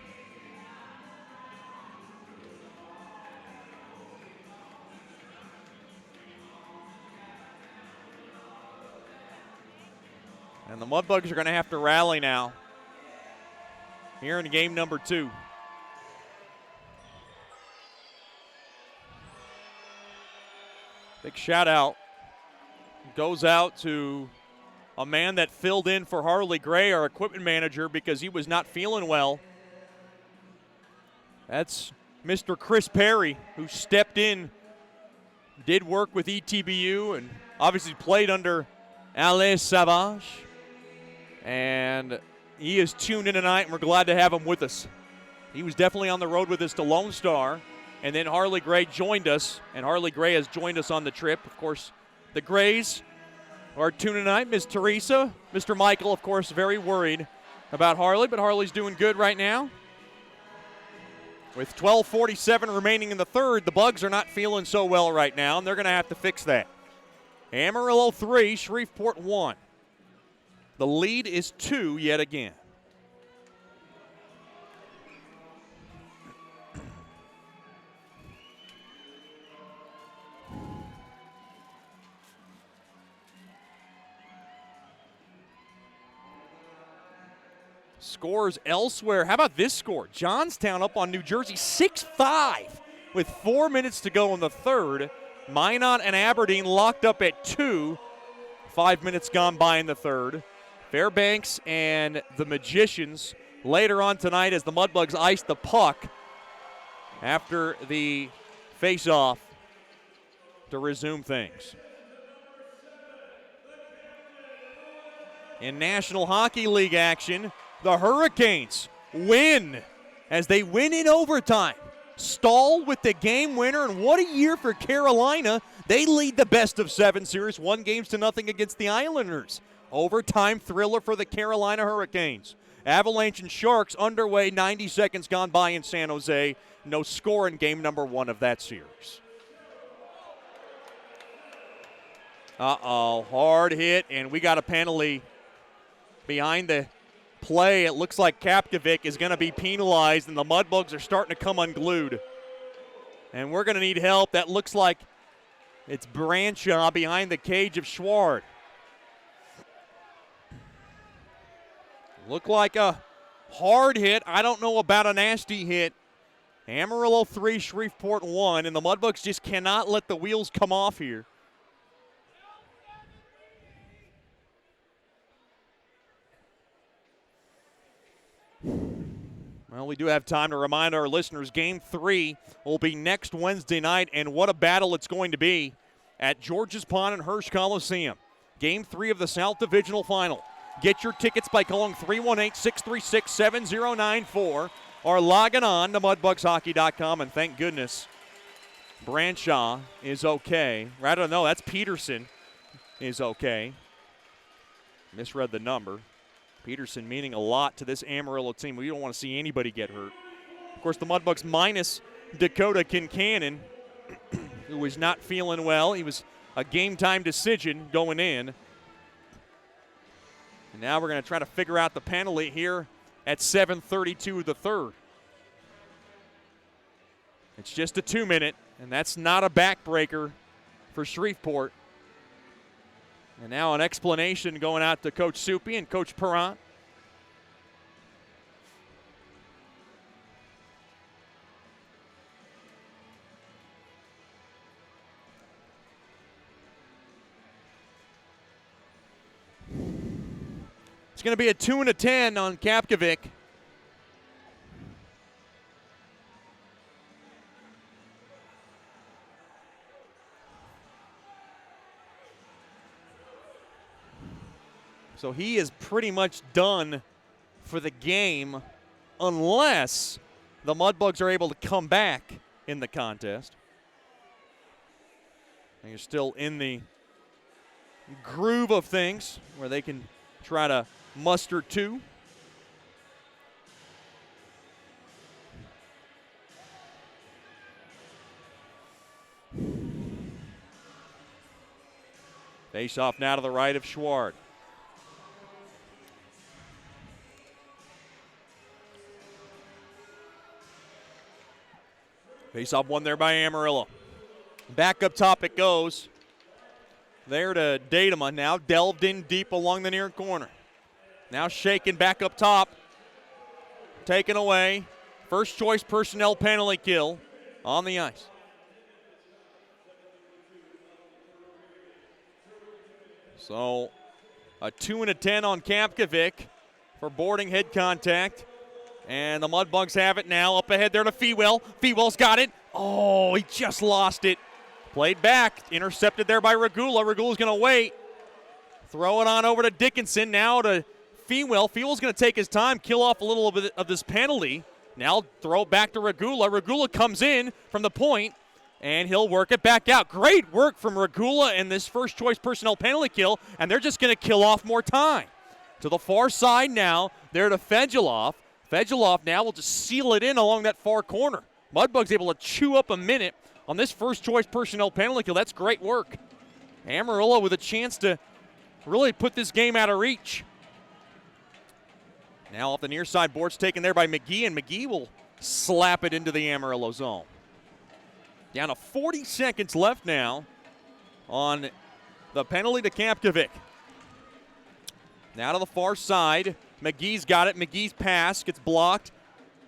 And the Mudbugs are going to have to rally now here in game number 2. Big shout out goes out to a man that filled in for Harley Gray, our equipment manager, because he was not feeling well. That's Mr. Chris Perry, who stepped in, did work with ETBU, and obviously played under Alain Savage. And he is tuned in tonight, and we're glad to have him with us. He was definitely on the road with us to Lone Star, and then Harley Gray joined us, and Harley Gray has joined us on the trip. Of course, the Grays are tuned in tonight. Miss Teresa, Mr. Michael, of course, very worried about Harley, but Harley's doing good right now. With 12:47 remaining in the third, the Bugs are not feeling so well right now, and they're going to have to fix that. Amarillo 3, Shreveport 1. The lead is 2 yet again. Scores elsewhere. How about this score? Johnstown up on New Jersey 6-5 with 4 minutes to go in the third. Minot and Aberdeen locked up at 2. 5 minutes gone by in the third. Fairbanks and the Magicians later on tonight as the Mudbugs ice the puck after the face-off to resume things. In National Hockey League action, the Hurricanes win as they win in overtime. Stahl with the game winner, and what a year for Carolina. They lead the best-of-7 series, 1-0 against the Islanders. Overtime thriller for the Carolina Hurricanes. Avalanche and Sharks underway, 90 seconds gone by in San Jose. No score in game number 1 of that series. Hard hit, and we got a penalty behind the play. It looks like Kapkovic is going to be penalized, and the Mudbugs are starting to come unglued. And we're going to need help. That looks like it's Branshaw behind the cage of Schward. Looked like a hard hit. I don't know about a nasty hit. Amarillo 3, Shreveport 1, and the Mudbugs just cannot let the wheels come off here. Well, we do have time to remind our listeners, Game 3 will be next Wednesday night, and what a battle it's going to be at George's Pond and Hirsch Coliseum. Game 3 of the South Divisional Final. Get your tickets by calling 318-636-7094 or logging on to mudbugshockey.com, and thank goodness Branshaw is okay. Rather, no, that's Peterson is okay. Misread the number. Peterson meaning a lot to this Amarillo team. We don't want to see anybody get hurt. Of course, the Mudbugs minus Dakota Kincannon, who was not feeling well. He was a game-time decision going in. And now we're going to try to figure out the penalty here at 7:32 of the third. It's just a 2-minute, and that's not a backbreaker for Shreveport. And now an explanation going out to Coach Soupy and Coach Perrant. It's going to be a 2 and a 10 on Kapkovic. So he is pretty much done for the game unless the Mudbugs are able to come back in the contest. And you're still in the groove of things where they can try to muster 2. Face off now to the right of Schward. Face-off won there by Amarillo. Back up top it goes. There to Datema, now delved in deep along the near corner. Now shaken back up top. Taken away. First choice personnel penalty kill on the ice. So a 2 and a 10 on Kapkovic for boarding head contact. And the Mudbugs have it now. Up ahead there to Fewell. Fewell's got it. Oh, he just lost it. Played back. Intercepted there by Regula. Regula's going to wait. Throw it on over to Dickinson. Now to Fewell. Fewell's going to take his time, kill off a little bit of this penalty. Now throw it back to Regula. Regula comes in from the point, and he'll work it back out. Great work from Regula in this first choice personnel penalty kill, and they're just going to kill off more time. To the far side now, there to Fedulov. Fedulov now will just seal it in along that far corner. Mudbugs able to chew up a minute on this first choice personnel penalty kill. That's great work. Amarillo with a chance to really put this game out of reach. Now off the near side, board's taken there by McGee, and McGee will slap it into the Amarillo zone. Down to 40 seconds left now on the penalty to Kapkovic. Now to the far side. McGee's got it. McGee's pass gets blocked.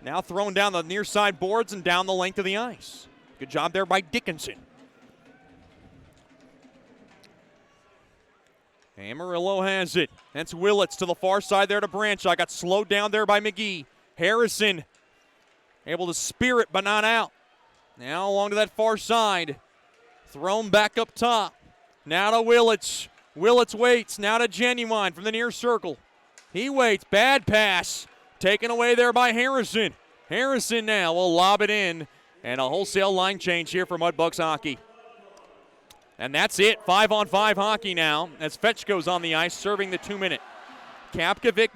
Now thrown down the near side boards and down the length of the ice. Good job there by Dickinson. Amarillo has it. That's Willits to the far side there to Branshaw. Got slowed down there by McGee. Harrison able to spear it but not out. Now along to that far side. Thrown back up top. Now to Willits. Willits waits. Now to Genuine from the near circle. He waits. Bad pass. Taken away there by Harrison. Harrison now will lob it in. And a wholesale line change here for Mudbugs hockey. And that's it. 5-on-5 hockey now as Fetchko's on the ice serving the 2-minute. Kapkovic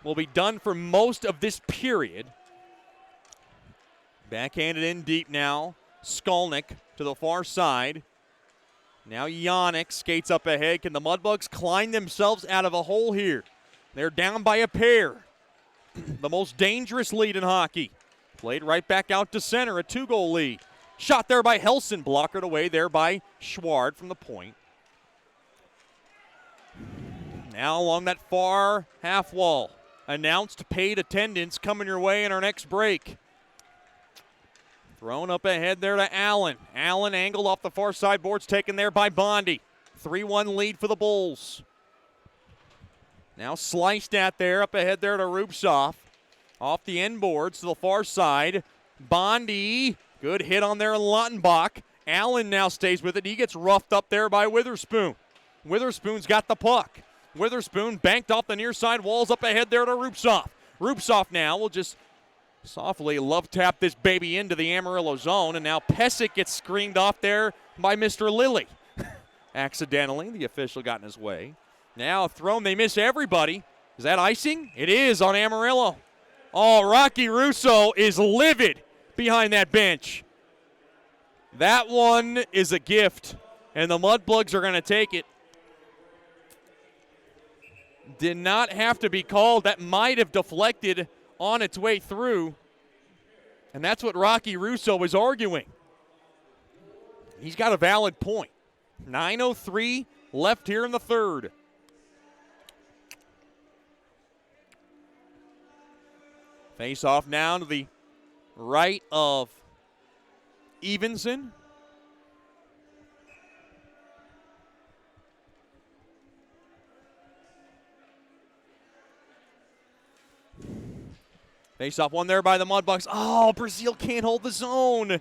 will be done for most of this period. Backhanded in deep now. Skolnick to the far side. Now Yannick skates up ahead. Can the Mudbugs climb themselves out of a hole here? They're down by a pair. The most dangerous lead in hockey. Played right back out to center, a 2-goal lead. Shot there by Helson, blockered away there by Schward from the point. Now along that far half wall. Announced paid attendance coming your way in our next break. Thrown up ahead there to Allen. Allen angled off the far side boards, taken there by Bondi. 3-1 lead for the Bulls. Now sliced at there, up ahead there to Rubtsov. Off the end boards to the far side. Bondi, good hit on there, Lautenbach. Allen now stays with it. He gets roughed up there by Witherspoon. Witherspoon's got the puck. Witherspoon banked off the near side walls up ahead there to Rubtsov. Rubtsov now will just softly love tap this baby into the Amarillo zone. And now Pesic gets screened off there by Mr. Lilly. Accidentally, the official got in his way. Now thrown, they miss everybody. Is that icing? It is on Amarillo. Oh, Rocky Russo is livid behind that bench. That one is a gift, and the Mudbugs are going to take it. Did not have to be called. That might have deflected on its way through, and that's what Rocky Russo was arguing. He's got a valid point. 9:03 left here in the third. Face off now to the right of Evenson. Face off one there by the Mudbugs. Oh, Brazil can't hold the zone.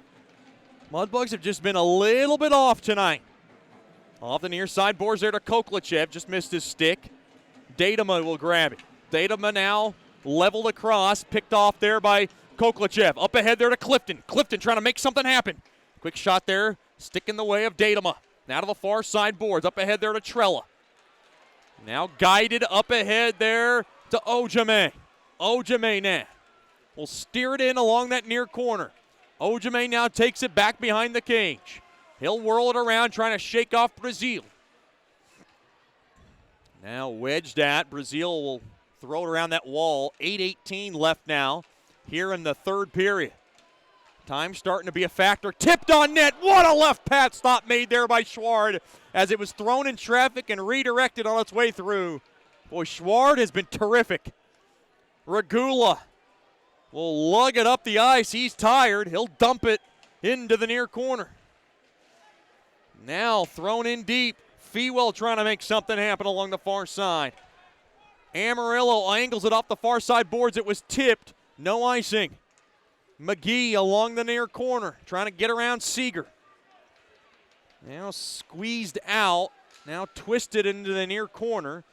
Mudbugs have just been a little bit off tonight. Off the near side boards there to Koklachev. Just missed his stick. Datama will grab it. Datama now leveled across, picked off there by Koklachev. Up ahead there to Clifton. Clifton trying to make something happen. Quick shot there, stick in the way of Datama. Now to the far side boards. Up ahead there to Trella. Now guided up ahead there to Ojame. Ojame now will steer it in along that near corner. Ojame now takes it back behind the cage. He'll whirl it around, trying to shake off Brazil. Now wedged at. Brazil will throw it around that wall. 8:18 left now here in the third period. Time starting to be a factor. Tipped on net. What a left pad stop made there by Schward as it was thrown in traffic and redirected on its way through. Boy, Schward has been terrific. Regula will lug it up the ice. He's tired. He'll dump it into the near corner. Now thrown in deep. Fewell trying to make something happen along the far side. Amarillo angles it off the far side boards. It was tipped. No icing. McGee along the near corner, trying to get around Seeger. Now squeezed out. Now twisted into the near corner.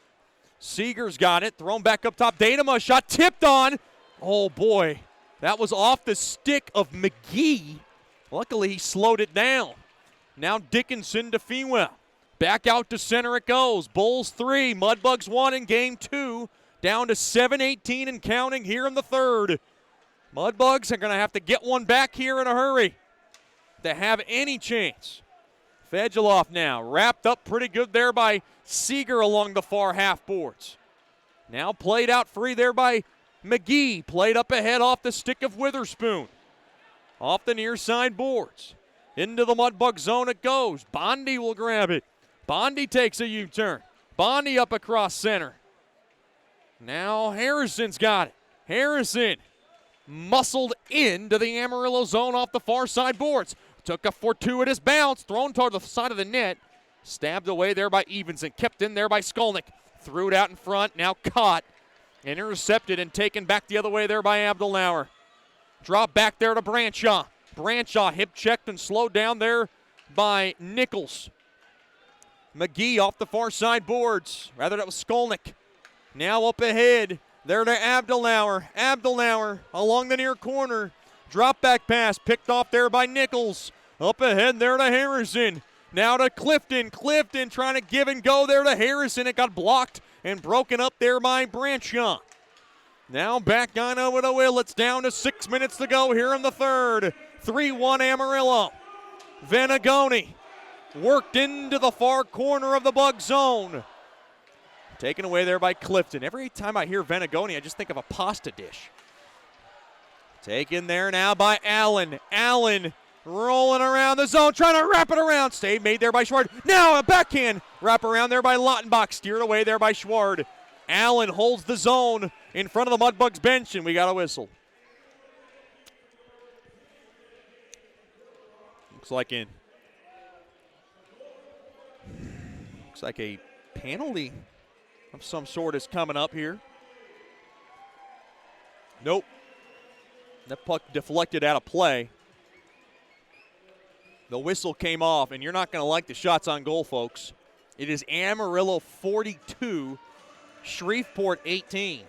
Seeger's got it. Thrown back up top. Datama shot tipped on. Oh, boy. That was off the stick of McGee. Luckily, he slowed it down. Now Dickinson to Fewell. Back out to center it goes. Bulls 3, Mudbugs 1 in game 2. Down to 7:18 and counting here in the third. Mudbugs are going to have to get one back here in a hurry to have any chance. Fedulov now wrapped up pretty good there by Seeger along the far half boards. Now played out free there by McGee. Played up ahead off the stick of Witherspoon. Off the near side boards. Into the Mudbug zone it goes. Bondi will grab it. Bondi takes a U-turn. Bondi up across center. Now Harrison's got it. Harrison muscled into the Amarillo zone off the far side boards. Took a fortuitous bounce, thrown toward the side of the net. Stabbed away there by Evenson. Kept in there by Skolnick. Threw it out in front, now caught. And intercepted and taken back the other way there by Abdelnauer. Drop back there to Branshaw. Branshaw hip checked and slowed down there by Nichols. McGee off the far side boards. Rather, that was Skolnick. Now up ahead. There to Abdelnauer. Abdelnauer along the near corner. Drop back pass picked off there by Nichols. Up ahead there to Harrison. Now to Clifton. Clifton trying to give and go there to Harrison. It got blocked and broken up there by Branshaw. Now back on over to Will. It's down to 6 minutes to go here in the third. 3-1 Amarillo. Venagoni worked into the far corner of the Bug zone. Taken away there by Clifton. Every time I hear Venagoni, I just think of a pasta dish. Taken there now by Allen. Allen rolling around the zone, trying to wrap it around. Save made there by Schward. Now a backhand wrap around there by Lautenbach. Steered away there by Schward. Allen holds the zone in front of the Mudbugs bench, and we got a whistle. Looks like a penalty of some sort is coming up here. Nope. That puck deflected out of play. The whistle came off, and you're not going to like the shots on goal, folks. It is Amarillo 42, Shreveport 18.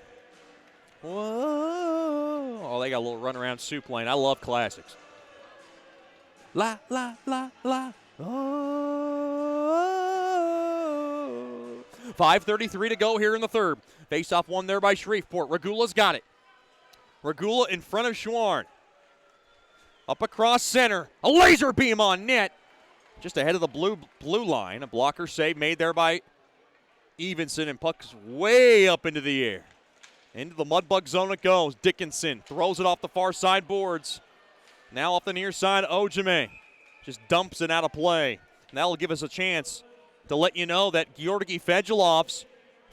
Whoa. Oh, they got a little run around soup lane. I love classics. La, la, la, la. Oh. 5:33 to go here in the third. Face-off won there by Shreveport. Regula's got it. Regula in front of Schwarn. Up across center. A laser beam on net. Just ahead of the blue line. A blocker save made there by Evenson, and puck's way up into the air. Into the Mudbug zone it goes. Dickinson throws it off the far side boards. Now off the near side, Ojime just dumps it out of play. And that'll give us a chance to let you know that Georgi Fedulov's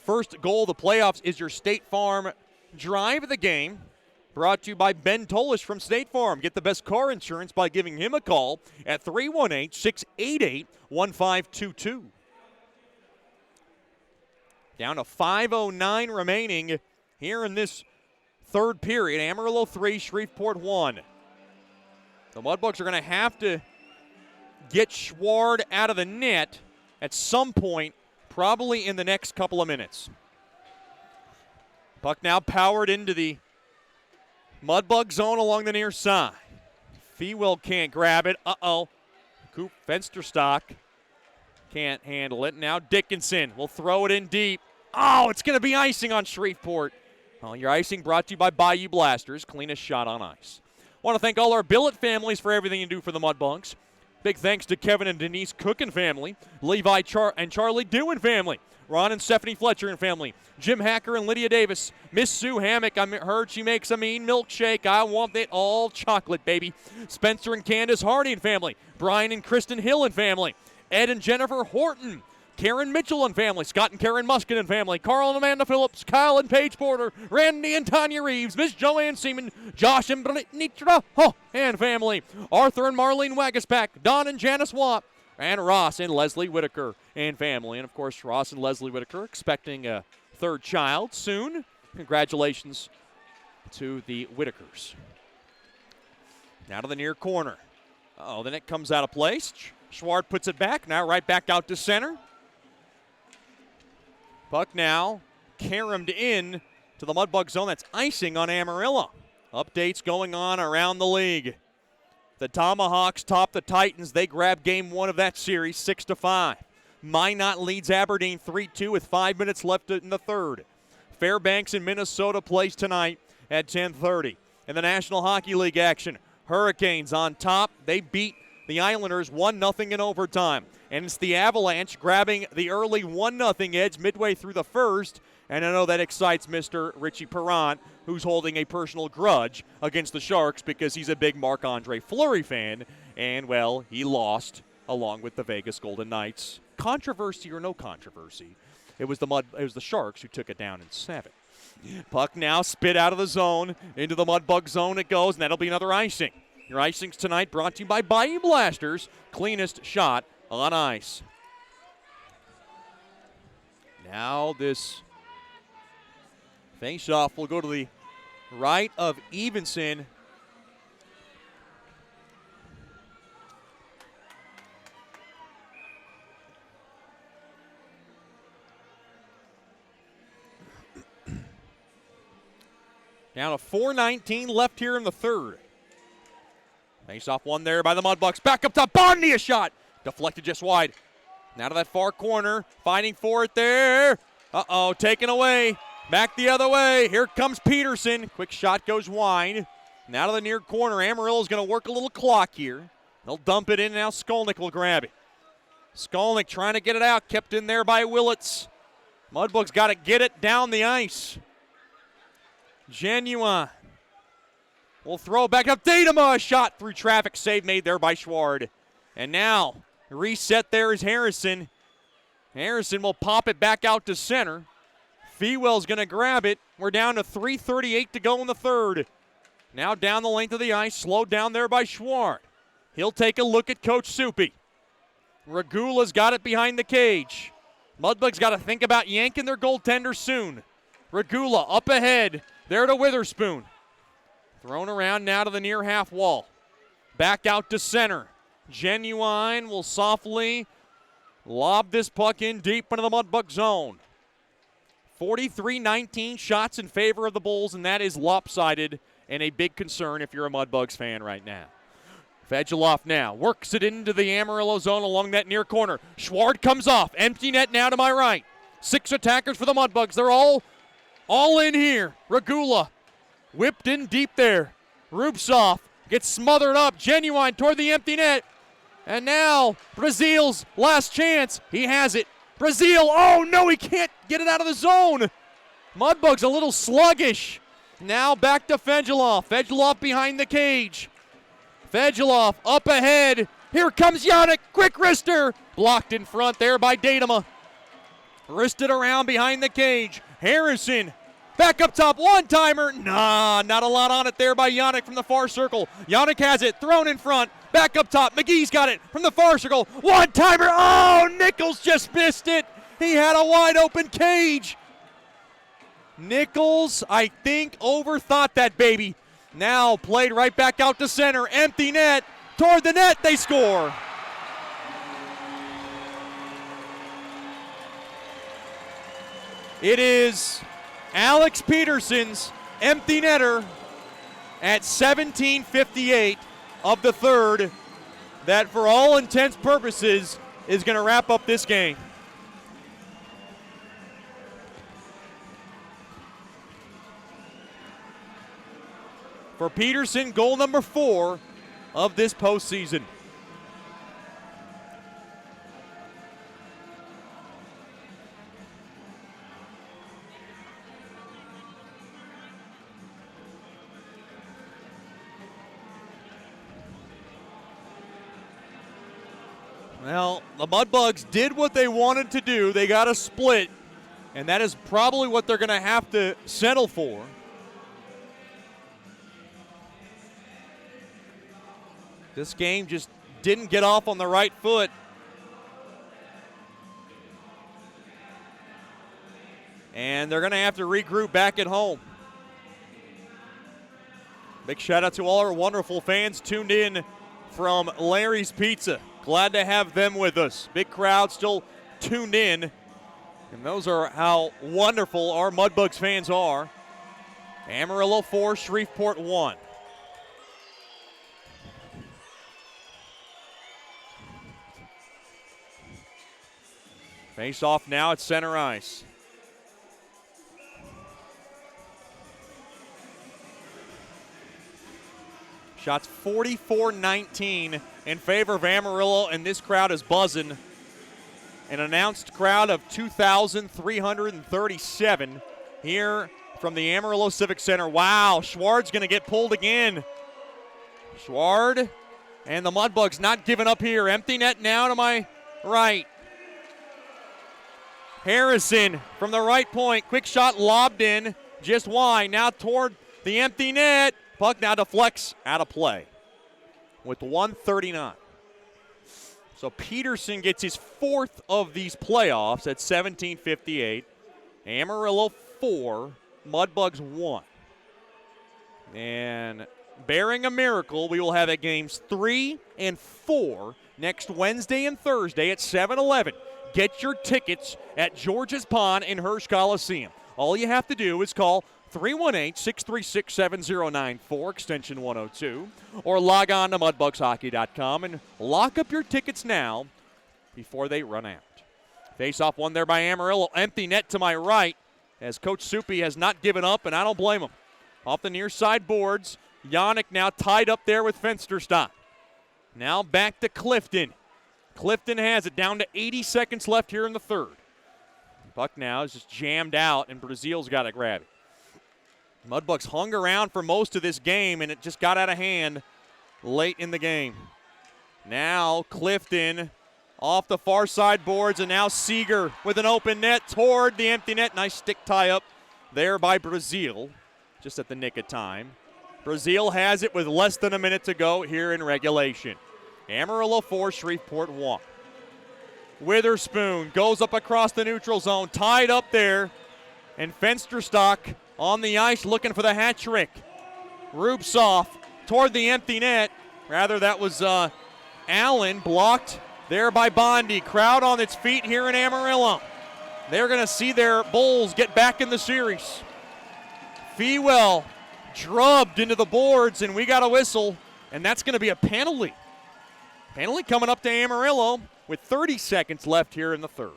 first goal of the playoffs is your State Farm drive of the game. Brought to you by Ben Tolish from State Farm. Get the best car insurance by giving him a call at 318-688-1522. Down to 5:09 remaining here in this third period. Amarillo 3, Shreveport 1. The Mudbugs are going to have to get Schward out of the net at some point, probably in the next couple of minutes. Puck now powered into the Mudbug zone along the near side. Fewell can't grab it. Uh-oh. Coop Fensterstock can't handle it. Now Dickinson will throw it in deep. Oh, it's going to be icing on Shreveport. Well, your icing brought to you by Bayou Blasters, cleanest shot on ice. Want to thank all our billet families for everything you do for the Mudbugs. Big thanks to Kevin and Denise Cookin family, Levi and Charlie Dewan family, Ron and Stephanie Fletcher and family, Jim Hacker and Lydia Davis, Miss Sue Hammock, I heard she makes a mean milkshake. I want it all chocolate, baby. Spencer and Candace Hardy and family, Brian and Kristen Hill and family, Ed and Jennifer Horton, Karen Mitchell and family, Scott and Karen Muskin and family, Carl and Amanda Phillips, Kyle and Paige Porter, Randy and Tanya Reeves, Miss Joanne Seaman, Josh and Brittany Traho and family, Arthur and Marlene Wagaspack, Don and Janice Watt, and Ross and Leslie Whitaker and family. And, of course, Ross and Leslie Whitaker expecting a third child soon. Congratulations to the Whitakers. Now to the near corner. Oh, then it comes out of place. Schwart puts it back. Now right back out to center. Puck now caromed in to the Mudbug zone. That's icing on Amarillo. Updates going on around the league. The Tomahawks top the Titans. They grab game one of that series, 6-5. Minot leads Aberdeen 3-2 with 5 minutes left in the third. Fairbanks in Minnesota plays tonight at 10:30. In the National Hockey League action, Hurricanes on top. They beat the Islanders 1-0 in overtime. And it's the Avalanche grabbing the early 1-0 edge midway through the first. And I know that excites Mr. Richie Perrant, who's holding a personal grudge against the Sharks because he's a big Marc-Andre Fleury fan. And, well, he lost along with the Vegas Golden Knights. Controversy or no controversy, it was the Sharks who took it down in 7. Puck now spit out of the zone. Into the Mudbug zone it goes, and that'll be another icing. Your icings tonight brought to you by Bayou Blasters, cleanest shot on ice. Now this face-off will go to the right of Evenson. Down to 4:19 left here in the third. Face off one there by the Mudbugs. Back up top. Bondi a shot. Deflected just wide. Now to that far corner. Fighting for it there. Uh-oh, taken away. Back the other way. Here comes Peterson. Quick shot goes wide. Now to the near corner. Amarillo's going to work a little clock here. They'll dump it in. Now Skolnick will grab it. Skolnick trying to get it out. Kept in there by Willits. Mudbugs got to get it down the ice. Genuine will throw back up. Datema, a shot through traffic. Save made there by Schward. And now, reset there is Harrison. Harrison will pop it back out to center. Fewell's going to grab it. We're down to 3:38 to go in the third. Now down the length of the ice, slowed down there by Schward. He'll take a look at Coach Soupy. Regula's got it behind the cage. Mudbugs got to think about yanking their goaltender soon. Regula up ahead. There to Witherspoon. Thrown around now to the near half wall. Back out to center. Genuine will softly lob this puck in deep into the Mudbug zone. 43-19 shots in favor of the Bulls, and that is lopsided and a big concern if you're a Mudbugs fan right now. Fedulov now works it into the Amarillo zone along that near corner. Schward comes off. Empty net now to my right. 6 attackers for the Mudbugs. They're all in here. Regula whipped in deep there. Rubtsov gets smothered up. Genuine toward the empty net. And now Brazil's last chance. He has it. Brazil, oh no, he can't get it out of the zone. Mudbugs a little sluggish. Now back to Fedulov. Fedulov behind the cage. Fedulov up ahead. Here comes Yannick. Quick wrister. Blocked in front there by Datema. Wristed around behind the cage. Harrison back up top. One-timer. Nah, not a lot on it there by Yannick from the far circle. Yannick has it. Thrown in front. Back up top. McGee's got it from the far circle. One-timer. Oh, Nichols just missed it. He had a wide open cage. Nichols, I think, overthought that baby. Now played right back out to center. Empty net. Toward the net. They score. It is Alex Peterson's empty netter at 17:58 of the third that for all intents purposes is going to wrap up this game. For Peterson, goal number 4 of this postseason. Well, the Mudbugs did what they wanted to do. They got a split, and that is probably what they're going to have to settle for. This game just didn't get off on the right foot. And they're going to have to regroup back at home. Big shout out to all our wonderful fans tuned in from Larry's Pizza. Glad to have them with us. Big crowd still tuned in. And those are how wonderful our Mudbugs fans are. Amarillo 4, Shreveport 1. Face off now at center ice. Shots 44-19 in favor of Amarillo, and this crowd is buzzing. An announced crowd of 2,337 here from the Amarillo Civic Center. Wow, Schward's going to get pulled again. Schward and the Mudbugs not giving up here. Empty net now to my right. Harrison from the right point. Quick shot lobbed in. Just wide. Now toward the empty net. Puck now deflects out of play with 1:39. So Peterson gets his 4th of these playoffs at 17:58. Amarillo 4, Mudbugs 1. And bearing a miracle, we will have at games 3 and 4 next Wednesday and Thursday at 7-11. Get your tickets at George's Pond in Hirsch Coliseum. All you have to do is call 318-636-7094, extension 102, or log on to mudbugshockey.com and lock up your tickets now before they run out. Face-off won there by Amarillo. Empty net to my right as Coach Soupy has not given up, and I don't blame him. Off the near side boards, Yannick now tied up there with Fensterstock. Now back to Clifton. Clifton has it down to 80 seconds left here in the third. Puck now is just jammed out, and Brazil's got to grab it. Mudbugs hung around for most of this game, and it just got out of hand late in the game. Now Clifton off the far side boards, and now Seeger with an open net toward the empty net. Nice stick tie up there by Brazil, just at the nick of time. Brazil has it with less than a minute to go here in regulation. Amarillo 4, Shreveport 1. Witherspoon goes up across the neutral zone, tied up there, and Fensterstock on the ice looking for the hat trick. Rubtsov toward the empty net. Rather, that was Allen, blocked there by Bondi. Crowd on its feet here in Amarillo. They're going to see their Bulls get back in the series. Fewell drubbed into the boards, and we got a whistle, and that's going to be a penalty. Penalty coming up to Amarillo with 30 seconds left here in the third.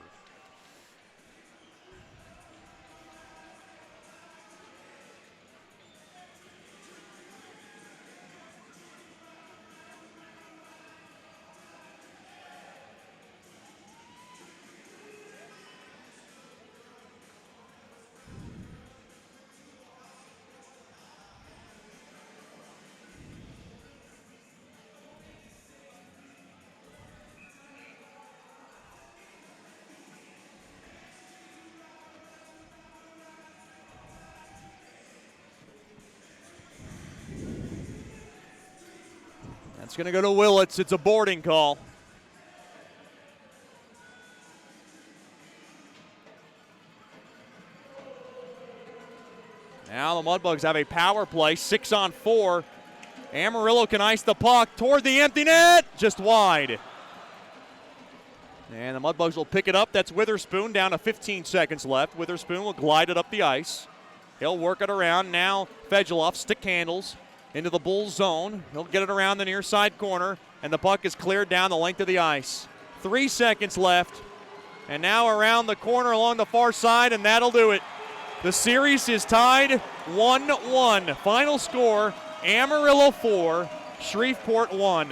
That's going to go to Willits. It's a boarding call. Now the Mudbugs have a power play, 6-on-4. Amarillo can ice the puck toward the empty net, just wide. And the Mudbugs will pick it up. That's Witherspoon down to 15 seconds left. Witherspoon will glide it up the ice. He'll work it around. Now Fedulov stick handles into the Bulls zone. He'll get it around the near side corner, and the puck is cleared down the length of the ice. 3 seconds left, and now around the corner along the far side, and that'll do it. The series is tied 1-1. Final score, Amarillo 4, Shreveport 1.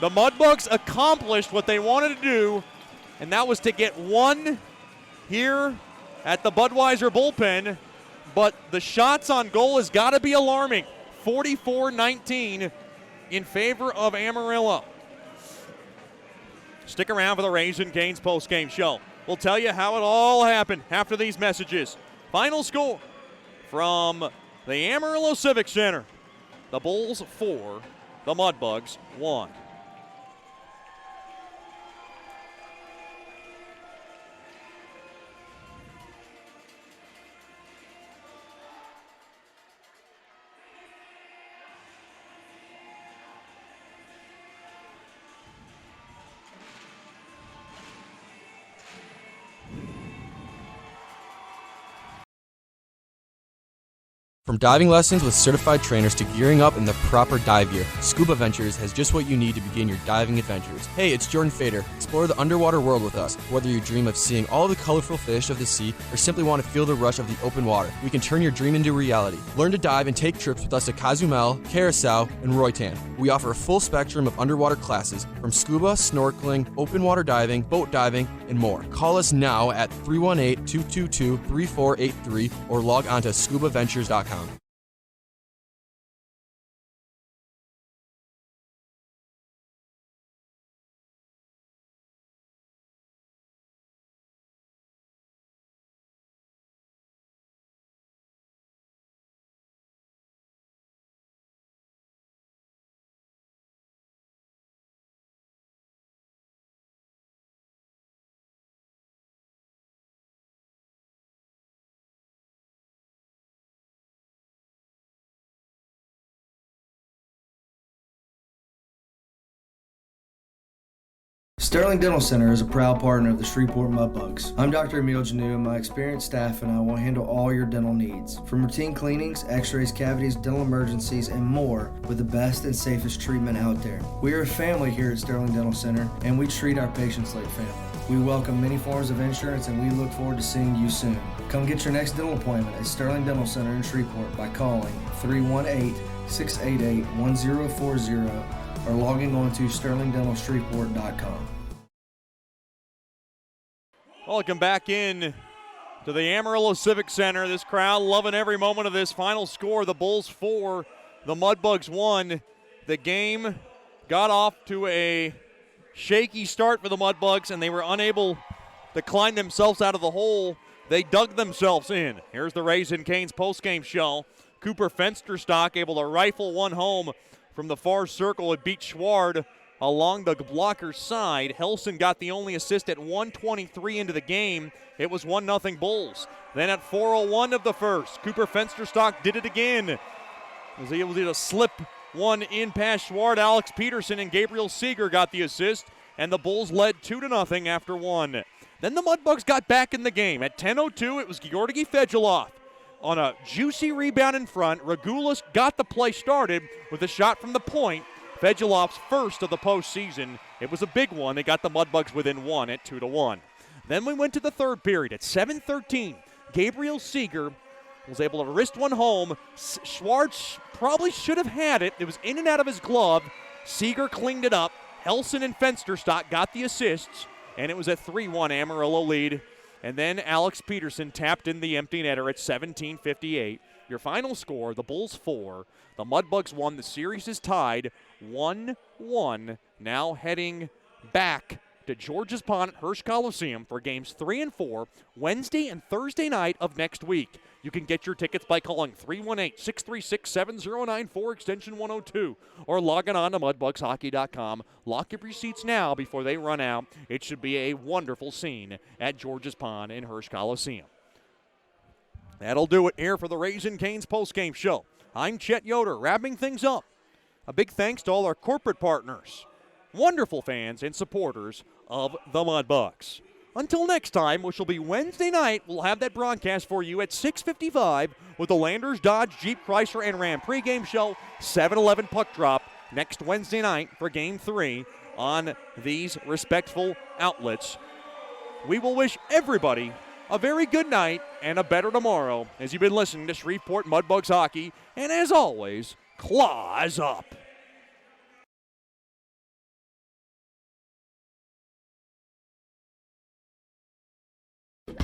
The Mudbugs accomplished what they wanted to do, and that was to get one here at the Budweiser bullpen, but the shots on goal has got to be alarming. 44-19 in favor of Amarillo. Stick around for the Raising Cane's postgame show. We'll tell you how it all happened after these messages. Final score from the Amarillo Civic Center. The Bulls 4, the Mudbugs 1. From diving lessons with certified trainers to gearing up in the proper dive gear, Scuba Ventures has just what you need to begin your diving adventures. Hey, it's Jordan Fader. Explore the underwater world with us. Whether you dream of seeing all the colorful fish of the sea or simply want to feel the rush of the open water, we can turn your dream into reality. Learn to dive and take trips with us to Cozumel, Curacao, and Roatan. We offer a full spectrum of underwater classes from scuba, snorkeling, open water diving, boat diving, and more. Call us now at 318-222-3483 or log on to scubaventures.com. Sterling Dental Center is a proud partner of the Shreveport Mudbugs. I'm Dr. Emil Janu, and my experienced staff and I will handle all your dental needs. From routine cleanings, x-rays, cavities, dental emergencies, and more with the best and safest treatment out there. We are a family here at Sterling Dental Center, and we treat our patients like family. We welcome many forms of insurance, and we look forward to seeing you soon. Come get your next dental appointment at Sterling Dental Center in Shreveport by calling 318-688-1040 or logging on to sterlingdentalshreveport.com. Welcome back in to the Amarillo Civic Center. This crowd loving every moment of this. Final score, the Bulls 4, the Mudbugs 1. The game got off to a shaky start for the Mudbugs, and they were unable to climb themselves out of the hole. They dug themselves in. Here's the Raising Cane's postgame show. Cooper Fensterstock able to rifle one home from the far circle. It beat Schward along the blocker's side. Helson got the only assist at 1:23 into the game. It was 1-0 Bulls. Then at 4:01 of the first, Cooper Fensterstock did it again. Was able to slip one in past Schward. Alex Peterson and Gabriel Seeger got the assist, and the Bulls led 2-0 after one. Then the Mudbugs got back in the game. At 10:02, it was Georgi Fedulov on a juicy rebound in front. Regulus got the play started with a shot from the point. Fedulov's first of the postseason. It was a big one. They got the Mudbugs within one at 2-1. Then we went to the third period. At 7:13, Gabriel Seeger was able to wrist one home. Schwartz probably should have had it. It was in and out of his glove. Seeger cleaned it up. Helson and Fensterstock got the assists, and it was a 3-1 Amarillo lead. And then Alex Peterson tapped in the empty netter at 17:58. Your final score, the Bulls 4, the Mudbugs 1. The series is tied 1-1. Now heading back to George's Pond at Hirsch Coliseum for games 3 and 4, Wednesday and Thursday night of next week. You can get your tickets by calling 318-636-7094, extension 102, or logging on to mudbugshockey.com. Lock up your seats now before they run out. It should be a wonderful scene at George's Pond in Hirsch Coliseum. That'll do it here for the Raising Cane's postgame show. I'm Chet Yoder, wrapping things up. A big thanks to all our corporate partners, wonderful fans and supporters of the Mudbugs. Until next time, which will be Wednesday night, we'll have that broadcast for you at 6:55 with the Landers, Dodge, Jeep, Chrysler, and Ram pregame show, 7-11 puck drop next Wednesday night for Game 3 on these respectful outlets. We will wish everybody a very good night and a better tomorrow as you've been listening to Shreveport Mudbugs Hockey. And as always, claws up.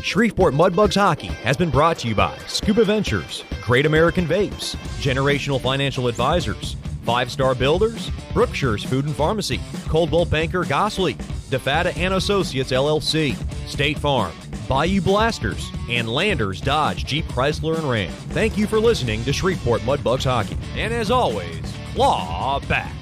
Shreveport Mudbugs Hockey has been brought to you by Scuba Ventures, Great American Vapes, Generational Financial Advisors, 5-Star Builders, Brookshire's Food and Pharmacy, Coldwell Banker Gosley, DeFata and Associates LLC, State Farm, Bayou Blasters, and Landers, Dodge, Jeep, Chrysler, and Ram. Thank you for listening to Shreveport Mudbugs Hockey. And as always, claw back.